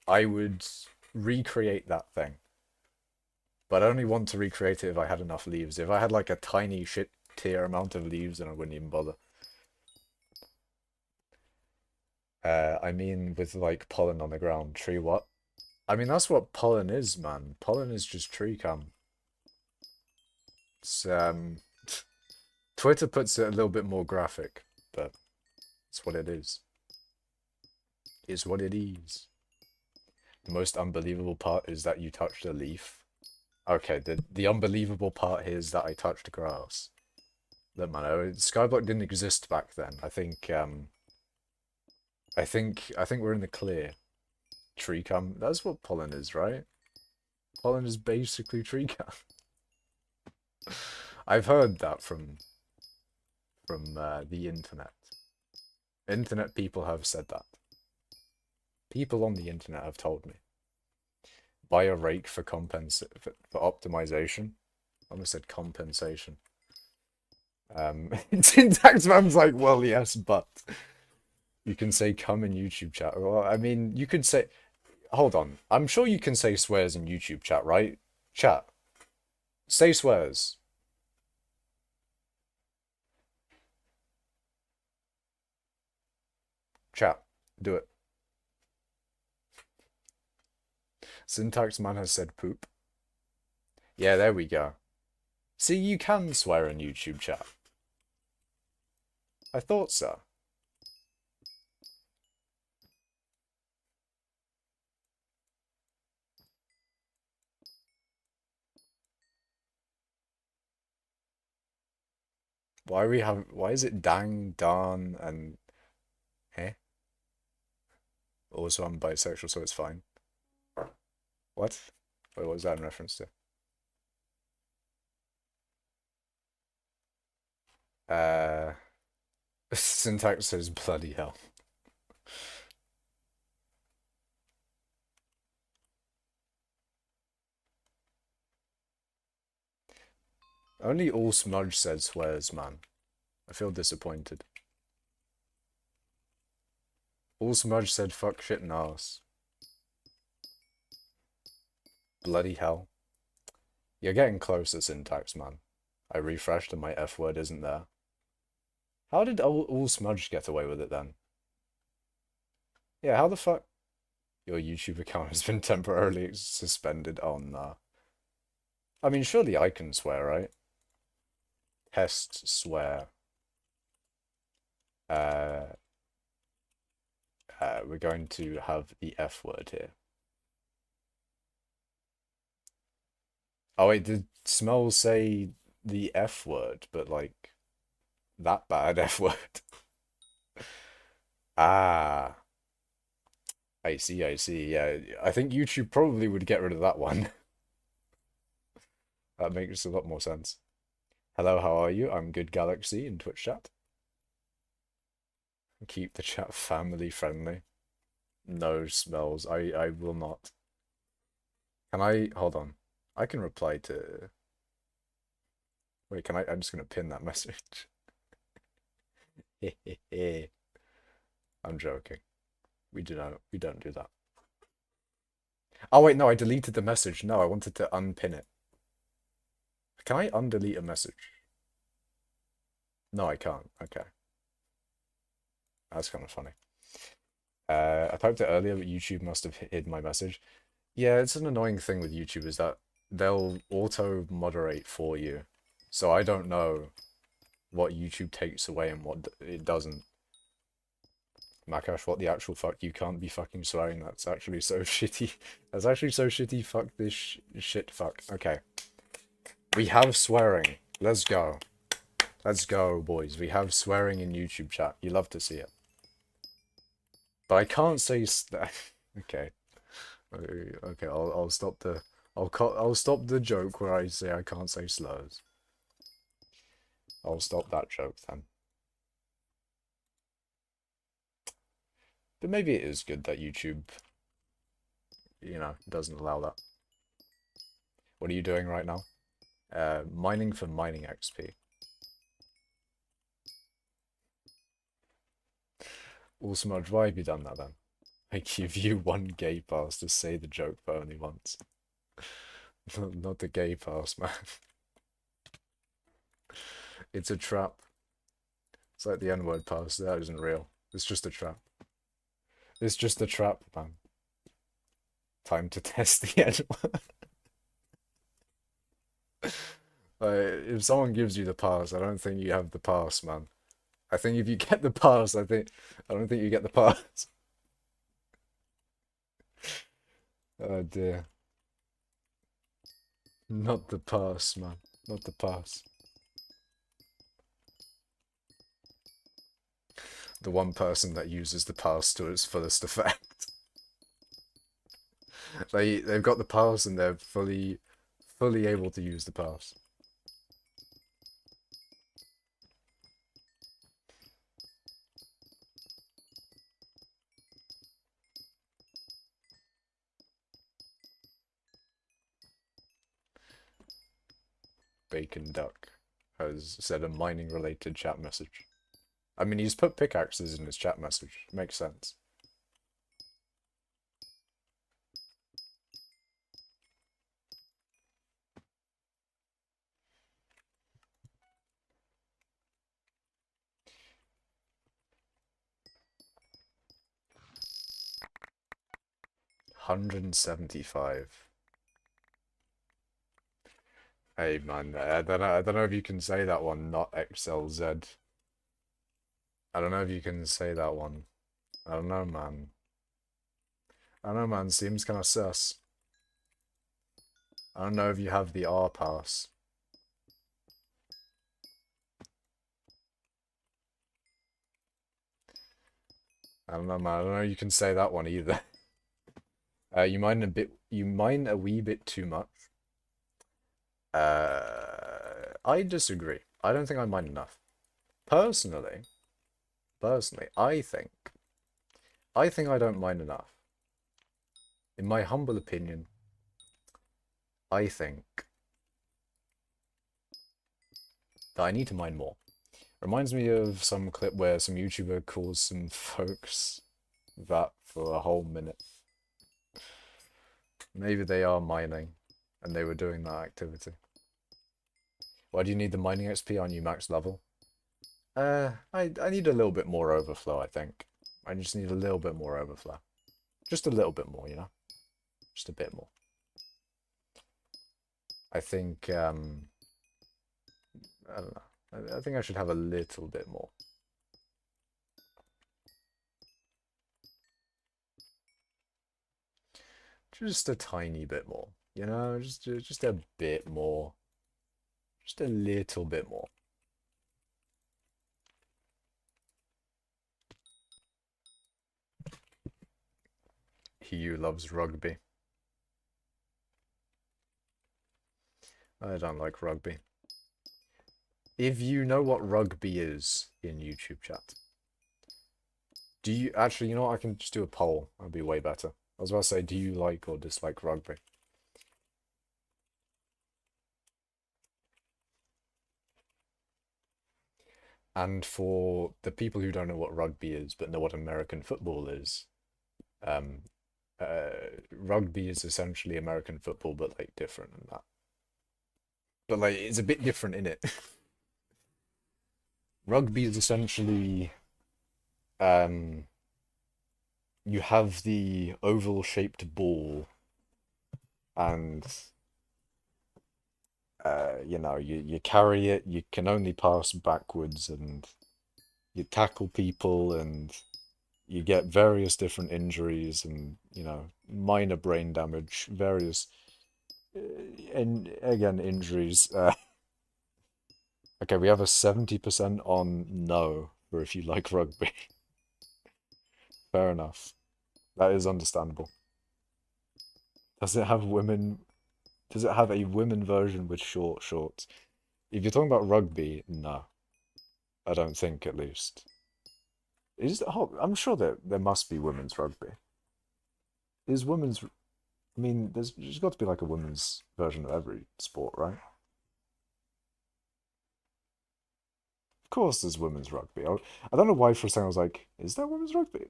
I would recreate that thing. But I only want to recreate it if I had enough leaves. If I had like a tiny shit tier amount of leaves, then I wouldn't even bother. I mean with like pollen on the ground. Tree what? I mean that's what pollen is, man. Pollen is just tree cum. It's Twitter puts it a little bit more graphic, but it's what it is. It's what it is. The most unbelievable part is that you touched a leaf. Okay, the unbelievable part here is that I touched grass. Look, man, skyblock didn't exist back then. I think we're in the clear. Tree cum. That's what pollen is, right? Pollen is basically tree cum. I've heard that from the internet. Internet people have said that. People on the internet have told me. Buy a rake for optimization. I almost said compensation. Syntax man's like, well, yes, but you can say come in YouTube chat. Well, I mean, you could say, hold on. I'm sure you can say swears in YouTube chat, right? Chat. Say swears. Chat, do it. Syntax man has said poop. Yeah, there we go. See, you can swear in YouTube chat. I thought so. Why is it dang, darn, and eh? Also, I'm bisexual, so it's fine. What? Wait, what was that in reference to? Uh, Syntax says bloody hell. Only All Smudge said swears, man. I feel disappointed. All Smudge said fuck, shit, and ass. Bloody hell. You're getting closer, Syntax, man. I refreshed and my F word isn't there. How did all Smudge get away with it then? Yeah, how the fuck? Your YouTube account has been temporarily suspended. Oh, no. I mean, surely I can swear, right? Test swear. Uh, we're going to have the F word here. Oh, wait, did Smell say the F word, but like that bad F word? Ah, I see, I see. Yeah, I think YouTube probably would get rid of that one. That makes a lot more sense. Hello, how are you? I'm Good Galaxy in Twitch chat. Keep the chat family friendly. No smells. I will not. Can I hold on? I can reply to. Wait, can I? I'm just gonna pin that message. I'm joking. We don't do that. Oh wait, no, I deleted the message. No, I wanted to unpin it. Can I undelete a message? No, I can't. Okay. That's kind of funny. I typed it earlier, but YouTube must have hid my message. Yeah, it's an annoying thing with YouTube is that they'll auto moderate for you. So I don't know what YouTube takes away and what it doesn't. Makash, what the actual fuck? You can't be fucking swearing. That's actually so shitty. That's actually so shitty. Fuck this shit. Fuck. Okay. We have swearing. Let's go. Let's go, boys. We have swearing in YouTube chat. You love to see it. But I can't say okay. Okay, I'll stop the I'll stop the joke where I say I can't say slurs. I'll stop that joke then. But maybe it is good that YouTube, doesn't allow that. What are you doing right now? Mining for mining XP. Smudge, why have you done that then? I give you one gay pass to say the joke, but only once. Not the gay pass, man. It's a trap. It's like the N-word pass. That isn't real. It's just a trap. It's just a trap, man. Time to test the N-word. If someone gives you the pass, I don't think you have the pass, man. I think if you get the pass, I don't think you get the pass. Oh dear. Not the pass, man. Not the pass. The one person that uses the pass to its fullest effect. They've got the pass and they're fully able to use the pass. Bacon Duck has said a mining related chat message. I mean, he's put pickaxes in his chat message. Makes sense. 175. Hey man, I don't know if you can say that one, not XLZ. I don't know if you can say that one. I don't know, man. I don't know, man. Seems kind of sus. I don't know if you have the R pass. I don't know, man. I don't know if you can say that one either. You mind a bit. You mind a wee bit too much. I disagree. I don't think I mind enough. Personally, I think I don't mind enough. In my humble opinion, I think that I need to mine more. Reminds me of some clip where some YouTuber calls some folks that for a whole minute. Maybe they are mining, and they were doing that activity. Why do you need the mining XP? Aren't you max level? I need a little bit more overflow, I think. I just need a little bit more overflow. Just a little bit more, you know? Just a bit more. I think, I don't know. I think I should have a little bit more. Just a tiny bit more, you know? Just a bit more. Just a little bit more. He who loves rugby. I don't like rugby. If you know what rugby is in YouTube chat, do you actually, you know what, I can just do a poll. That'd be way better. I was about to say, do you like or dislike rugby? And for the people who don't know what rugby is, but know what American football is, um, rugby is essentially American football, but like different than that. But like, it's a bit different in it. Rugby is essentially, um, you have the oval-shaped ball, and you know, you carry it. You can only pass backwards, and you tackle people, and you get various different injuries, and you know, minor brain damage, various, and again injuries. Okay, we have a 70% on no for if you like rugby. Fair enough. That is understandable. Does it have women? Does it have a women version with short shorts? If you're talking about rugby, no. I don't think, at least. Oh, I'm sure there must be women's rugby. Is women's? I mean, there's got to be like a women's version of every sport, right? Of course, there's women's rugby. I don't know why for a second I was like, is there women's rugby?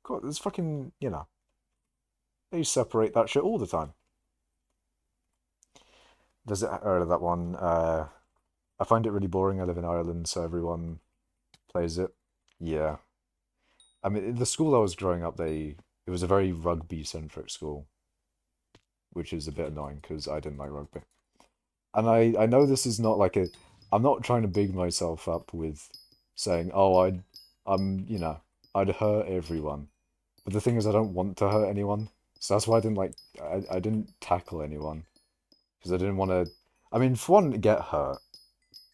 God, there's fucking, you know, they separate that shit all the time. Does it? That one. I find it really boring. I live in Ireland, so everyone plays it. Yeah. I mean, in the school I was growing up, it was a very rugby centric school, which is a bit annoying because I didn't like rugby. And I know this is not like a, I'm not trying to big myself up with saying, oh, you know, I'd hurt everyone. But the thing is, I don't want to hurt anyone. So that's why I didn't like, I didn't tackle anyone. Because I didn't want to, I mean, for one, get hurt.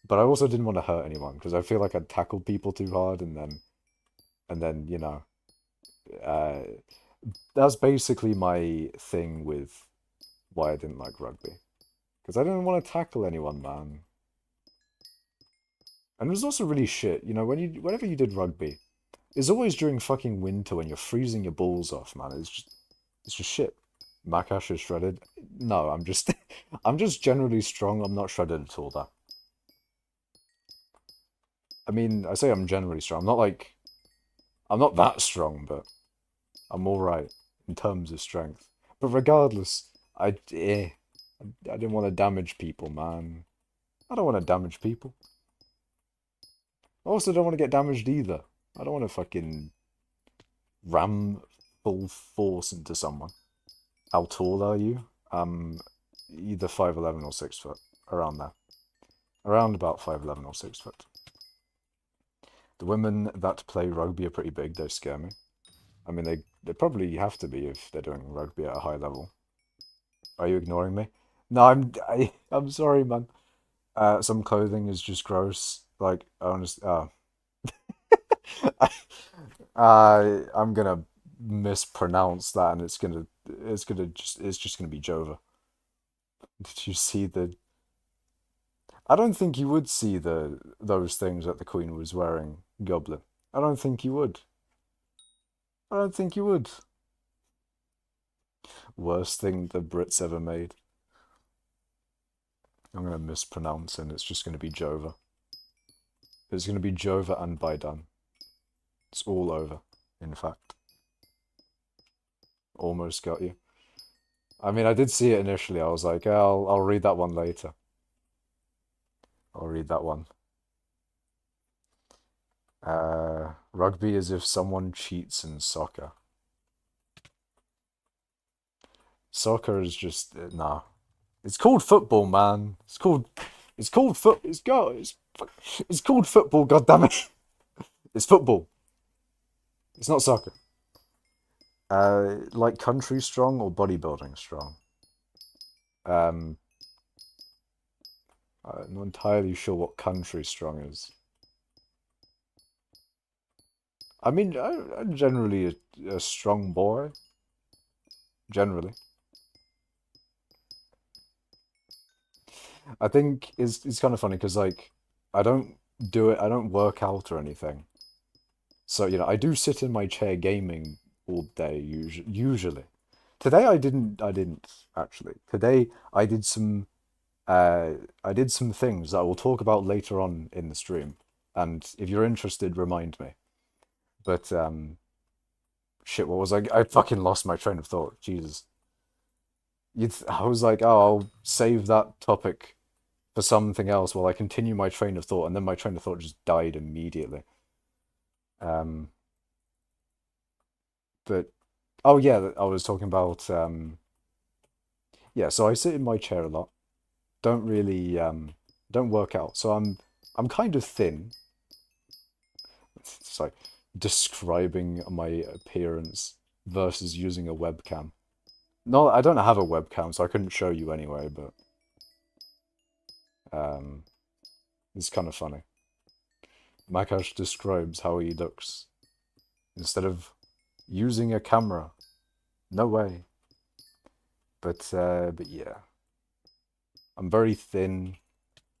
But I also didn't want to hurt anyone because I feel like I'd tackle people too hard and then, you know, uh, that's basically my thing with why I didn't like rugby. Because I didn't want to tackle anyone, man. And it was also really shit, you know, whenever you did rugby, it's always during fucking winter when you're freezing your balls off, man. It's just shit. Makash is shredded. No, I'm just I'm just generally strong. I'm not shredded at all, though. I mean, I say I'm generally strong. I'm not that strong, but I'm all right in terms of strength. But regardless, I didn't want to damage people, man. I don't want to damage people. I also don't want to get damaged either. I don't want to fucking ram full force into someone. How tall are you? Either 5'11" or 6 foot, around there. Around about 5'11" or 6 foot. The women that play rugby are pretty big. They scare me. I mean, they probably have to be if they're doing rugby at a high level. Are you ignoring me? No, I'm sorry, man. Some clothing is just gross. Like, honest, I'm gonna mispronounce that, and it's just gonna be Jova. Did you see the? I don't think you would see those things that the Queen was wearing, Goblin. I don't think you would. I don't think you would. Worst thing the Brits ever made. I'm gonna mispronounce, and it's just gonna be Jova. It's gonna be Jova and Baidan. It's all over, in fact. Almost got you. I mean, I did see it initially. I was like, oh, I'll read that one later. I'll read that one. Rugby is if someone cheats in soccer. Soccer is just nah. It's called football, man. It's called foot. It's called football. God damn it! It's football. It's not soccer. Like country strong or bodybuilding strong. Um, I'm not entirely sure what country strong is. I mean, I'm generally a strong boy. Generally, I think it's kind of funny because like I don't do it. I don't work out or anything. So, I do sit in my chair gaming all day usually. Today I didn't actually. Today I did some things that I will talk about later on in the stream. And if you're interested, remind me. But shit, what was I fucking lost my train of thought. Jesus. I was like, oh, I'll save that topic for something else while I continue my train of thought, and then my train of thought just died immediately. Um, but oh yeah, I was talking about yeah, so I sit in my chair a lot. Don't really don't work out. So I'm kind of thin. It's like describing my appearance versus using a webcam. No, I don't have a webcam, so I couldn't show you anyway, but um it's kind of funny. Makash describes how he looks instead of using a camera. No way. But yeah. I'm very thin.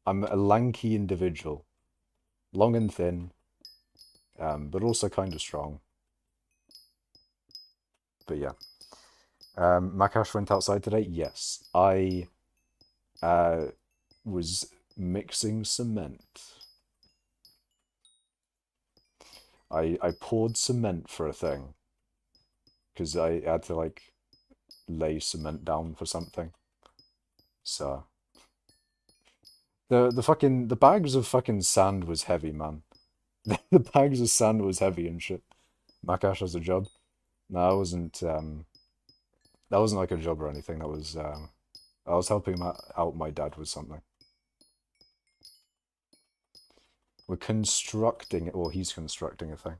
I'm a lanky individual. Long and thin, but also kind of strong. But yeah. Makash went outside today? Yes. I uh, was mixing cement. I poured cement for a thing. Because I had to like lay cement down for something. So the bags of fucking sand was heavy, man. The bags of sand was heavy and shit. Makash has a job. No, that wasn't like a job or anything. That was I was helping out my dad with something. We're constructing it, or he's constructing a thing.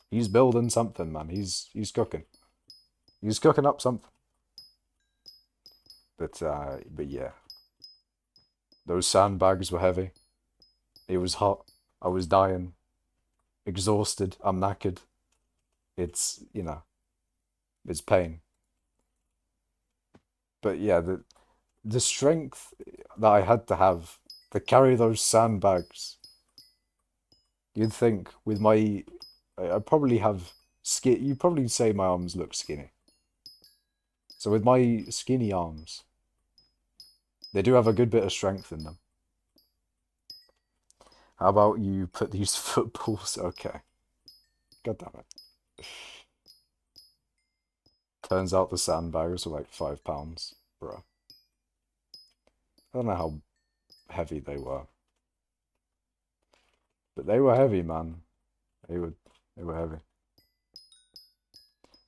He's building something, man. He's cooking. He's cooking up something. But yeah, those sandbags were heavy. It was hot. I was dying, exhausted. I'm knackered. It's it's pain. But yeah, the strength that I had to have to carry those sandbags. You'd think with my, I probably have skin. You'd probably say my arms look skinny. So with my skinny arms, they do have a good bit of strength in them. How about you put these footballs? Okay. God damn it. Turns out the sandbags were like £5, bro. I don't know how heavy they were, but they were heavy, man. They were heavy.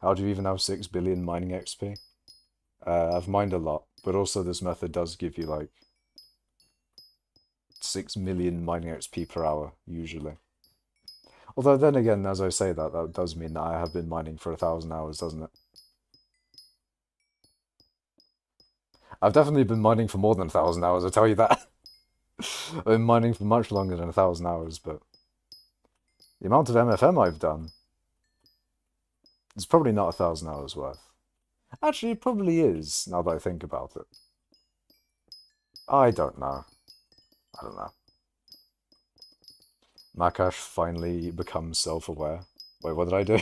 How do you even have 6 billion mining XP? I've mined a lot, but also this method does give you like 6 million mining XP per hour, usually. Although then again, as I say that, that does mean that I have been mining for 1,000 hours, doesn't it? I've definitely been mining for more than 1,000 hours, I tell you that. I've been mining for much longer than 1,000 hours, but the amount of MFM I've done is probably not 1,000 hours worth. Actually, it probably is, now that I think about it. I don't know. I don't know. Makash finally becomes self-aware. Wait, what did I do?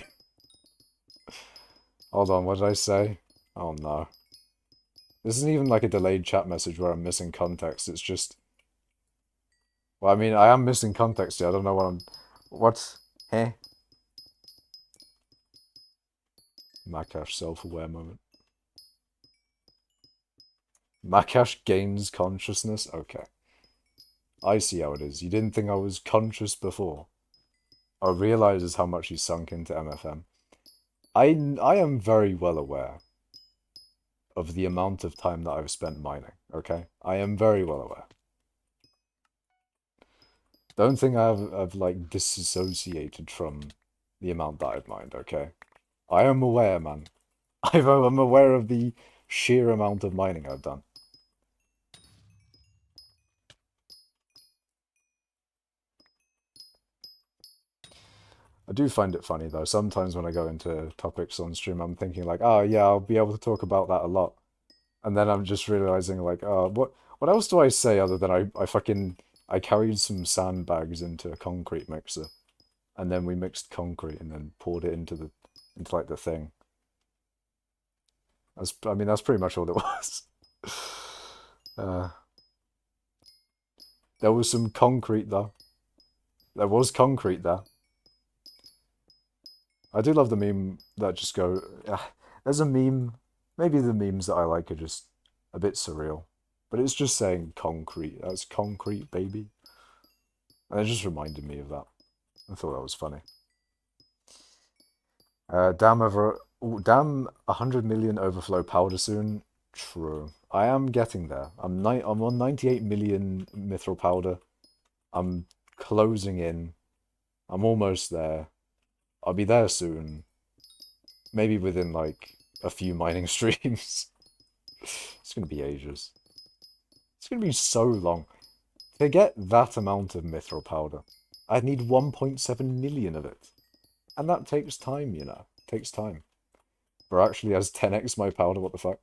Hold on, what did I say? Oh no. This isn't even like a delayed chat message where I'm missing context, it's just... Well, I mean, I am missing context here, I don't know what I'm... What? Eh? Makash self-aware moment. Makash gains consciousness? Okay. I see how it is. You didn't think I was conscious before. I realizes how much he's sunk into MFM. I am very well aware of the amount of time that I've spent mining, okay? I am very well aware. Don't think I've like disassociated from the amount that I've mined, okay? I am aware, man. I'm aware of the sheer amount of mining I've done. I do find it funny though. Sometimes when I go into topics on stream, I'm thinking like, oh yeah, I'll be able to talk about that a lot. And then I'm just realizing like, oh, what else do I say other than I carried some sandbags into a concrete mixer, and then we mixed concrete and then poured it into like the thing. I mean that's pretty much all it was. Uh, there was some concrete though. There was concrete there. I do love the meme that just go. There's a meme. Maybe the memes that I like are just a bit surreal, but it's just saying concrete. That's concrete, baby. And it just reminded me of that. I thought that was funny. Damn 100 million overflow powder soon. True. I am getting there. I'm on 98 million mithril powder. I'm closing in. I'm almost there. I'll be there soon. Maybe within like a few mining streams. It's gonna be ages. It's gonna be so long. To get that amount of mithril powder, I'd need 1.7 million of it. And that takes time, you know. It takes time. Or actually has 10x my powder, what the fuck?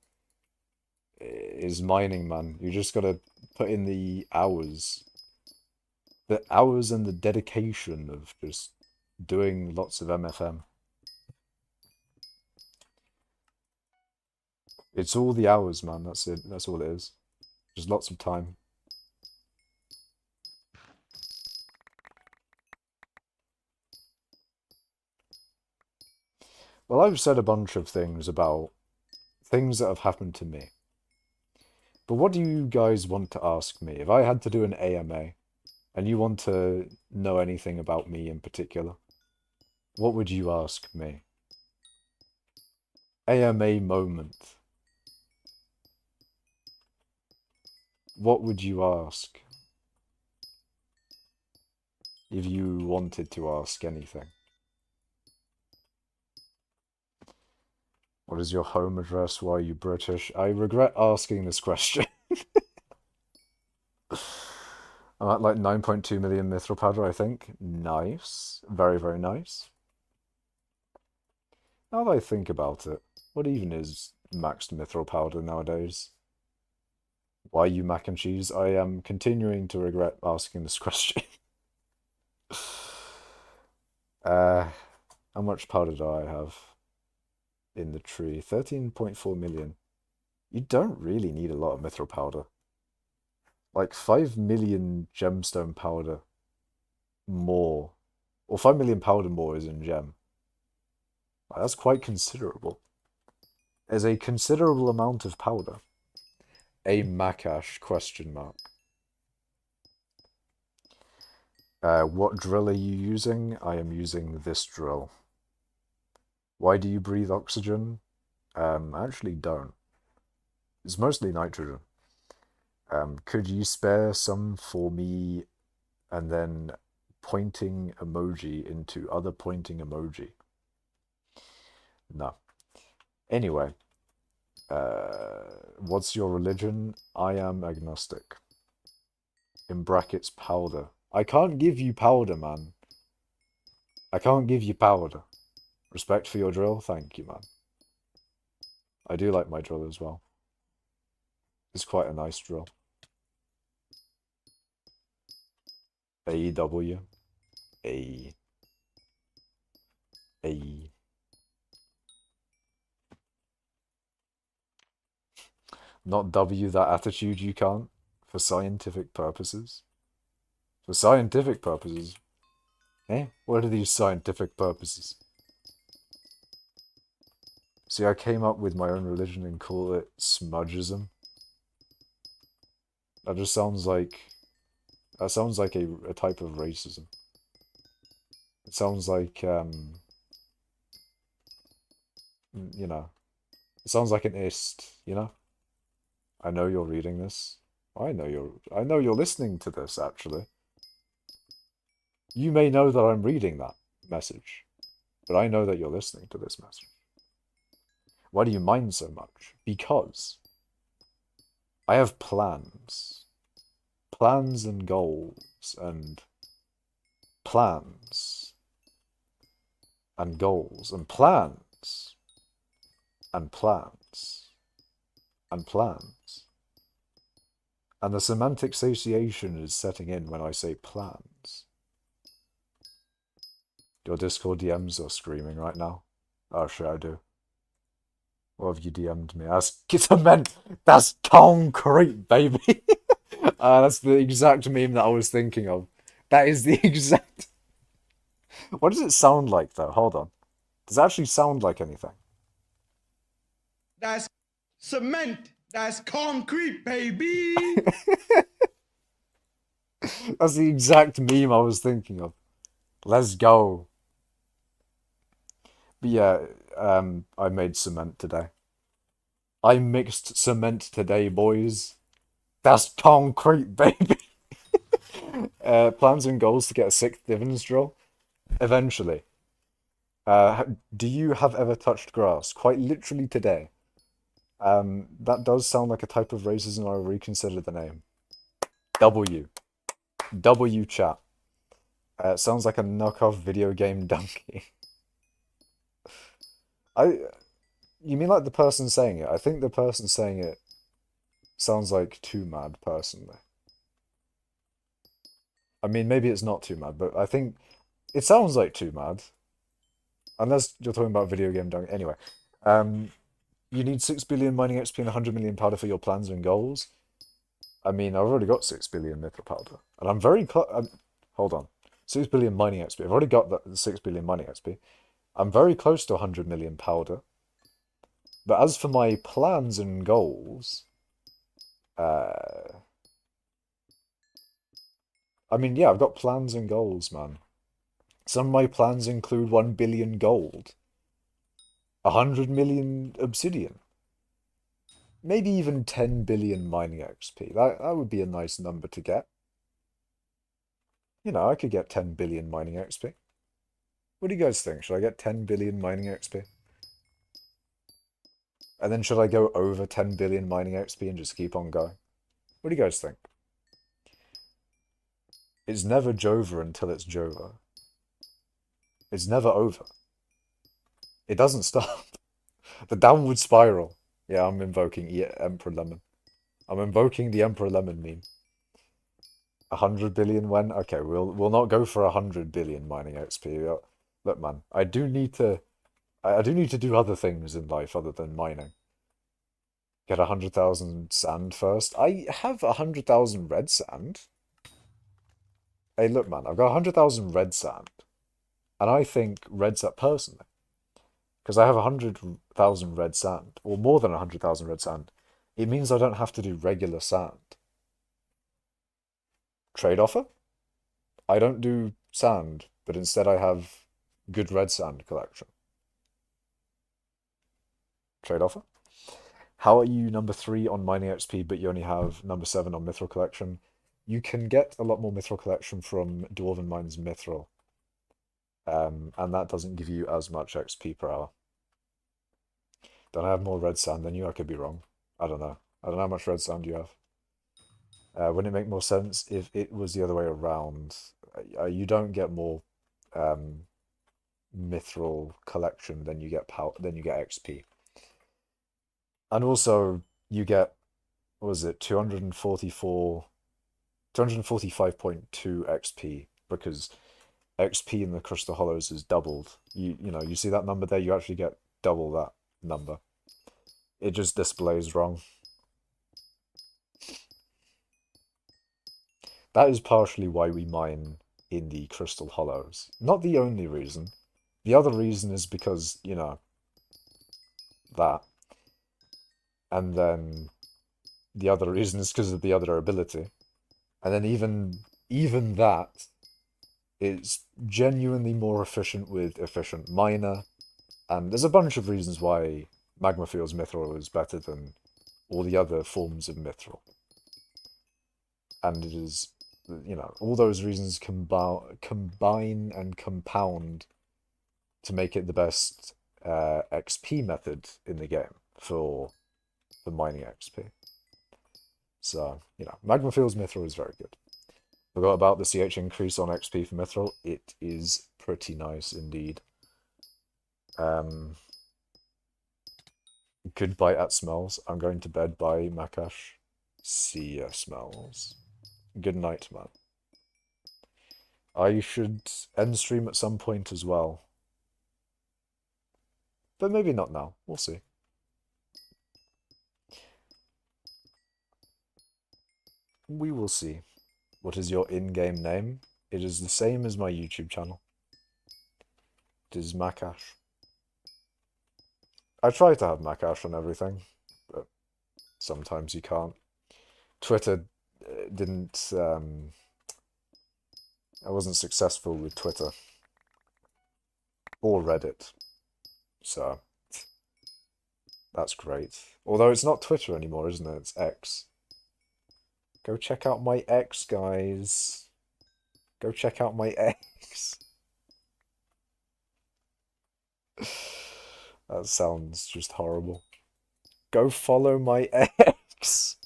Is mining, man. You just gotta put in the hours. The hours and the dedication of just doing lots of MFM. It's all the hours, man. That's it. That's all it is. Just lots of time. Well, I've said a bunch of things about things that have happened to me. But what do you guys want to ask me? If I had to do an AMA and you want to know anything about me in particular, what would you ask me? AMA moment. What would you ask if you wanted to ask anything? What is your home address? Why are you British? I regret asking this question. I'm at like 9.2 million mithril powder, I think. Nice. Very, very nice. Now that I think about it, what even is maxed mithril powder nowadays? Why you mac and cheese? I am continuing to regret asking this question. How much powder do I have in the tree? 13.4 million. You don't really need a lot of mithril powder. Like 5 million gemstone powder more. Or 5 million powder more is in gem. Like, that's quite considerable. There's a considerable amount of powder. A Makash question mark. What drill are you using? I am using this drill. Why do you breathe oxygen? I actually don't. It's mostly nitrogen. Could you spare some for me? And then pointing emoji into other pointing emoji. No. Anyway, what's your religion? I am agnostic. In brackets, powder. I can't give you powder, man. I can't give you powder. Respect for your drill? Thank you, man. I do like my drill as well. It's quite a nice drill. AEW. A. A. Not W that attitude you can't. For scientific purposes. For scientific purposes. Eh? What are these scientific purposes? See, I came up with my own religion and call it smudgism. That just sounds like... That sounds like a type of racism. It sounds like, you know... It sounds like an ist, you know? I know you're reading this. I know you're listening to this, actually. You may know that I'm reading that message, but I know that you're listening to this message. Why do you mind so much? Because I have plans. Plans and goals and plans and goals and plans and plans and plans. And the semantic satiation is setting in when I say plans. Your Discord DMs are screaming right now. Oh, sure I do. What have you DM'd me? That's concrete, baby. That's the exact meme that I was thinking of. That is the exact... What does it sound like, though? Hold on. Does it actually sound like anything? That's cement. That's concrete, baby. That's the exact meme I was thinking of. Let's go. But yeah, I made cement today. I mixed cement today, boys. That's concrete, baby. Plans and goals to get a sixth divans drill? Eventually. Do you have ever touched grass? Quite literally today. That does sound like a type of racism. I'll reconsider the name. W. W chat. Sounds like a knockoff video game donkey. You mean like the person saying it? I think the person saying it sounds like too mad, personally. I mean, maybe it's not too mad, but I think it sounds like too mad. Unless you're talking about video game donkey. Anyway, you need 6 billion mining XP and 100 million powder for your plans and goals. I mean, I've already got 6 billion mithril powder, and I'm very close. Hold on, 6 billion mining XP. I've already got that 6 billion mining XP. I'm very close to 100 million powder. But as for my plans and goals, I mean, yeah, I've got plans and goals, man. Some of my plans include 1 billion gold, 100 million obsidian, maybe even 10 billion mining XP. That would be a nice number to get. You know, I could get 10 billion mining XP. What do you guys think? Should I get 10 billion mining XP? And then should I go over 10 billion mining XP and just keep on going? What do you guys think? It's never Jova until it's Jova. It's never over. It doesn't stop. The downward spiral. Yeah, I'm invoking Emperor Lemon. I'm invoking the Emperor Lemon meme. 100 billion when? Okay, we'll not go for 100 billion mining XP. Look, man, I do need to do other things in life other than mining. Get 100,000 sand first. I have 100,000 red sand. Hey, look, man, I've got 100,000 red sand. And I think red sand, personally, because I have 100,000 red sand, or more than 100,000 red sand, it means I don't have to do regular sand. Trade offer? I don't do sand, but instead I have good red sand collection. Trade offer. How are you number 3 on mining XP, but you only have number 7 on mithril collection? You can get a lot more mithril collection from Dwarven Mines mithril. And that doesn't give you as much XP per hour. Don't I have more red sand than you? I could be wrong. I don't know. I don't know how much red sand you have. Wouldn't it make more sense if it was the other way around? You don't get more mithril collection than you get XP. And also you get, what was it, 245.2 XP, because XP in the Crystal Hollows is doubled. You see that number there? You actually get double that number. It just displays wrong. That is partially why we mine in the Crystal Hollows. Not the only reason. The other reason is because, that. And then the other reason is because of the other ability. And then even that is genuinely more efficient with efficient miner. And there's a bunch of reasons why Magma Field's mithril is better than all the other forms of mithril. And it is, all those reasons combine and compound to make it the best XP method in the game for mining XP. So, Magma Field's mithril is very good. Forgot about the CH increase on XP for mithril. It is pretty nice indeed. Goodbye at Smells. I'm going to bed by Makash. See ya, Smells. Good night, man. I should end stream at some point as well. But maybe not now. We'll see. We will see. What is your in-game name? It is the same as my YouTube channel. It is Makash. I try to have Makash on everything, but sometimes you can't. Twitter didn't... I wasn't successful with Twitter. Or Reddit. So, that's great. Although it's not Twitter anymore, isn't it? It's X. Go check out my X, guys. Go check out my X. That sounds just horrible. Go follow my X.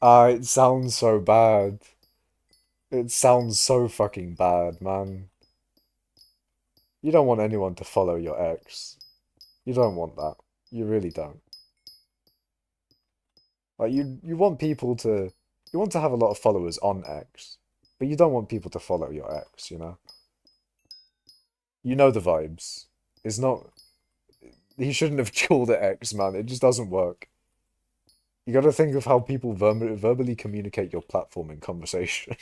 It sounds so bad. It sounds so fucking bad, man. You don't want anyone to follow your X. You don't want that. You really don't. Like, you want people to... You want to have a lot of followers on X, but you don't want people to follow your X, You know the vibes. It's not... He shouldn't have called it X, man. It just doesn't work. You gotta think of how people verbally communicate your platform in conversation.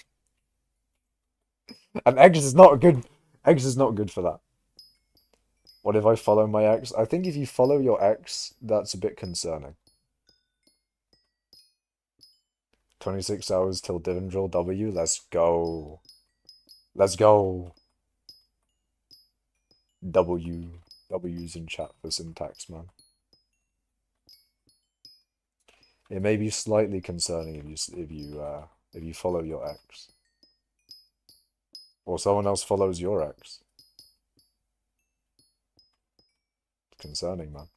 And X is not good for that. What if I follow my X? I think if you follow your X, that's a bit concerning. 26 hours till Divandril W. Let's go. Let's go. W's in chat for syntax, man. It may be slightly concerning if you follow your X. Or someone else follows your X. It's concerning, man.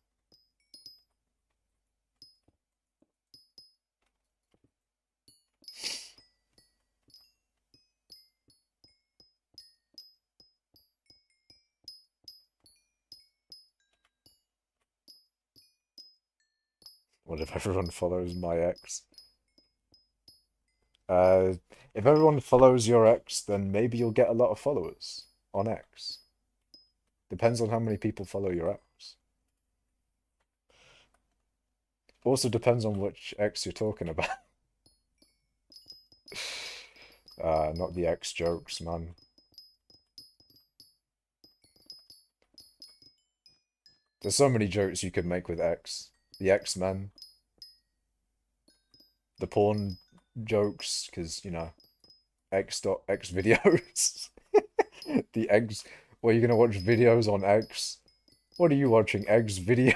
What if everyone follows my X? If everyone follows your X, then maybe you'll get a lot of followers on X. Depends on how many people follow your X. Also depends on which X you're talking about. Not the X jokes, man. There's so many jokes you could make with X. The X-Men. The porn jokes, because, X videos. The X... Well, you're going to watch videos on X. What are you watching? Eggs video?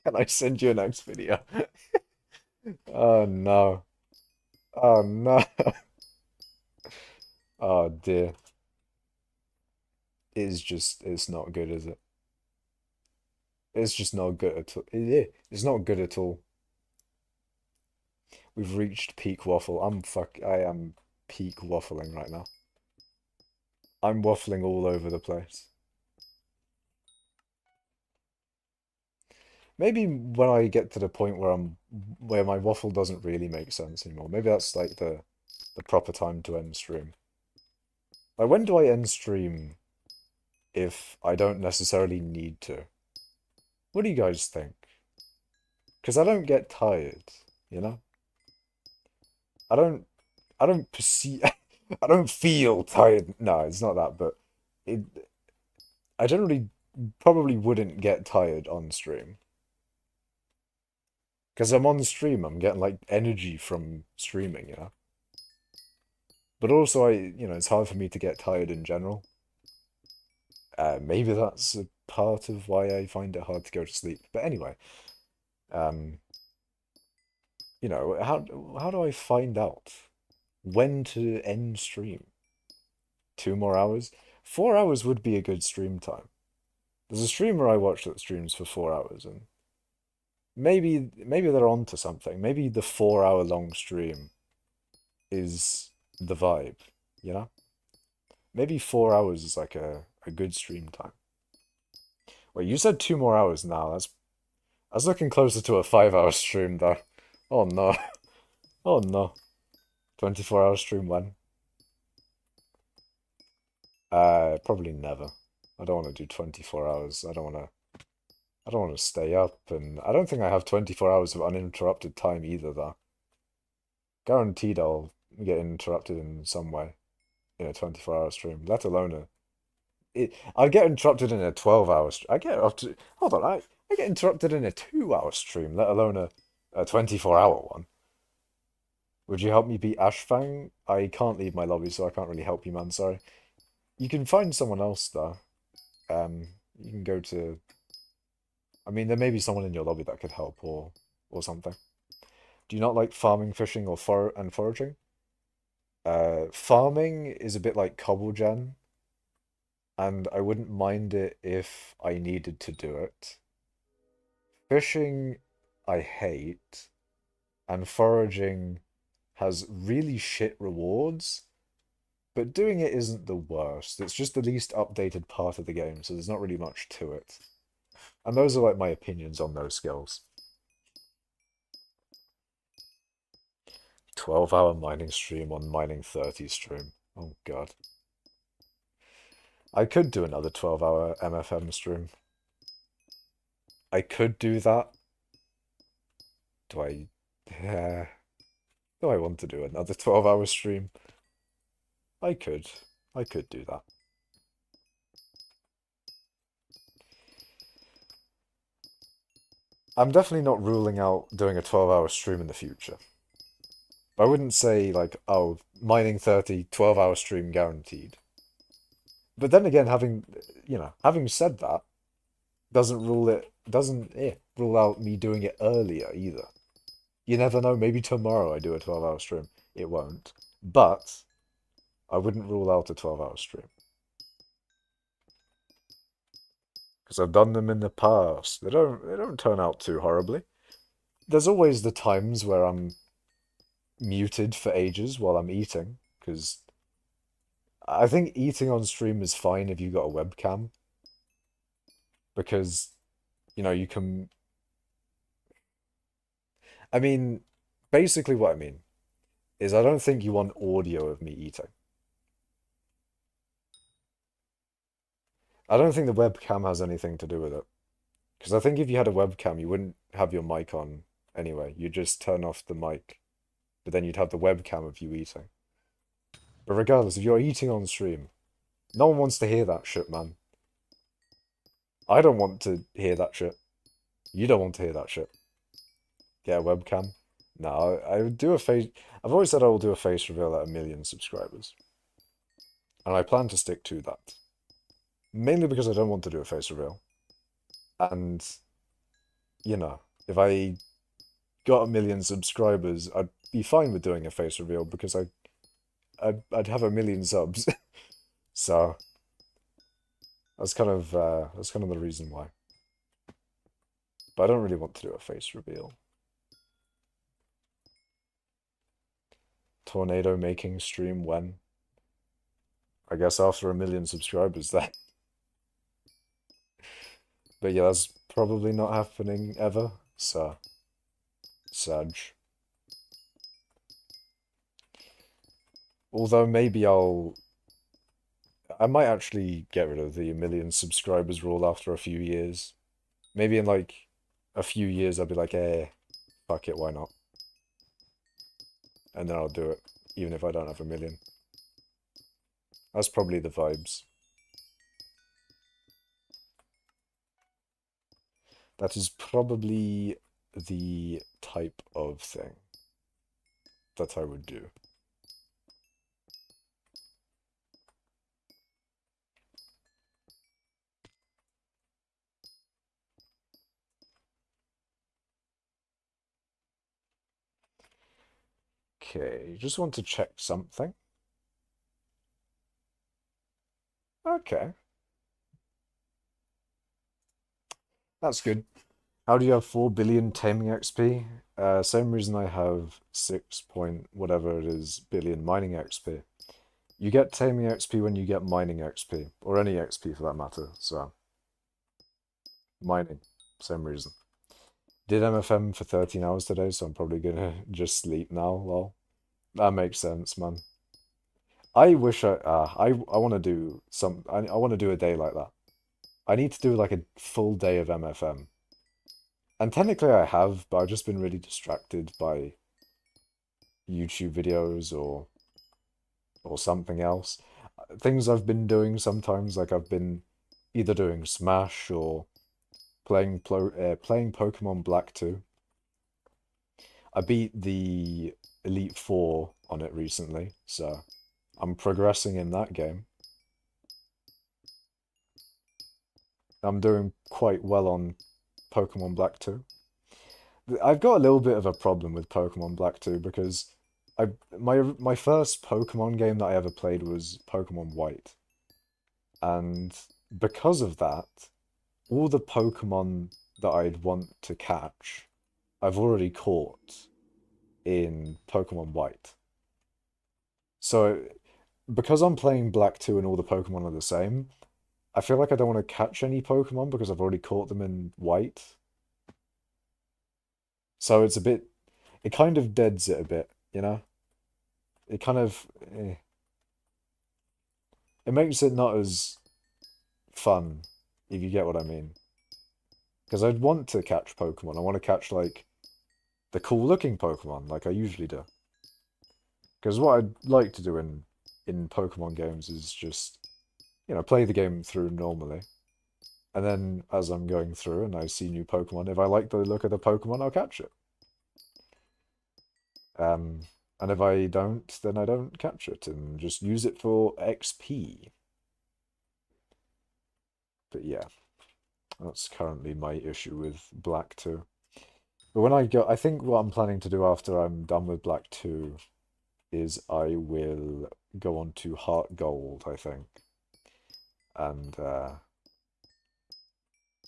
Can I send you an Eggs video? Oh no. Oh no. Oh dear. It's not good, is it? It's just not good at all. It's not good at all. We've reached peak waffle. I am peak waffling right now. I'm waffling all over the place. Maybe when I get to the point where my waffle doesn't really make sense anymore. Maybe that's like the proper time to end stream. Like when do I end stream if I don't necessarily need to? What do you guys think? Because I don't get tired, you know? I don't I don't perceive I don't feel tired. No, it's not that, but it I generally probably wouldn't get tired on stream. Because I'm on stream, I'm getting like energy from streaming, you know? But also it's hard for me to get tired in general. Maybe that's a part of why I find it hard to go to sleep. But anyway, um, how do I find out when to end stream? 2 more hours? 4 hours would be a good stream time. There's a streamer I watch that streams for 4 hours, and maybe they're onto something. Maybe the 4 hour long stream is the vibe, you know? Maybe 4 hours is like a good stream time. Wait, you said 2 more hours now. That's looking closer to a 5 hour stream though. Oh no. Oh no. 24-hour stream when? Probably never. I don't want to do 24 hours. I don't want to stay up, and I don't think I have 24 hours of uninterrupted time either though. Guaranteed I'll get interrupted in some way in a 24-hour stream, let alone I get interrupted in a 12-hour stream. I get up to hold on, I get interrupted in a 2 hour stream, let alone a 24-hour one. Would you help me beat Ashfang? I can't leave my lobby, so I can't really help you, man. Sorry. You can find someone else though. You can go to. I mean, there may be someone in your lobby that could help, or something. Do you not like farming, fishing, or foraging? Farming is a bit like cobble gen, and I wouldn't mind it if I needed to do it. Fishing, I hate, and foraging has really shit rewards, but doing it isn't the worst. It's just the least updated part of the game, so there's not really much to it. And those are like my opinions on those skills. 12-hour mining stream on mining 30 stream. Oh god. I could do another 12-hour MFM stream. I could do that. Do I... do I want to do another 12-hour stream? I could. I could do that. I'm definitely not ruling out doing a 12-hour stream in the future. I wouldn't say like, oh, mining 30, 12-hour stream guaranteed. But then again, having said that, doesn't rule out me doing it earlier either. You never know, maybe tomorrow I do a 12-hour stream. It won't. But I wouldn't rule out a 12-hour stream. Because I've done them in the past. They don't turn out too horribly. There's always the times where I'm muted for ages while I'm eating, because I think eating on stream is fine if you got a webcam, because you can. I mean, basically what I mean is I don't think you want audio of me eating. I don't think the webcam has anything to do with it, because I think if you had a webcam, you wouldn't have your mic on anyway. You'd just turn off the mic, but then you'd have the webcam of you eating. But regardless, if you're eating on stream, no one wants to hear that shit, man. I don't want to hear that shit. You don't want to hear that shit. Get a webcam. No, I would do a face. I've always said I will do a face reveal at 1 million subscribers. And I plan to stick to that. Mainly because I don't want to do a face reveal. And, you know, if I got 1 million subscribers, I'd be fine with doing a face reveal because I'd have 1 million subs. So that's kind of the reason why. But I don't really want to do a face reveal. Tornado making stream when? I guess after 1 million subscribers then. But yeah, that's probably not happening ever. So, Sag. Although maybe I might actually get rid of the 1 million subscribers rule after a few years. Maybe in like a few years I'll be like, eh, fuck it, why not? And then I'll do it, even if I don't have 1 million. That's probably the vibes. That is probably the type of thing that I would do. Okay, just want to check something. Okay, that's good. How do you have 4 billion taming XP? Same reason I have 6 point whatever it is billion mining XP. You get taming XP when you get mining XP, or any XP for that matter, so mining, same reason. Did MFM for 13 hours today, so I'm probably gonna just sleep now, lol. That makes sense, man. I wish I want to do I want to do a day like that. I need to do like a full day of MFM. And technically I have, but I've just been really distracted by YouTube videos or something else. Things I've been doing sometimes, like I've been either doing Smash or playing Pokemon Black 2. I beat the Elite Four on it recently, so I'm progressing in that game. I'm doing quite well on Pokemon Black 2. I've got a little bit of a problem with Pokemon Black 2 because my first Pokemon game that I ever played was Pokemon White. And because of that, all the Pokemon that I'd want to catch, I've already caught in Pokemon White. So because I'm playing Black 2 and all the Pokemon are the same, I feel like I don't want to catch any Pokemon because I've already caught them in White. So it's a bit, it kind of deads it a bit, you know? It kind of, it makes it not as fun, if you get what I mean. Because I'd want to catch Pokemon. I want to catch, like, the cool looking Pokemon, like I usually do. Because what I'd like to do in Pokemon games is just, play the game through normally. And then as I'm going through and I see new Pokemon, if I like the look of the Pokemon, I'll catch it. Um, and if I don't, then I don't catch it and just use it for XP. But yeah, that's currently my issue with Black 2. But when I think what I'm planning to do after I'm done with Black 2 is I will go on to Heart Gold, I think. And that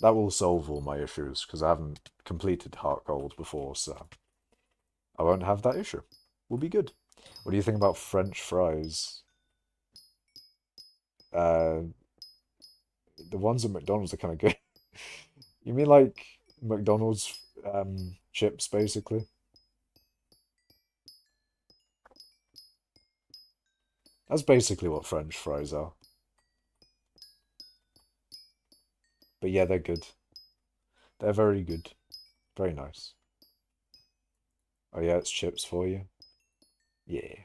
will solve all my issues because I haven't completed Heart Gold before, so I won't have that issue. We'll be good. What do you think about French fries? Uh, the ones at McDonald's are kind of good. You mean like McDonald's chips, basically? That's basically what French fries are. But yeah, they're good. They're very good. Very nice. Oh yeah, it's chips for you. Yeah.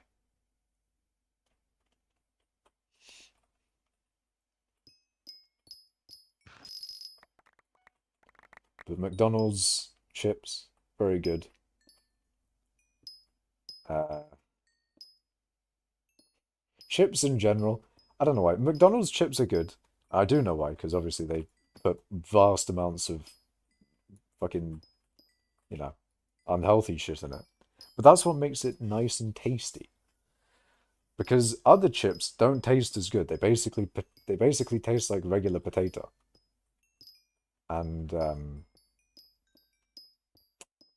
But McDonald's chips, very good. Uh, chips in general, I don't know why. McDonald's chips are good. I do know why, because obviously they put vast amounts of fucking, you know, unhealthy shit in it. But that's what makes it nice and tasty. Because other chips don't taste as good. They basically taste like regular potato. And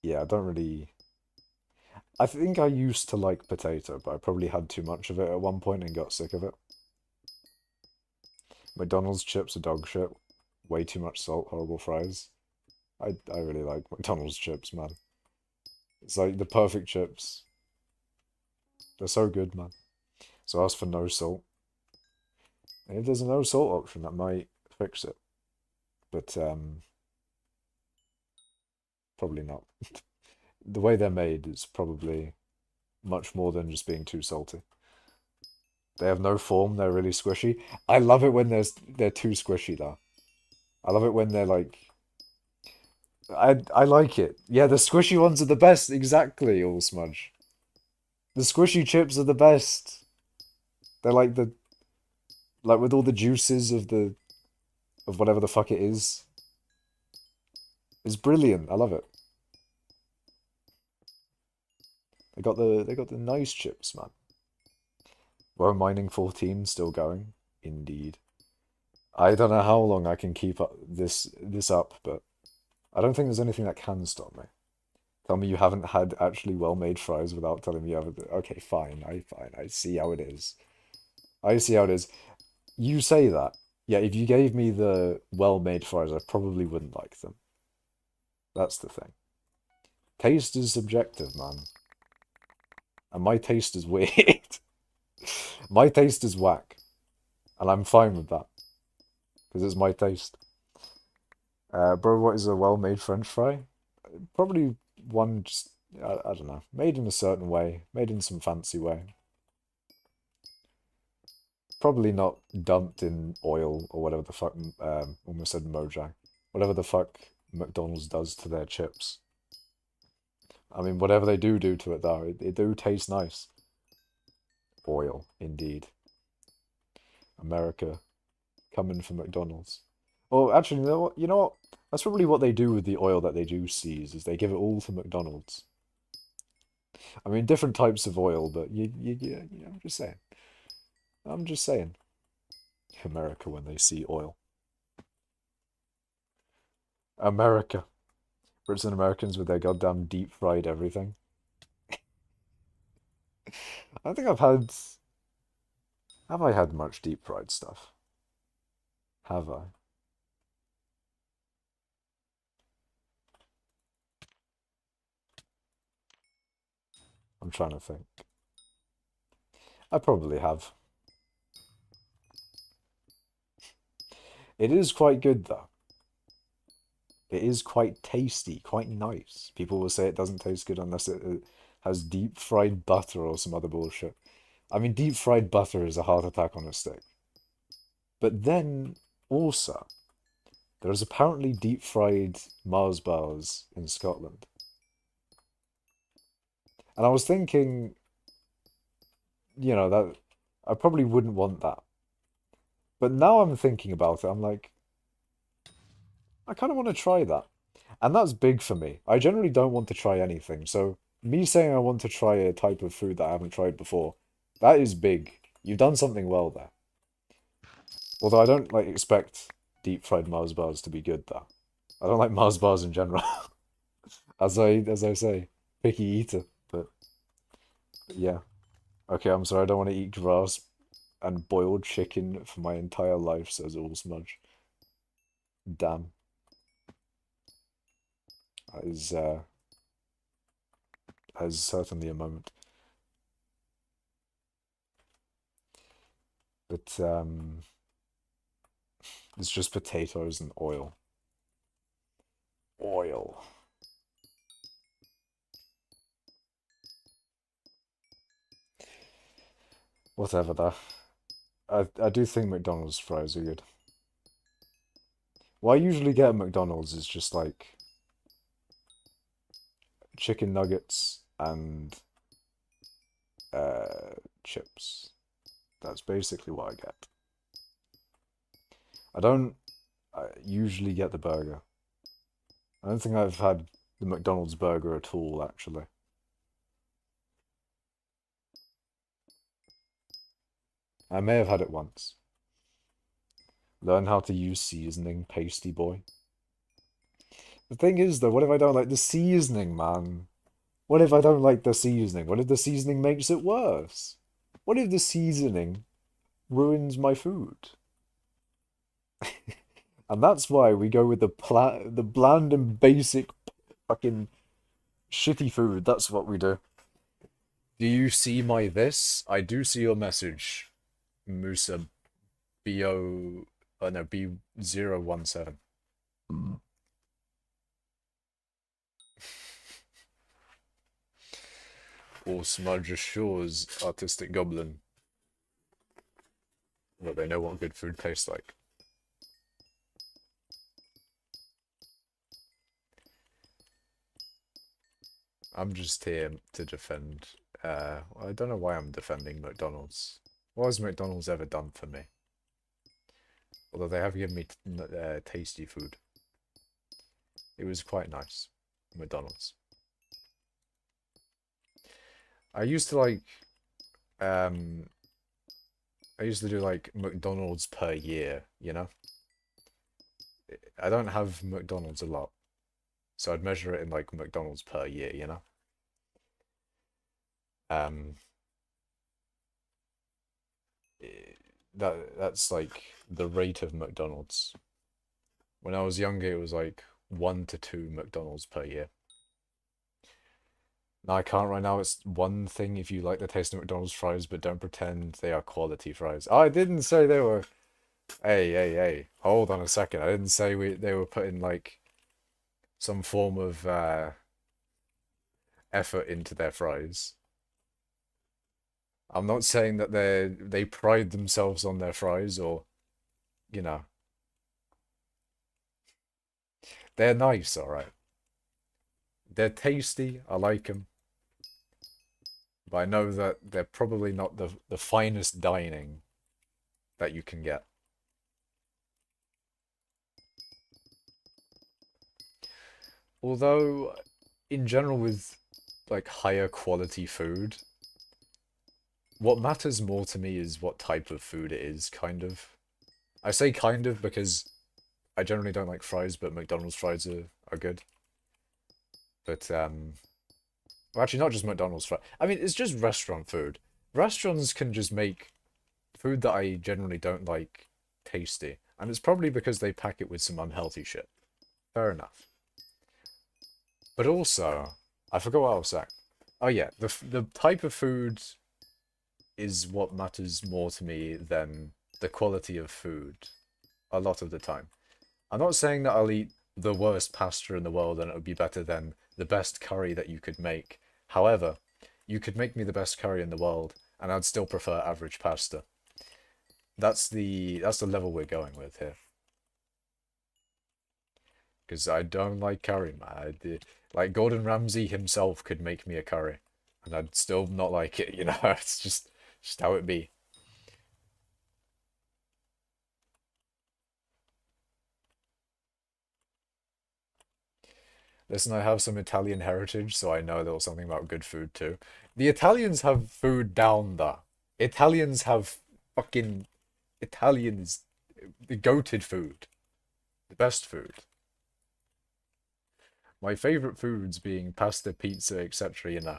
yeah, I don't really. I think I used to like potato, but I probably had too much of it at one point and got sick of it. McDonald's chips are dog shit. Way too much salt, horrible fries. I really like McDonald's chips, man. It's like the perfect chips. They're so good, man. So ask for no salt. And if there's a no salt option, that might fix it. But probably not. The way they're made is probably much more than just being too salty. They have no form, they're really squishy. I love it when they're too squishy though. I love it when they're like I like it. Yeah, the squishy ones are the best, exactly, all smudge. The squishy chips are the best. They're like the like with all the juices of whatever the fuck it is. It's brilliant. I love it. They got the nice chips, man. Worm Mining 14 still going. Indeed. I don't know how long I can keep up this up, but I don't think there's anything that can stop me. Tell me you haven't had actually well-made fries without telling me you haven't. Okay, fine. Fine. I see how it is. I see how it is. You say that. Yeah, if you gave me the well-made fries, I probably wouldn't like them. That's the thing. Taste is subjective, man. And my taste is weird. My taste is whack. And I'm fine with that. Because it's my taste. Bro, what is a well-made French fry? Probably one just, I don't know, made in a certain way, made in some fancy way. Probably not dumped in oil or whatever the fuck, almost said Mojang. Whatever the fuck McDonald's does to their chips. I mean, whatever they do to it though, it do taste nice. Oil, indeed. America coming for McDonald's. Well, actually, You know what? That's probably what they do with the oil that they do seize, is they give it all to McDonald's. I mean, different types of oil, but I'm just saying. I'm just saying. America when they see oil. America. Brits and Americans with their goddamn deep fried everything. I think I've had. Have I had much deep fried stuff? Have I? I'm trying to think. I probably have. It is quite good though. It is quite tasty, quite nice. People will say it doesn't taste good unless it has deep fried butter or some other bullshit. I mean, deep fried butter is a heart attack on a stick. But then also, there is apparently deep fried Mars bars in Scotland. And I was thinking, that I probably wouldn't want that. But now I'm thinking about it, I'm like, I kind of want to try that. And that's big for me. I generally don't want to try anything. So me saying I want to try a type of food that I haven't tried before, that is big. You've done something well there. Although I don't like expect deep fried Mars bars to be good though. I don't like Mars bars in general. As I say, picky eater. But yeah. Okay, I'm sorry, I don't want to eat grass and boiled chicken for my entire life, says All Smudge. Damn. That is certainly a moment. But it's just potatoes and oil. Oil. Whatever though. I do think McDonald's fries are good. What I usually get at McDonald's is just like chicken nuggets and chips. That's basically what I get. I usually get the burger. I don't think I've had the McDonald's burger at all, actually. I may have had it once. Learn how to use seasoning, pasty boy. The thing is, though, what if I don't like the seasoning, man? What if I don't like the seasoning? What if the seasoning makes it worse? What if the seasoning ruins my food? And that's why we go with the bland and basic fucking shitty food. That's what we do. Do you see my this? I do see your message, Musa BO, oh no, B017. Or Smudge Shaw's artistic goblin. But they know what good food tastes like. I'm just here to defend. I don't know why I'm defending McDonald's. What has McDonald's ever done for me? Although they have given me tasty food. It was quite nice. McDonald's. I used to like, um, I used to do like McDonald's per year, you know? I don't have McDonald's a lot. So I'd measure it in like McDonald's per year, you know? Um, that's like the rate of McDonald's. When I was younger, it was like 1 to 2 McDonald's per year. Now I can't right now. It's one thing if you like the taste of McDonald's fries, but don't pretend they are quality fries. I didn't say they were. Hey, hey, hey! Hold on a second. I didn't say they were putting like some form of effort into their fries. I'm not saying that they pride themselves on their fries or, you know, they're nice, all right. They're tasty. I like them. But I know that they're probably not the finest dining that you can get. Although, in general, with like higher quality food, what matters more to me is what type of food it is, kind of. I say kind of because I generally don't like fries, but McDonald's fries are good. But well, actually, not just McDonald's fries. I mean, it's just restaurant food. Restaurants can just make food that I generally don't like tasty, and it's probably because they pack it with some unhealthy shit. Fair enough. But also, I forgot what I was saying. Oh yeah, the type of food is what matters more to me than the quality of food a lot of the time. I'm not saying that I'll eat the worst pasta in the world and it would be better than the best curry that you could make. However, you could make me the best curry in the world and I'd still prefer average pasta. That's the level we're going with here. Because I don't like curry, man. Like Gordon Ramsay himself could make me a curry, and I'd still not like it. You know, it's just how it be. Listen, I have some Italian heritage, so I know there was something about good food too. The Italians have food down there. Italians have fucking Italians, the goated food, the best food. My favorite foods being pasta, pizza, etc. You know,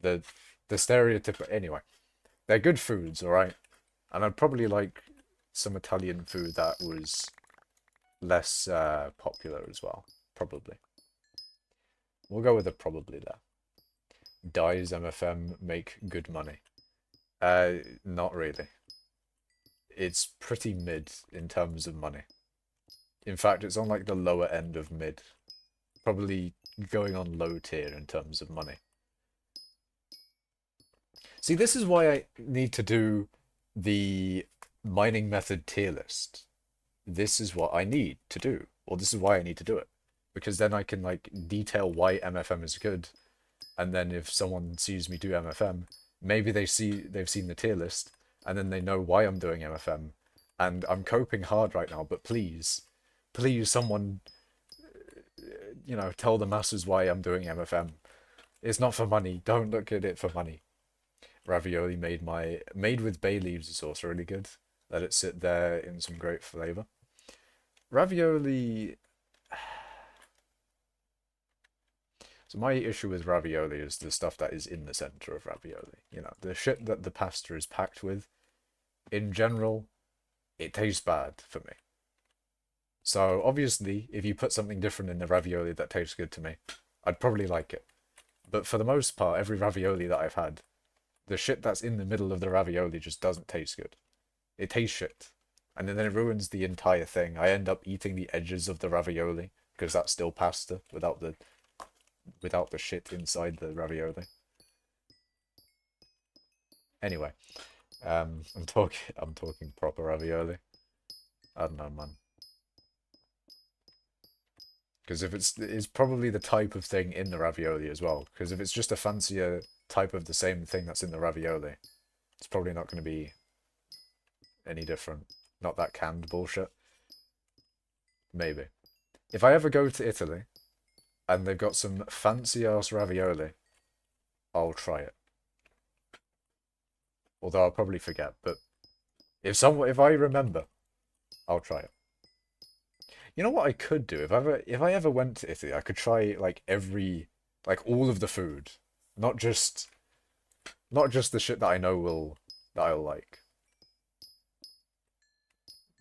the the stereotypical. Anyway, they're good foods, all right. And I'd probably like some Italian food that was less popular as well. Probably. We'll go with a probably there. Dies MFM make good money? Not really. It's pretty mid in terms of money. In fact, it's on like the lower end of mid. Probably going on low tier in terms of money. See, this is why I need to do the mining method tier list. This is what I need to do, or this is why I need to do it. Because then I can like detail why MFM is good, and then if someone sees me do MFM, maybe they've seen the tier list, and then they know why I'm doing MFM, and I'm coping hard right now, but please, please, someone, tell the masses why I'm doing MFM. It's not for money. Don't look at it for money. Ravioli made with bay leaves is also really good. Let it sit there in some great flavor. Ravioli. So my issue with ravioli is the stuff that is in the center of ravioli. The shit that the pasta is packed with. In general, it tastes bad for me. So obviously, if you put something different in the ravioli that tastes good to me, I'd probably like it. But for the most part, every ravioli that I've had, the shit that's in the middle of the ravioli just doesn't taste good. It tastes shit. And then it ruins the entire thing. I end up eating the edges of the ravioli because that's still pasta without the shit inside the ravioli. Anyway, I'm talking proper ravioli. I don't know, man. Because if it's probably the type of thing in the ravioli as well. Because if it's just a fancier type of the same thing that's in the ravioli, it's probably not going to be any different. Not that canned bullshit. Maybe. If I ever go to Italy and they've got some fancy ass ravioli, I'll try it. Although I'll probably forget, but if I remember, I'll try it. You know what I could do? If I ever went to Italy, I could try like all of the food. Not just the shit that I know that I'll like.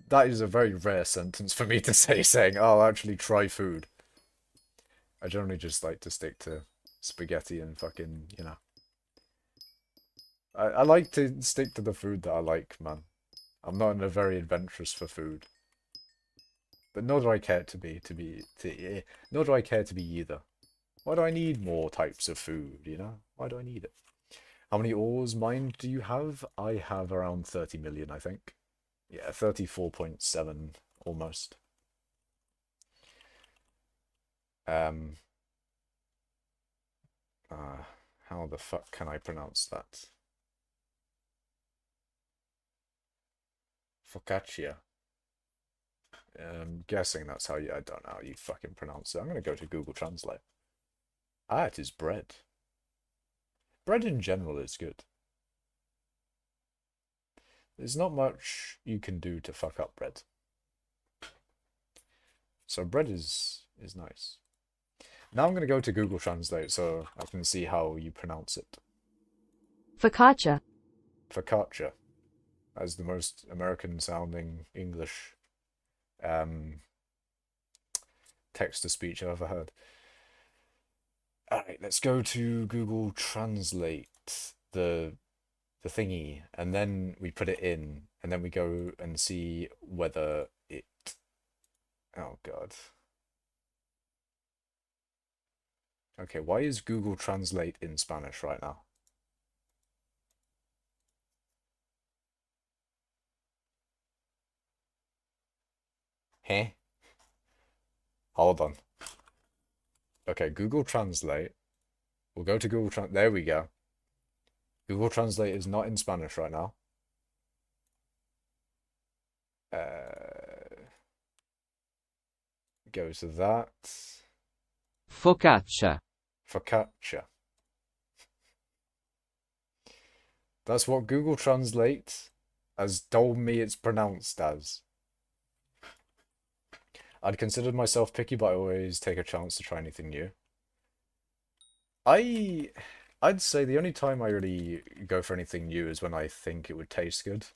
That is a very rare sentence for me to say, saying, "Oh, I'll actually try food." I generally just like to stick to spaghetti and fucking, I like to stick to the food that I like, man. I'm not in a very adventurous for food. But nor do I care nor do I care to be either. Why do I need more types of food, Why do I need it? How many ores mined do you have? I have around 30 million, I think. Yeah, 34.7 almost. How the fuck can I pronounce that? Focaccia. I'm guessing that's how I don't know how you fucking pronounce it. I'm gonna go to Google Translate. Ah, it is bread. Bread in general is good. There's not much you can do to fuck up bread. So bread is nice. Now I'm going to go to Google Translate so I can see how you pronounce it. Focaccia. Focaccia. As the most American sounding English text-to-speech I've ever heard. Alright, let's go to Google Translate the thingy, and then we put it in, and then we go and see whether it... Oh god. Okay, why is Google Translate in Spanish right now? Huh? Hold on. Okay, Google Translate. We'll go to Google Translate. There we go. Google Translate is not in Spanish right now. Go to that. Focaccia. Focaccia. That's what Google Translate has told me it's pronounced as. I'd considered myself picky, but I always take a chance to try anything new. I'd say the only time I really go for anything new is when I think it would taste good.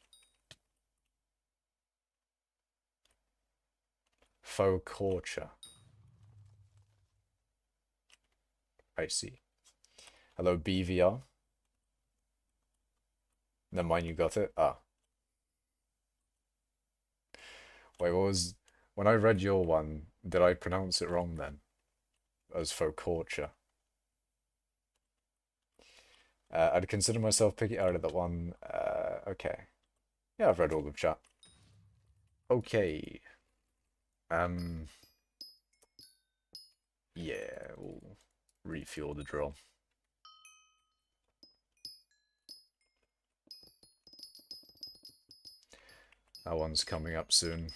Focaccia. I see. Hello, BVR. Never mind, you got it. Ah. Wait, when I read your one, did I pronounce it wrong then? As focaccia. I'd consider myself picky out of that one. Okay. Yeah, I've read all of chat. Okay. Yeah, we'll refuel the drill. That one's coming up soon.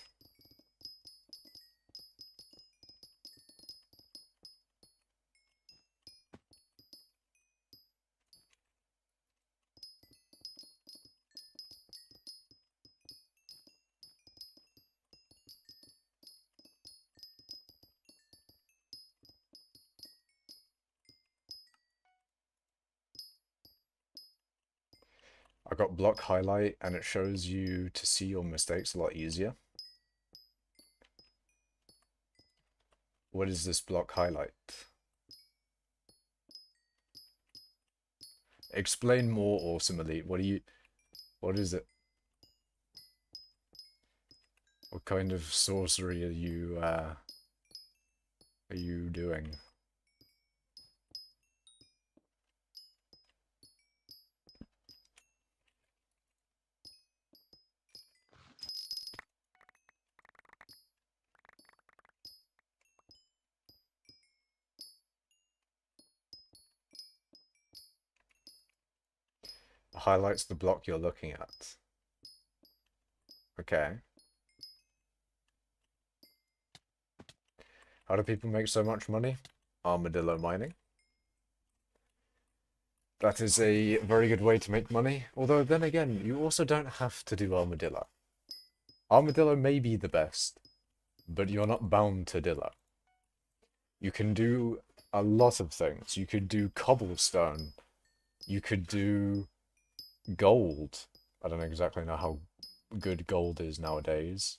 I got block highlight and it shows you to see your mistakes a lot easier. What is this block highlight? Explain more, Awesome Elite. What is it? What kind of sorcery are you doing? Highlights the block you're looking at. Okay. How do people make so much money? Armadillo mining. That is a very good way to make money. Although then again, you also don't have to do armadillo. Armadillo may be the best, but you're not bound to Dilla. You can do a lot of things. You could do cobblestone. You could do gold. I don't exactly know how good gold is nowadays.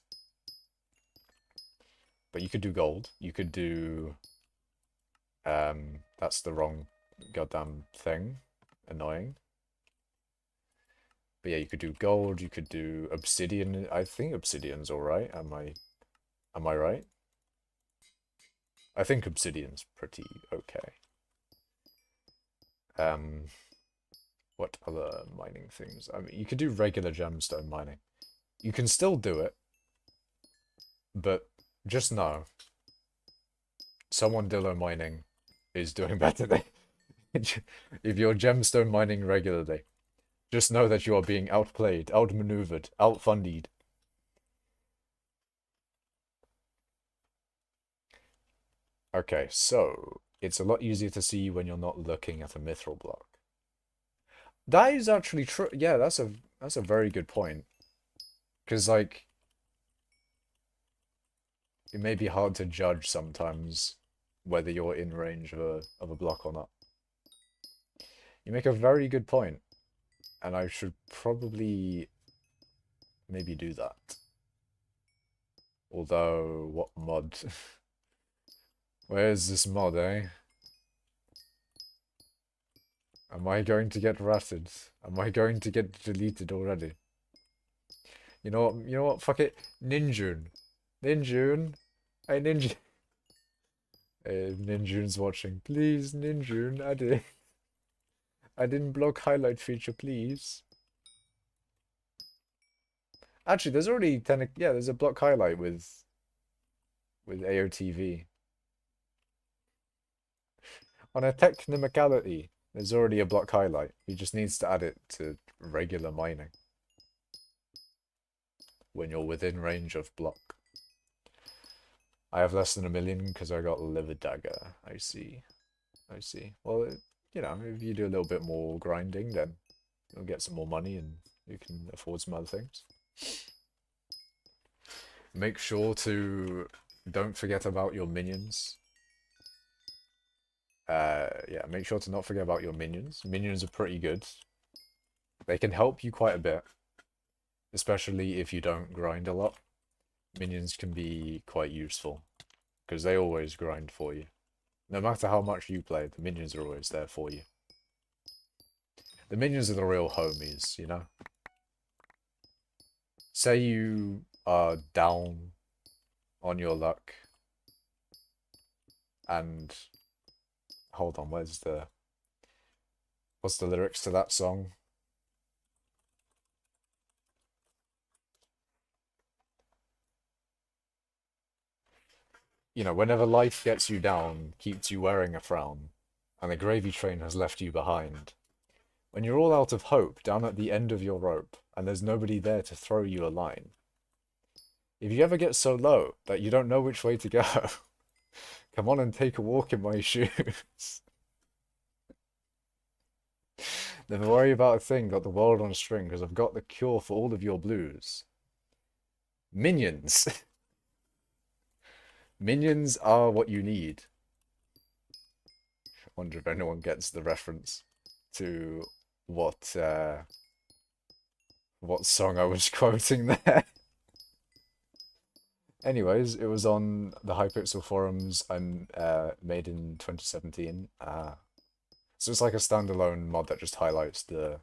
But you could do gold. You could do... that's the wrong goddamn thing. Annoying. But yeah, you could do gold, you could do obsidian. I think obsidian's alright. Am I right? I think obsidian's pretty okay. What other mining things? I mean, you could do regular gemstone mining. You can still do it, but just know, someone Dillo mining is doing better than if you're gemstone mining regularly. Just know that you are being outplayed, outmaneuvered, outfundied. Okay, so it's a lot easier to see when you're not looking at a mithril block. That is actually true. Yeah, that's a very good point. Because like it may be hard to judge sometimes whether you're in range of a block or not. You make a very good point, and I should probably maybe do that. Although, what mod? Where's this mod, eh? Am I going to get ratted? Am I going to get deleted already? You know what? You know what? Fuck it. Ninjun. Ninjun. Hey, Ninjun. Hey, Ninjun's watching. Please, Ninjun. I didn't block highlight feature, please. Actually, there's already yeah, there's a block highlight with AOTV. On a technicality, there's already a block highlight. He just needs to add it to regular mining when you're within range of block. I have less than 1 million because I got liver dagger. I see. I see. Well, you know, if you do a little bit more grinding, then you'll get some more money and you can afford some other things. Make sure to don't forget about your minions. Yeah, make sure to not forget about your minions. Minions are pretty good. They can help you quite a bit, especially if you don't grind a lot. Minions can be quite useful because they always grind for you. No matter how much you play, the minions are always there for you. The minions are the real homies, you know? Say you are down on your luck and... Hold on, what's the lyrics to that song? You know, whenever life gets you down, keeps you wearing a frown, and the gravy train has left you behind. When you're all out of hope, down at the end of your rope, and there's nobody there to throw you a line, If you ever get so low that you don't know which way to go, come on and take a walk in my shoes. Never worry about a thing, got the world on a string, because I've got the cure for all of your blues. Minions. Minions are what you need. I wonder if anyone gets the reference to what song I was quoting there. Anyways, it was on the Hypixel forums I made in 2017. So it's like a standalone mod that just highlights the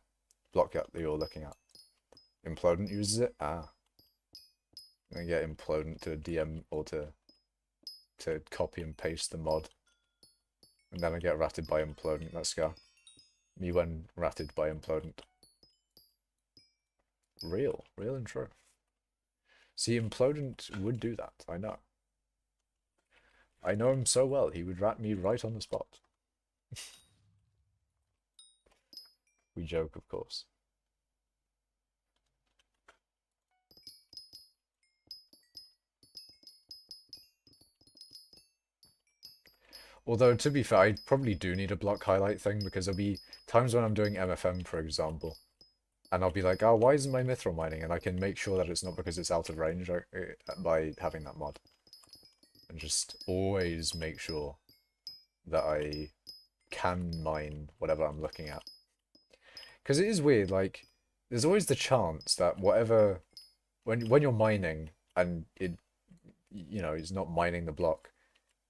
block that you're looking at. Implodent uses it. I'm gonna get Implodent to DM or to copy and paste the mod. And then I get ratted by Implodent. Let's go. Me when ratted by Implodent. Real and true. See, Implodent would do that, I know. I know him so well, he would rat me right on the spot. We joke, of course. Although, to be fair, I probably do need a block highlight thing, because there'll be times when I'm doing MFM, for example, and I'll be like, oh, why isn't my mithril mining? And I can make sure that it's not because it's out of range by having that mod. And just always make sure that I can mine whatever I'm looking at. Because it is weird, like, there's always the chance that whatever, when you're mining and it, you know, it's not mining the block,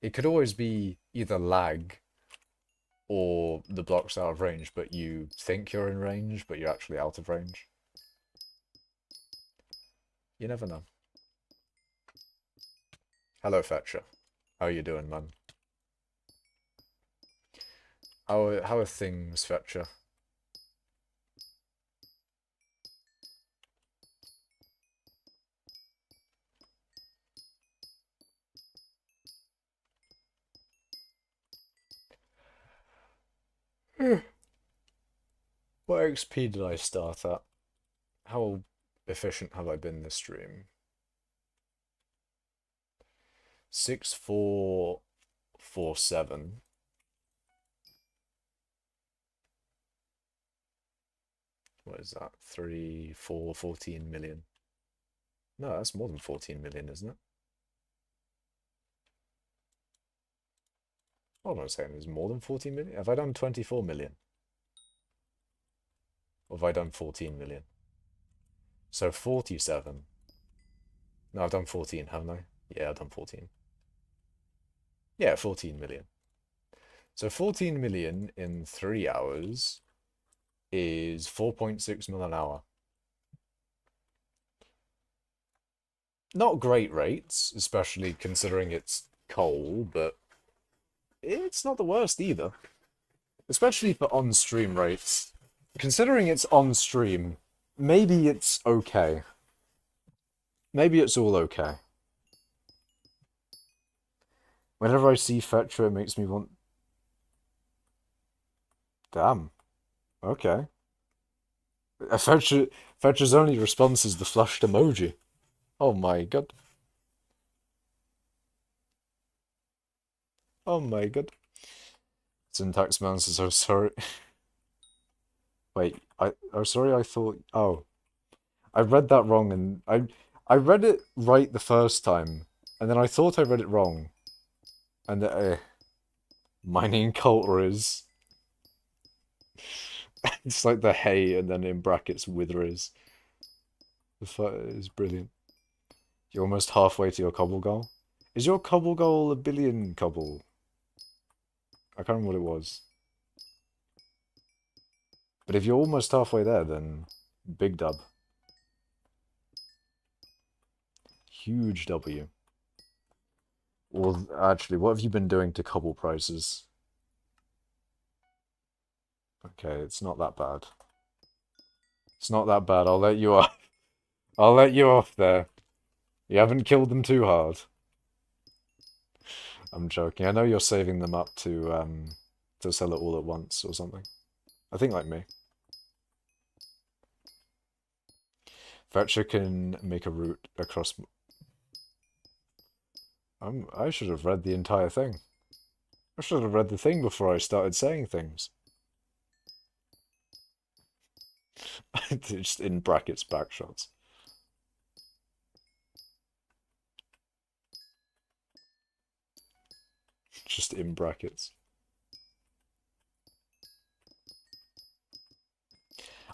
it could always be either lag or the block's out of range, but you think you're in range, but you're actually out of range. You never know. Hello, Fetcher. How are you doing, man? How are things, Fetcher? What XP did I start at? How efficient have I been this stream? 6447. What is that? 14 million. No, that's more than 14 million, isn't it? Hold on a second, is more than 14 million? Have I done 24 million? Or have I done 14 million? So 47. No, I've done 14, haven't I? Yeah, I've done 14. Yeah, 14 million. So 14 million in 3 hours is 4.6 mil an hour. Not great rates, especially considering it's coal, but it's not the worst either. Especially for on-stream rates. Considering it's on-stream, maybe it's okay. Maybe it's all okay. Whenever I see Fetcher, it makes me want... Damn. Okay. Fetcher's only response is the flushed emoji. Oh my god. Oh my god. Syntax man says, oh sorry. Wait, sorry, I thought... Oh. I read that wrong, and I read it right the first time, and then I thought I read it wrong. And mining cultures. It's like the hay, and then in brackets withers. Is brilliant. You're almost halfway to your cobble goal. Is your cobble goal a billion cobble? I can't remember what it was. But if you're almost halfway there, then big dub. Huge W. Well, actually, what have you been doing to cobble prices? Okay, it's not that bad. It's not that bad. I'll let you off. I'll let you off there. You haven't killed them too hard. I'm joking. I know you're saving them up to sell it all at once or something. I think like me. Fetcher can make a route across I should have read the entire thing. I should have read the thing before I started saying things. Just in brackets backshots. Just in brackets.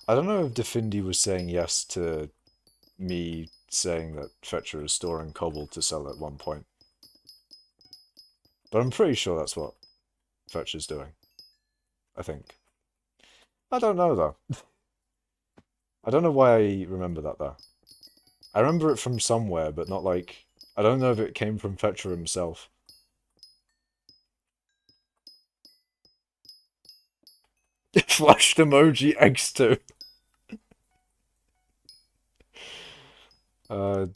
I don't know if Defindi was saying yes to me saying that Fetcher is storing cobble to sell at one point. But I'm pretty sure that's what Fetcher's doing. I think. I don't know though. I don't know why I remember that though. I remember it from somewhere, but not like... I don't know if it came from Fetcher himself. Flushed emoji X2.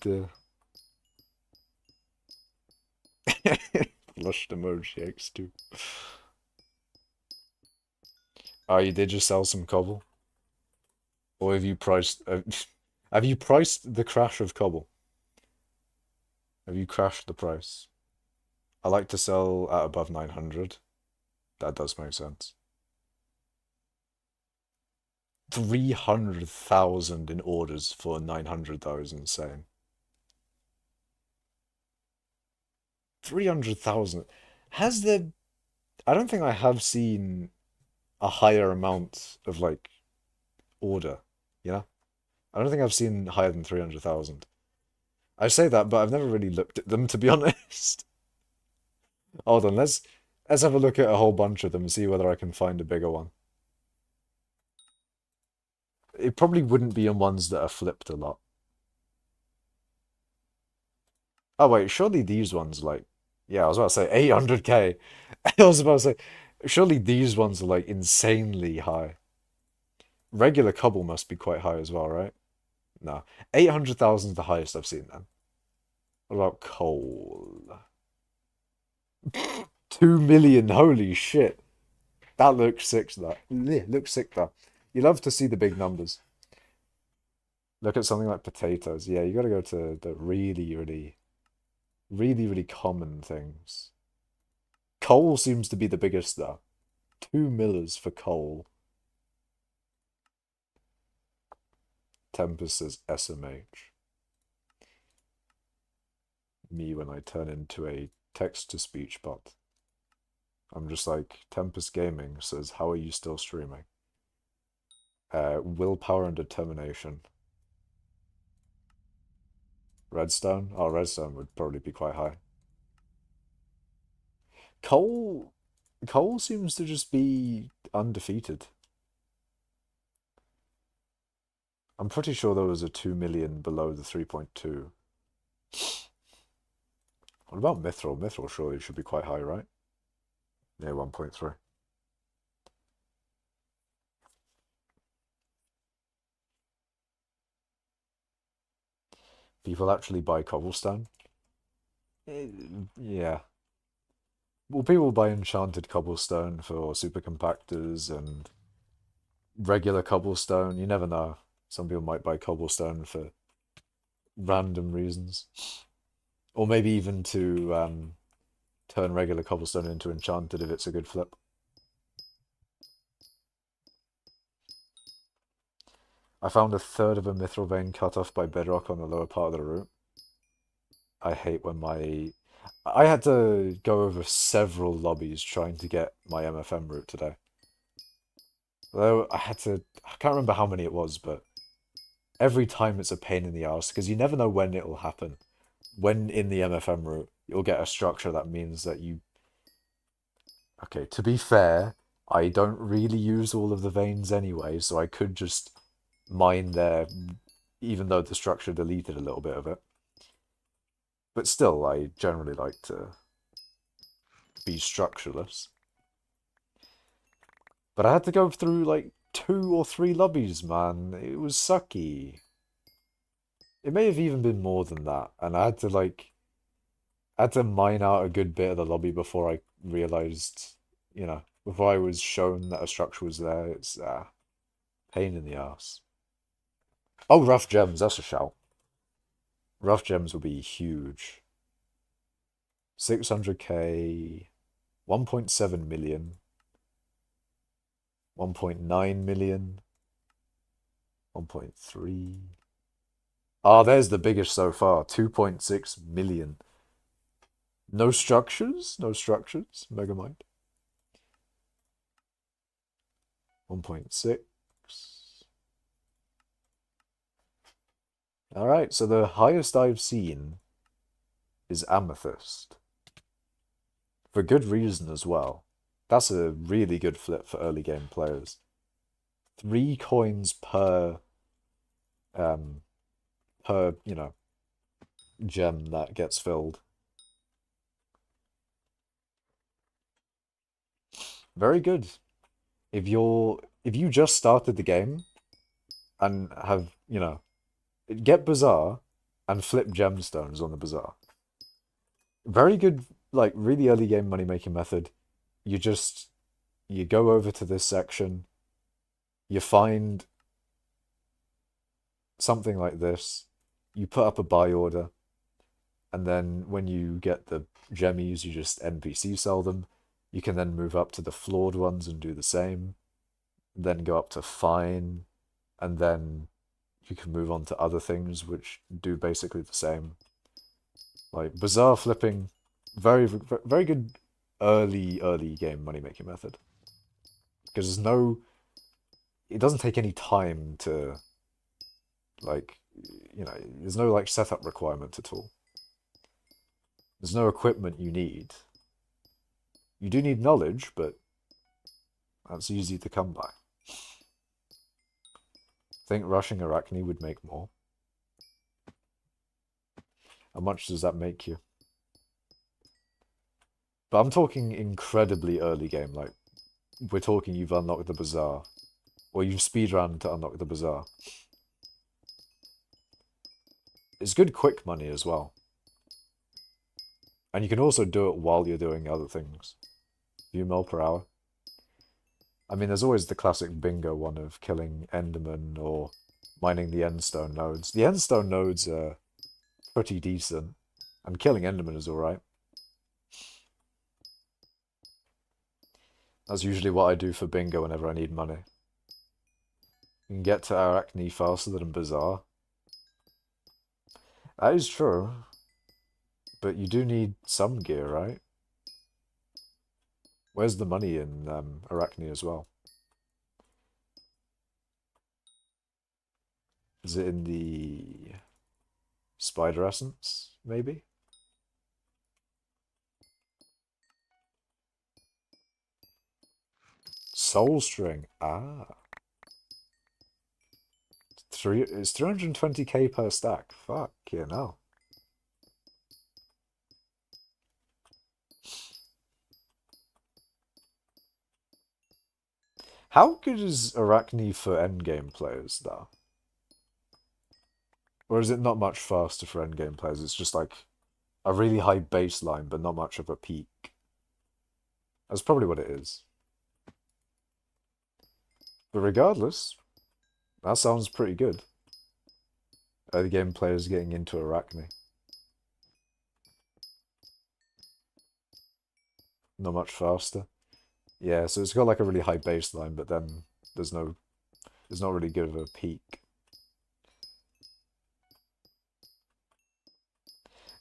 Dear. Flushed emoji X2. Oh, you did just sell some cobble? Or have you priced... have you priced the crash of cobble? Have you crashed the price? I like to sell at above 900. That does make sense. 300,000 in orders for 900 though is insane. 300,000. Has there... I don't think I have seen a higher amount of, like, order, you know? I don't think I've seen higher than 300,000. I say that, but I've never really looked at them, to be honest. Hold on, let's have a look at a whole bunch of them and see whether I can find a bigger one. It probably wouldn't be on ones that are flipped a lot. Oh wait, surely these ones like... Yeah, I was about to say 800k. I was about to say, surely these ones are like insanely high. Regular cobble must be quite high as well, right? No. 800,000 is the highest I've seen then. What about coal? 2 million, holy shit. That looks sick, that. Looks sick, that. You love to see the big numbers. Look at something like potatoes. Yeah, you gotta go to the really common things. Coal seems to be the biggest, though. 2 millers for coal. Tempest says SMH. Me when I turn into a text-to-speech bot. I'm just like, Tempest Gaming says, how are you still streaming? Willpower and determination. Redstone? Oh, redstone would probably be quite high. Coal seems to just be undefeated. I'm pretty sure there was a 2 million below the 3.2. What about mithril? Mithril surely should be quite high, right? Yeah, 1.3. People actually buy cobblestone? Yeah. Well, people buy enchanted cobblestone for super compactors and regular cobblestone. You never know. Some people might buy cobblestone for random reasons. Or maybe even to turn regular cobblestone into enchanted if it's a good flip. I found a third of a mithril vein cut off by bedrock on the lower part of the route. I hate when I had to go over several lobbies trying to get my MFM route today. Though I can't remember how many it was, but every time it's a pain in the arse because you never know when it will happen. When in the MFM route, you'll get a structure that means that you... Okay, to be fair, I don't really use all of the veins anyway, so I could just mine there, even though the structure deleted a little bit of it. But still, I generally like to be structureless. But I had to go through like 2 or 3 lobbies, man. It was sucky. It may have even been more than that, and I had to mine out a good bit of the lobby before I realized, before I was shown that a structure was there. It's pain in the ass. Oh, rough gems, that's a shout. Rough gems will be huge. 600k, 1.7 million, 1.9 million, 1.3. Ah, there's the biggest so far, 2.6 million. No structures? No structures? Megamind. 1.6. Alright, so the highest I've seen is amethyst. For good reason as well. That's a really good flip for early game players. 3 coins um per, gem that gets filled. Very good. If you just started the game and have, get Bazaar and flip gemstones on the Bazaar. Very good, like really early game money making method. You go over to this section, you find something like this, you put up a buy order, and then when you get the gemmies, you just NPC sell them. You can then move up to the flawed ones and do the same, then go up to fine, and then you can move on to other things which do basically the same. Like bazaar flipping, very very good early game money making method. Because it doesn't take any time to like, there's no like setup requirement at all. There's no equipment you need. You do need knowledge, but that's easy to come by. I think rushing Arachne would make more. How much does that make you? But I'm talking incredibly early game, like we're talking you've unlocked the bazaar. Or you've speedrun to unlock the bazaar. It's good quick money as well. And you can also do it while you're doing other things. Few mil per hour. I mean, there's always the classic bingo one of killing Enderman or mining the endstone nodes. The endstone nodes are pretty decent, and killing Enderman is alright. That's usually what I do for bingo whenever I need money. You can get to Arachne faster than Bazaar. That is true. But you do need some gear, right? Where's the money in Arachne as well? Is it in the spider essence, maybe? Soul string. Ah. It's 320k per stack. Fuck, yeah, no. How good is Arachne for endgame players, though? Or is it not much faster for endgame players? It's just like a really high baseline, but not much of a peak. That's probably what it is. But regardless, that sounds pretty good. Early game players getting into Arachne. Not much faster. Yeah, so it's got like a really high baseline, but then there's not really good of a peak.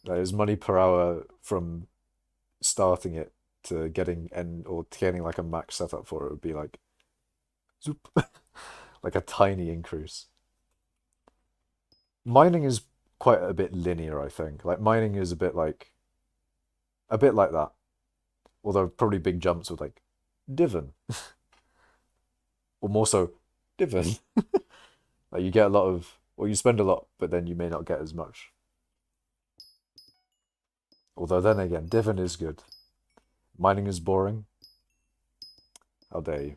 There's money per hour from starting it to getting like a max setup for it would be like zoop, like a tiny increase. Mining is quite a bit linear, I think. Like mining is a bit like that. Although probably big jumps with like divan. Or more so divan. Like you get a lot of, or you spend a lot, but then you may not get as much. Although then again, divan is good. Mining is boring. How dare you?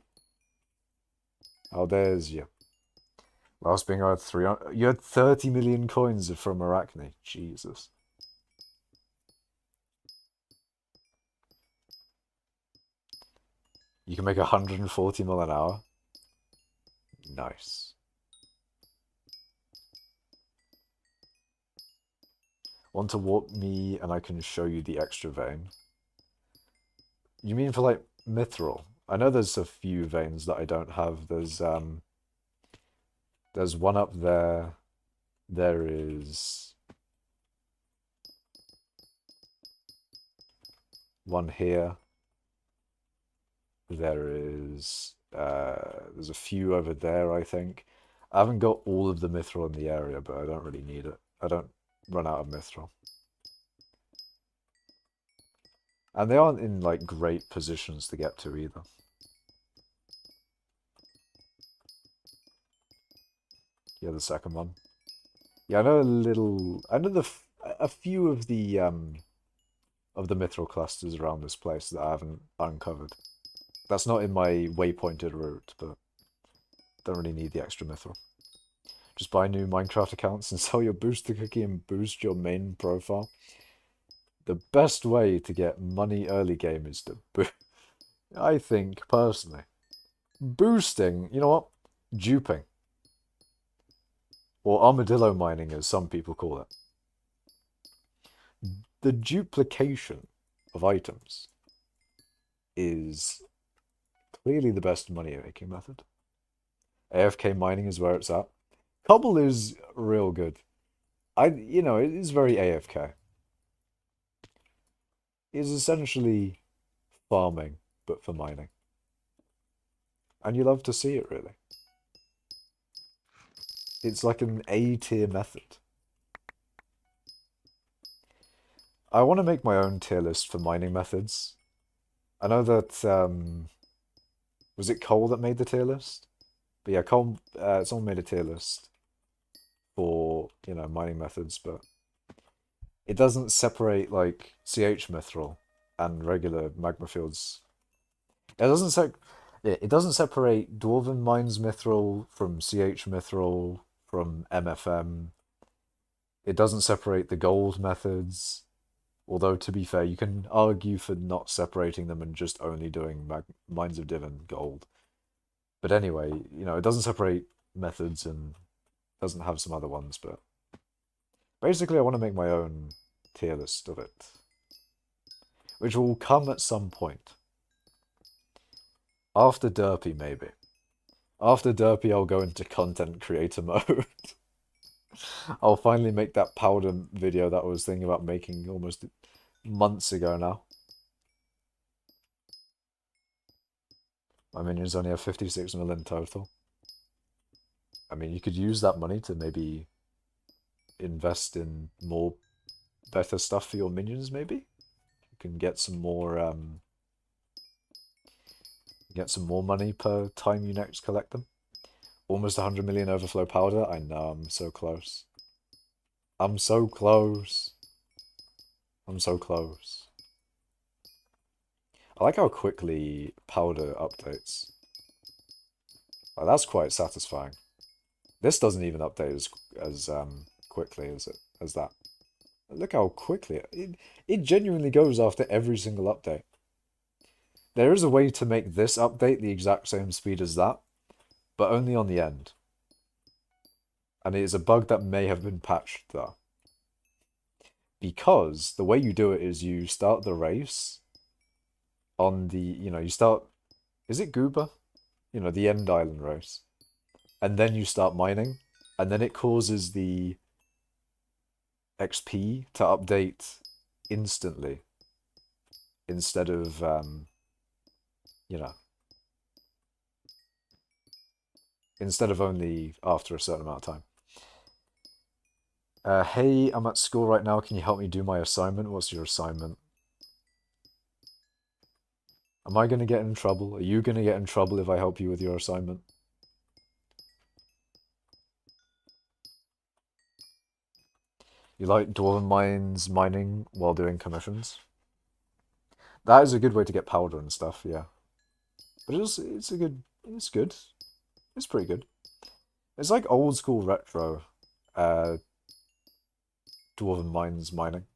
How dares you? Last being I had 300. You had 30 million coins from Arachne. Jesus. You can make 140 mil an hour. Nice. Want to warp me and I can show you the extra vein? You mean for like mithril? I know there's a few veins that I don't have. There's one up there. There is one here. There's a few over there, I think. I haven't got all of the mithril in the area, but I don't really need it. I don't run out of mithril. And they aren't in like great positions to get to either. Yeah, the second one. Yeah, I know a little. I know a few of the mithril clusters around this place that I haven't uncovered. That's not in my waypointed route, but don't really need the extra mithril. Just buy new Minecraft accounts and sell your booster cookie and boost your main profile. The best way to get money early game is to I think, personally. Boosting, you know what? Duping. Or armadillo mining, as some people call it. The duplication of items is clearly the best money making method. AFK mining is where it's at. Cobble is real good. It is very AFK. It's essentially farming, but for mining. And you love to see it, really. It's like an A-tier method. I want to make my own tier list for mining methods. I know that, was it Cole that made the tier list? But yeah, Cole, someone made a tier list for, mining methods, but it doesn't separate, like, CH mithril and regular magma fields. It doesn't separate Dwarven Mines mithril from CH mithril from MFM. It doesn't separate the gold methods. Although, to be fair, you can argue for not separating them and just only doing Mines of Div and gold. But anyway, it doesn't separate methods and doesn't have some other ones, but basically I want to make my own tier list of it. Which will come at some point. After Derpy, maybe. After Derpy, I'll go into content creator mode. I'll finally make that powder video that I was thinking about making almost months ago now. My minions only have 56 million total. I mean, you could use that money to maybe invest in more better stuff for your minions, maybe? You can get some more money per time you next collect them. Almost 100 million overflow powder. I know, I'm so close. I'm so close. I'm so close. I like how quickly powder updates. Like, that's quite satisfying. This doesn't even update as quickly as that. Look how quickly it genuinely goes after every single update. There is a way to make this update the exact same speed as that, but only on the end. And it is a bug that may have been patched though. Because the way you do it is you start the race on the, you start, is it Gooba? The end island race. And then you start mining, and then it causes the XP to update instantly instead of, instead of only after a certain amount of time. Hey, I'm at school right now. Can you help me do my assignment? What's your assignment? Am I going to get in trouble? Are you going to get in trouble if I help you with your assignment? You like Dwarven Mines mining while doing commissions? That is a good way to get powder and stuff, yeah. But it's good. It's pretty good. It's like old school retro Dwarven Mines mining.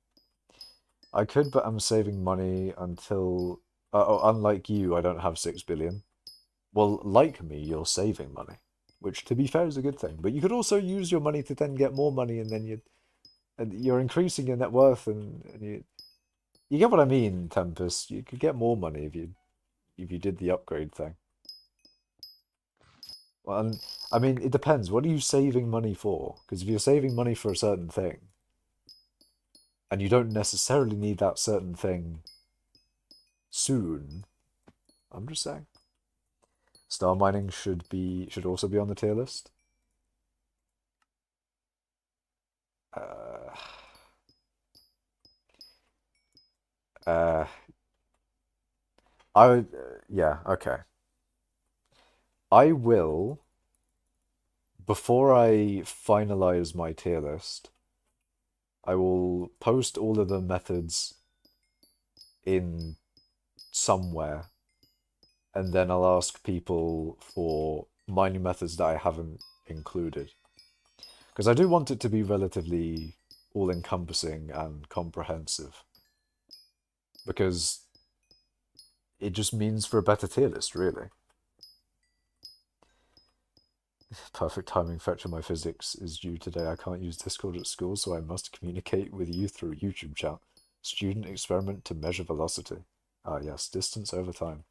I could, but I'm saving money until... unlike you, I don't have 6 billion. Well, like me, you're saving money. Which, to be fair, is a good thing. But you could also use your money to then get more money, and and you're increasing your net worth, and you get what I mean, Tempest. You could get more money if you did the upgrade thing. Well, and, I mean, it depends. What are you saving money for? Because if you're saving money for a certain thing, and you don't necessarily need that certain thing soon, I'm just saying. Star mining should also be on the tier list. Uh, uh, I would, yeah, okay. I will, before I finalize my tier list, I will post all of the methods in somewhere, and then I'll ask people for mining methods that I haven't included. Because I do want it to be relatively all-encompassing and comprehensive. Because it just means for a better tier list, really. Perfect timing. Fetching my physics is due today. I can't use Discord at school, so I must communicate with you through YouTube chat. Student experiment to measure velocity. Ah, yes, distance over time.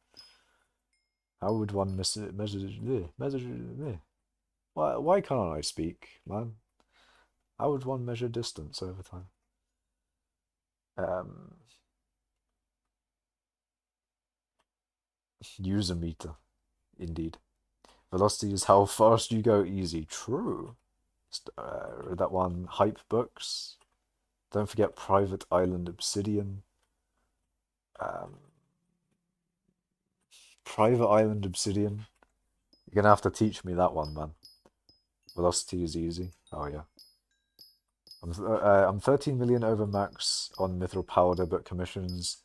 How would one measure? Why can't I speak, man? How would one measure distance over time? Um, Use a meter, indeed. Velocity is how fast you go easy. True. That one, hype books. Don't forget Private Island Obsidian. Um, Private Island Obsidian. You're gonna have to teach me that one, man. Velocity is easy. Oh yeah. I'm 13 million over max on Mithril Powder, but commissions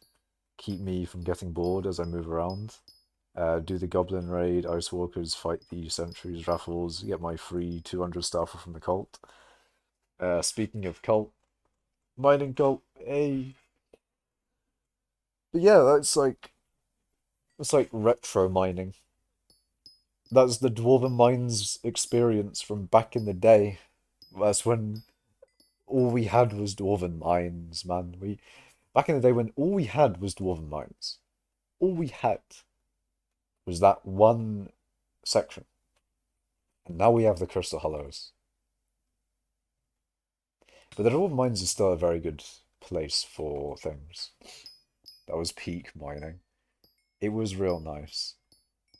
keep me from getting bored as I move around. Do the Goblin Raid, Ice Walkers, fight the Sentries, Raffles, get my free 200 staffer from the cult. Speaking of cult, mining cult, hey. But yeah, it's like retro mining. That's the Dwarven Mines experience from back in the day. That's when all we had was Dwarven Mines, man. Back in the day when all we had was Dwarven Mines. All we had was that one section. And now we have the Crystal Hollows. But the Dwarven Mines is still a very good place for things. That was peak mining. It was real nice.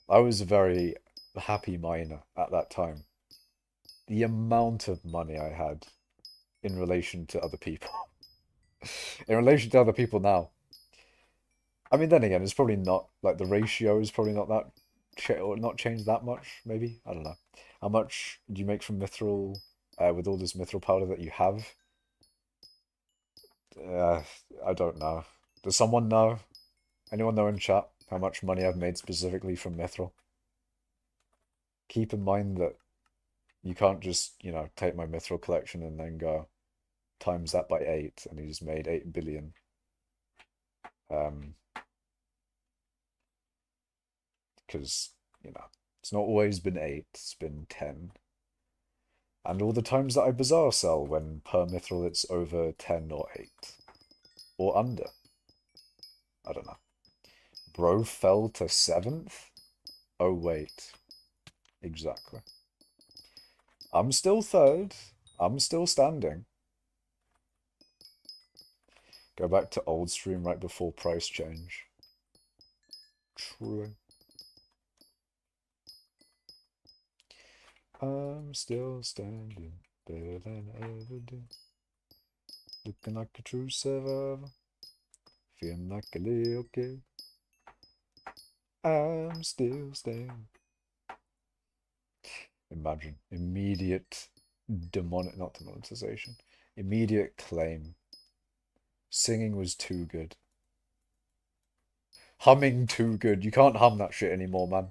I was a very happy miner at that time. The amount of money I had in relation to other people. In relation to other people now. I mean, then again, it's probably not, like, the ratio is probably not that, or not changed that much, maybe? I don't know. How much do you make from mithril, with all this mithril powder that you have? Uh, I don't know. Does someone know? Anyone know in chat how much money I've made specifically from mithril? Keep in mind that you can't just, take my mithril collection and then go times that by 8, and he's made 8 billion. Because, it's not always been 8, it's been 10. And all the times that I bazaar sell when per mithril it's over 10 or 8. Or under. I don't know. Bro fell to 7th? Oh, wait. Exactly. I'm still 3rd. I'm still standing. Go back to old stream right before price change. True. I'm still standing, better than I ever did. Looking like a true survivor, feeling like a little kid. I'm still standing. Imagine immediate not demonetization, immediate claim. Singing was too good. Humming too good. You can't hum that shit anymore, man.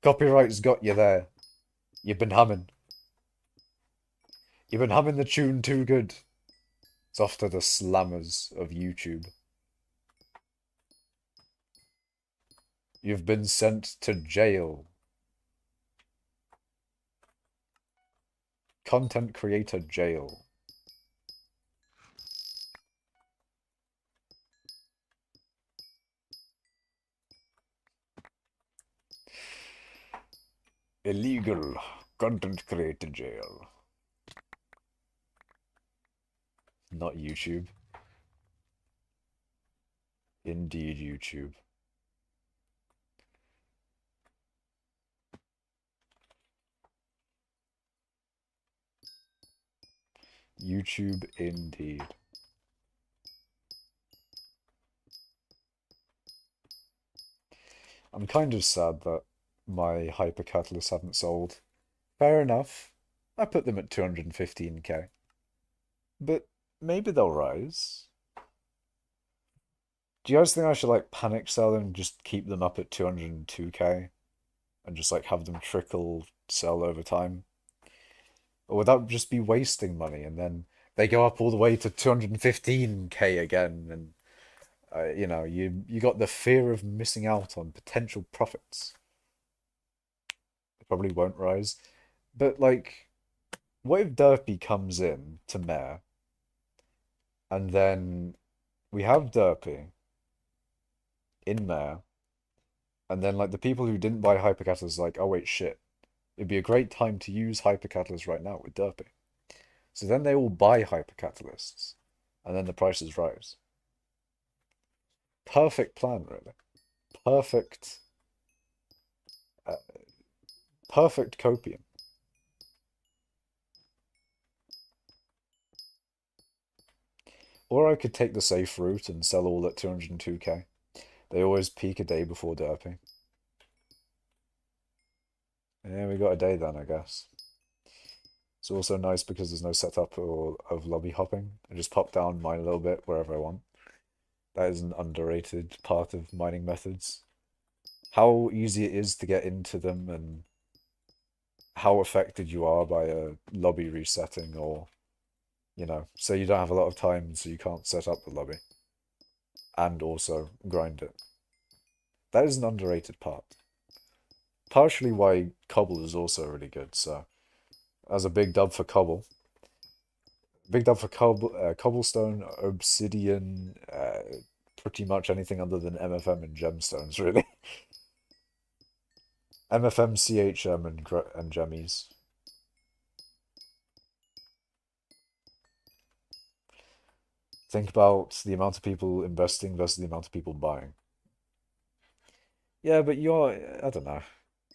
Copyright's got you there. You've been humming. You've been humming the tune too good. It's off to the slammers of YouTube. You've been sent to jail. Content creator jail. Illegal content creator jail. Not YouTube. Indeed, YouTube. YouTube, indeed. I'm kind of sad that my hypercatalysts haven't sold. Fair enough. I put them at 215k. But maybe they'll rise. Do you guys think I should like panic sell them, just keep them up at 202k and just like have them trickle sell over time? Or would that just be wasting money and then they go up all the way to 215k again and you know, you got the fear of missing out on potential profits. It probably won't rise. But like, what if Derpy comes in to Mare and then we have Derpy in Mare and then like the people who didn't buy Hypercatalyst like, oh wait, shit. It'd be a great time to use Hypercatalyst right now with Derpy. So then they all buy Hypercatalysts and then the prices rise. Perfect plan, really. Perfect, uh, perfect copium. Or I could take the safe route and sell all at 202k. They always peak a day before derping. Yeah, we got a day then, I guess. It's also nice because there's no setup or of lobby hopping. I just pop down, mine a little bit wherever I want. That is an underrated part of mining methods. How easy it is to get into them and how affected you are by a lobby resetting or, you know, say you don't have a lot of time so you can't set up the lobby and also grind it. That is an underrated part. Partially why Cobble is also really good, so as a big dub for Cobble. Big dub for Cobblestone, Obsidian, pretty much anything other than MFM and Gemstones, really. MFM, CHM, and Gemmies. Think about the amount of people investing versus the amount of people buying. Yeah, but I don't know.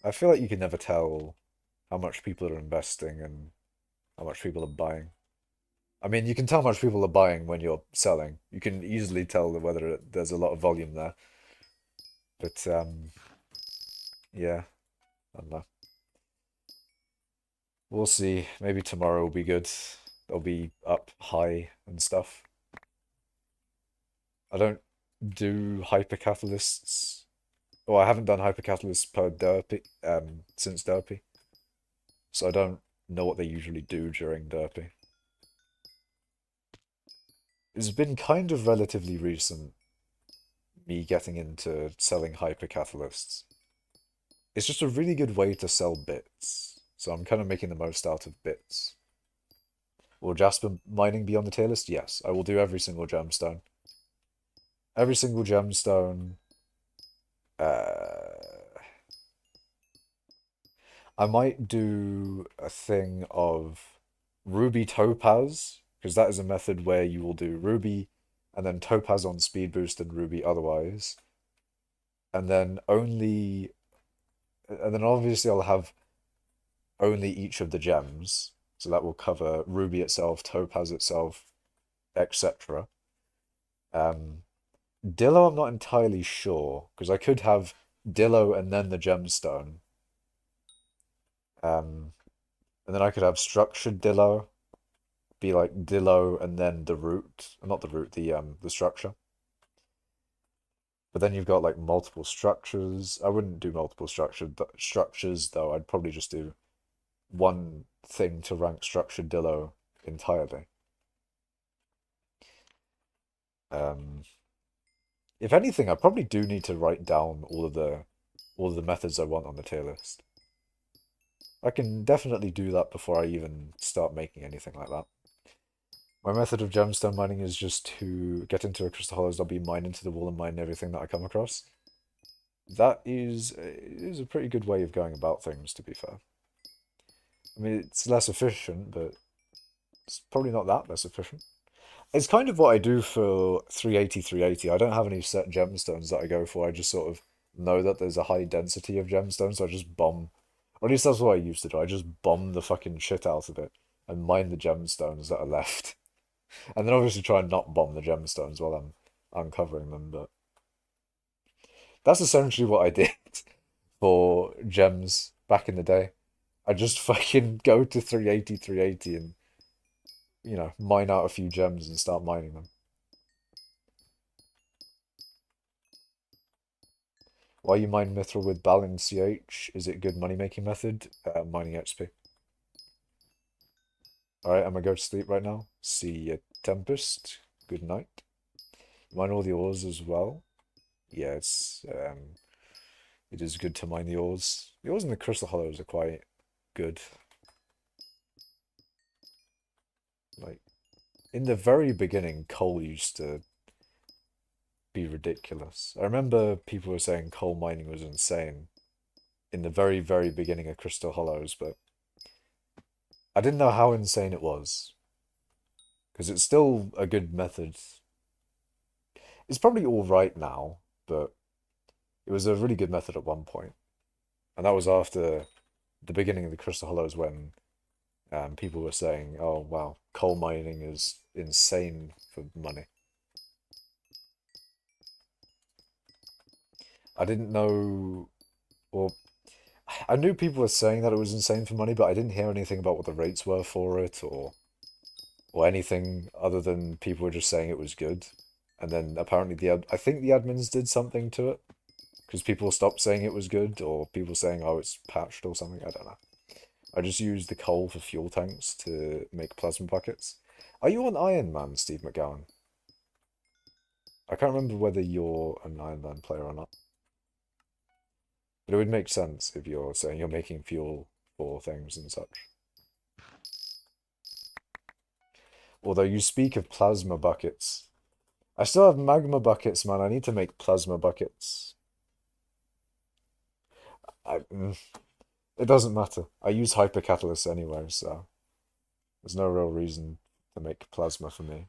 I feel like you can never tell how much people are investing and how much people are buying. I mean, you can tell how much people are buying when you're selling. You can easily tell whether there's a lot of volume there. But, yeah, I don't know. We'll see. Maybe tomorrow will be good. They'll be up high and stuff. I don't do hypercatalysts. Well, I haven't done hypercatalysts per derpy, since derpy. So I don't know what they usually do during derpy. It's been kind of relatively recent, me getting into selling hypercatalysts. It's just a really good way to sell bits. So I'm kind of making the most out of bits. Will Jasper mining be on the tier list? Yes, I will do every single gemstone. Every single gemstone. I might do a thing of Ruby Topaz, because that is a method where you will do Ruby and then Topaz on speed boost and Ruby otherwise. And then obviously I'll have only each of the gems. So that will cover Ruby itself, Topaz itself, etc. Dillo, I'm not entirely sure, because I could have Dillo and then the gemstone. And then I could have structured Dillo, be like Dillo and then the root, not the root, the structure. But then you've got like multiple structures. I wouldn't do multiple structures though. I'd probably just do one thing to rank structured Dillo entirely. If anything, I probably do need to write down all of the methods I want on the tier list. I can definitely do that before I even start making anything like that. My method of gemstone mining is just to get into a crystal hollows, I'll be mine into the wall and mine everything that I come across. That is a pretty good way of going about things, to be fair. I mean, it's less efficient, but it's probably not that less efficient. It's kind of what I do for 380, 380. I don't have any set gemstones that I go for. I just sort of know that there's a high density of gemstones, so I just bomb. Or at least that's what I used to do. I just bomb the fucking shit out of it and mine the gemstones that are left. And then obviously try and not bomb the gemstones while I'm uncovering them, but that's essentially what I did for gems back in the day. I just fucking go to 380, 380 and, mine out a few gems and start mining them. Why you mine mithril with Balin CH? Is it a good money making method? Mining XP. Alright, I'm gonna go to sleep right now. See you, Tempest. Good night. Mine all the ores as well. Yeah, it is good to mine the ores. The ores in the crystal hollows are quite good. Like, in the very beginning, coal used to be ridiculous. I remember people were saying coal mining was insane in the very, very beginning of crystal hollows, but I didn't know how insane it was. Because it's still a good method. It's probably all right now, but it was a really good method at one point. And that was after the beginning of the crystal hollows when people were saying, oh, wow, coal mining is insane for money. I didn't know, or I knew people were saying that it was insane for money, but I didn't hear anything about what the rates were for it or anything other than people were just saying it was good. And then apparently I think the admins did something to it because people stopped saying it was good or people saying, oh, it's patched or something. I don't know. I just used the coal for fuel tanks to make plasma buckets. Are you on Iron Man, Steve McGowan? I can't remember whether you're an Iron Man player or not. But it would make sense if you're saying you're making fuel for things and such. Although you speak of plasma buckets. I still have magma buckets, man. I need to make plasma buckets. It doesn't matter. I use hypercatalysts anyway, so there's no real reason to make plasma for me.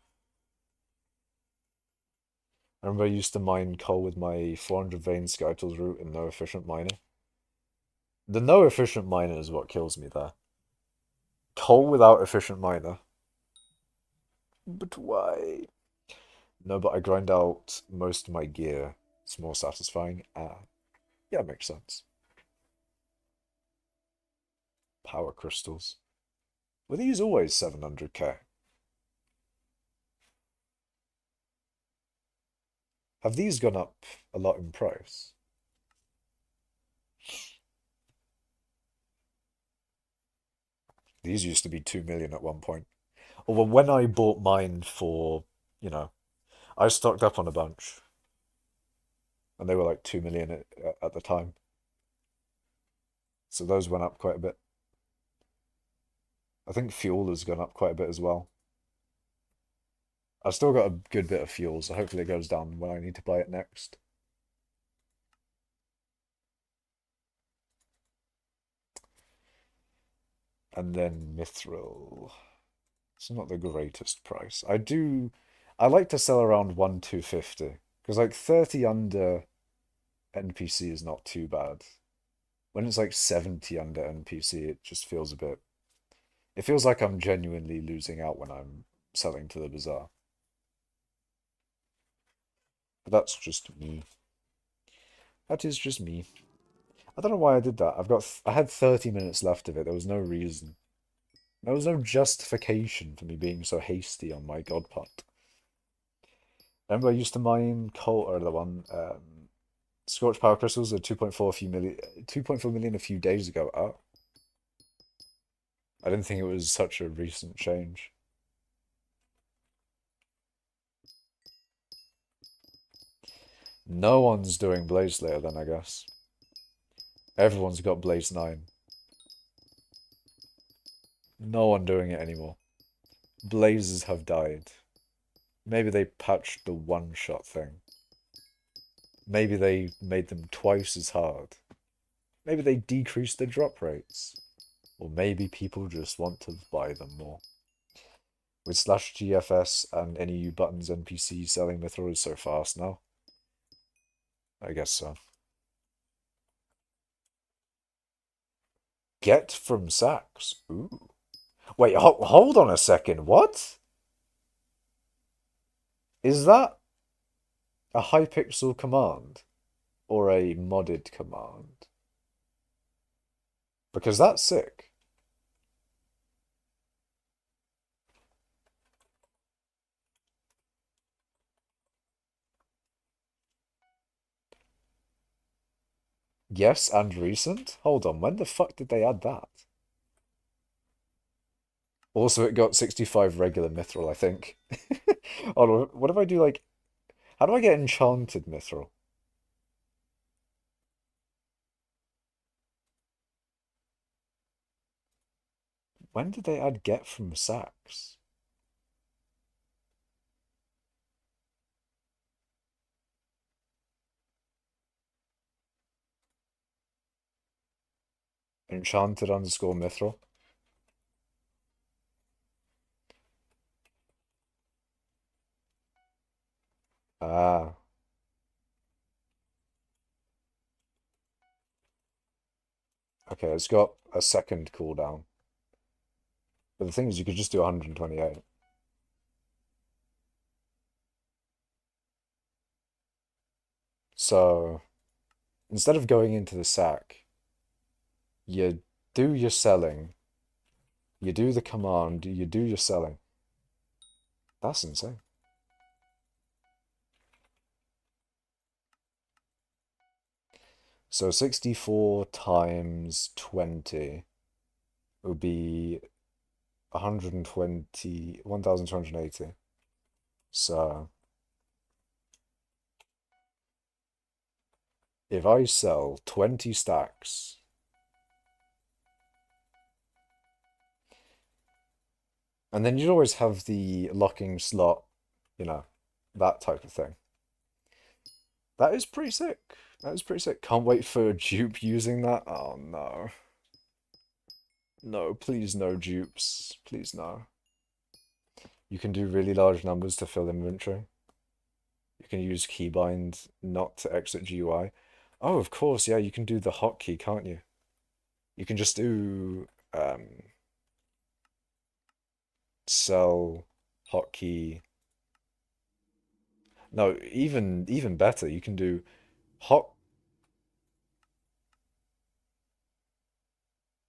I remember I used to mine coal with my 400 vein skytools route and no efficient miner. The no efficient miner is what kills me there. Coal without efficient miner. But why? No, but I grind out most of my gear. It's more satisfying. Yeah, it makes sense. Power crystals. Were these always 700k? Have these gone up a lot in price? These used to be 2 million at one point. Or when I bought mine for, I stocked up on a bunch. And they were like 2 million at the time. So those went up quite a bit. I think fuel has gone up quite a bit as well. I've still got a good bit of fuel, so hopefully it goes down when I need to buy it next. And then mithril. It's not the greatest price. I like to sell around 1,250 because like 30 under NPC is not too bad. When it's like 70 under NPC, it just feels a bit. It feels like I'm genuinely losing out when I'm selling to the bazaar. But that's just me. That is just me. I don't know why I did that. I had 30 minutes left of it. There was no reason. There was no justification for me being so hasty on my god pot. Remember I used to mine coal or the one Scorch power crystals are 2.4 million a few days ago. Oh. I didn't think it was such a recent change. No one's doing Blaze Slayer then, I guess. Everyone's got Blaze 9. No one doing it anymore. Blazes have died. Maybe they patched the one-shot thing. Maybe they made them twice as hard. Maybe they decreased the drop rates. Or maybe people just want to buy them more. With slash GFS and NEU buttons NPC selling mithril is so fast now. I guess so. Get from sacks. Ooh. Wait, hold on a second. What? Is that a hypixel command or a modded command? Because that's sick. Yes, and recent? Hold on, when the fuck did they add that? Also, it got 65 regular mithril, I think. Hold on, what if I do like... How do I get enchanted mithril? When did they add get from sacks? Enchanted underscore mithril. Ah, okay, it's got a second cooldown. But the thing is, you could just do 128. So, instead of going into the sack, you do your selling, you do the command, you do your selling. That's insane. So 64 times 20 would be 120, 1,280. So if I sell 20 stacks, and then you'd always have the locking slot, you know, that type of thing. That is pretty sick. That is pretty sick. Can't wait for a dupe using that. Oh no. No, please no dupes. Please no. You can do really large numbers to fill inventory. You can use keybind not to exit GUI. Oh, of course, yeah, you can do the hotkey, can't you? You can just do sell hotkey. No, even better, you can do hot.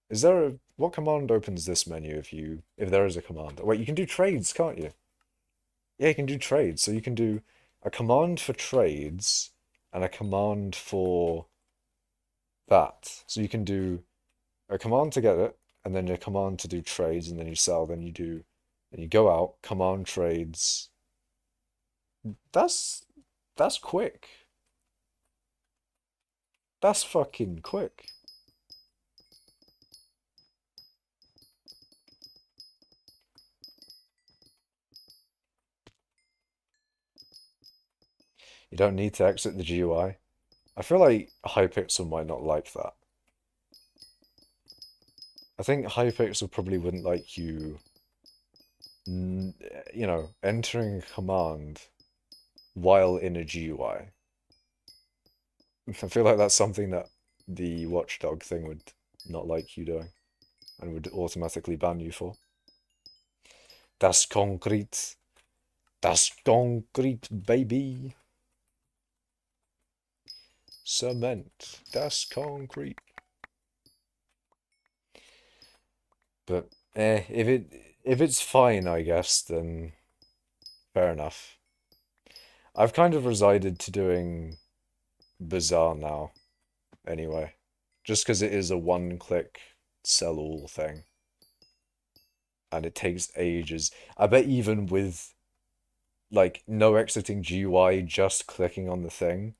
Is there a what command opens this menu if there is a command? Wait, you can do trades, can't you? Yeah, you can do trades. So you can do a command for trades and a command for that. So you can do a command to get it, and then a command to do trades, and then you sell, then you go out, command trades. That's that's quick. That's fucking quick. You don't need to exit the GUI. I feel like Hypixel might not like that. I think Hypixel probably wouldn't like you, entering a command while in a GUI. I feel like that's something that the watchdog thing would not like you doing and would automatically ban you for. Das concrete. Das concrete, baby. Cement. Das concrete. But if it's fine, I guess, then fair enough. I've kind of resided to doing Bazaar now, anyway. Just because it is a one-click sell-all thing. And it takes ages. I bet even with, like, no exiting GUI, just clicking on the thing,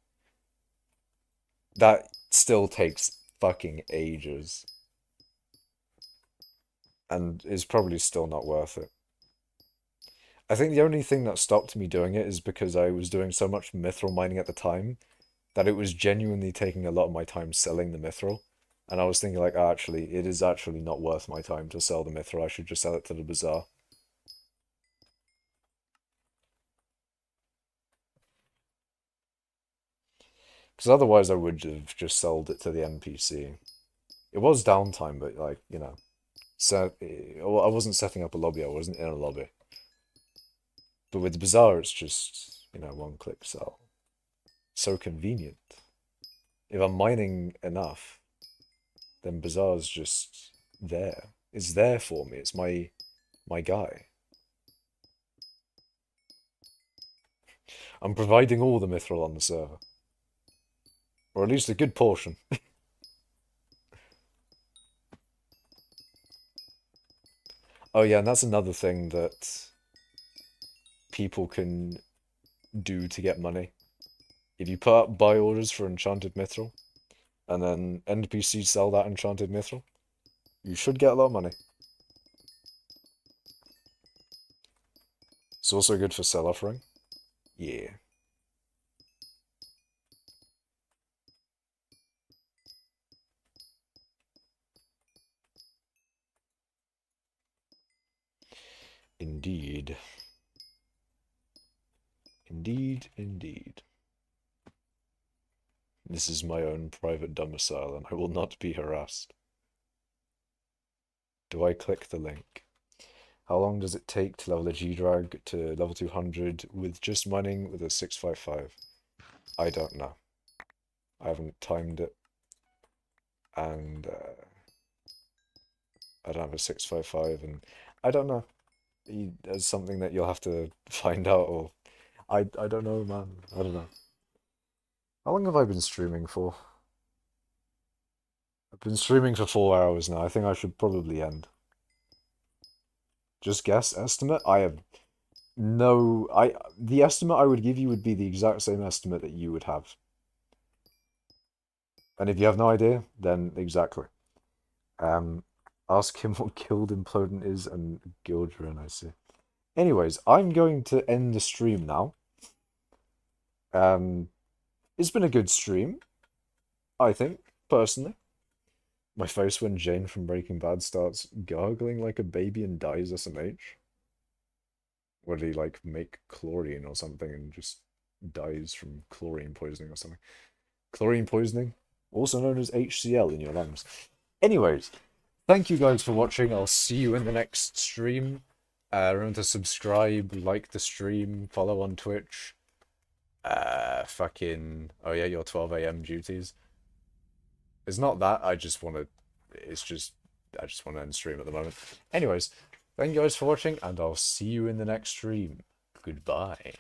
that still takes fucking ages. And is probably still not worth it. I think the only thing that stopped me doing it is because I was doing so much mithril mining at the time that it was genuinely taking a lot of my time selling the mithril. And I was thinking like, oh, actually, it is actually not worth my time to sell the mithril. I should just sell it to the bazaar. Because otherwise I would have just sold it to the NPC. It was downtime, but like, you know, so I wasn't setting up a lobby, I wasn't in a lobby. But with the bazaar, it's just, you know, one click sell. So convenient. If I'm mining enough, then bazaar's just there. It's there for me. It's my guy. I'm providing all the mithril on the server. Or at least a good portion. Oh yeah, and that's another thing that people can do to get money. If you put up buy orders for enchanted mithril, and then NPCs sell that enchanted mithril, you should get a lot of money. It's also good for sell offering. Yeah. Indeed. Indeed, indeed. This is my own private domicile, and I will not be harassed. Do I click the link? How long does it take to level the G-Drag to level 200 with just mining with a 655? I don't know. I haven't timed it. And I don't have a 655, and I don't know. It's something that you'll have to find out, or I don't know, man. I don't know. How long have I been streaming for? I've been streaming for 4 hours now. I think I should probably end. Just guess estimate? I have no. The estimate I would give you would be the exact same estimate that you would have. And if you have no idea, then exactly. Ask him what guild implodent is and Gildren, I see. Anyways, I'm going to end the stream now. It's been a good stream, I think, personally. My face when Jane from Breaking Bad starts gargling like a baby and dies SMH. Or did he like make chlorine or something and just dies from chlorine poisoning or something? Chlorine poisoning, also known as HCl in your lungs. Anyways, thank you guys for watching. I'll see you in the next stream. Remember to subscribe, like the stream, follow on Twitch. Oh yeah, your 12 a.m. duties. It's not that, I just want to end stream at the moment. Anyways, thank you guys for watching, and I'll see you in the next stream. Goodbye.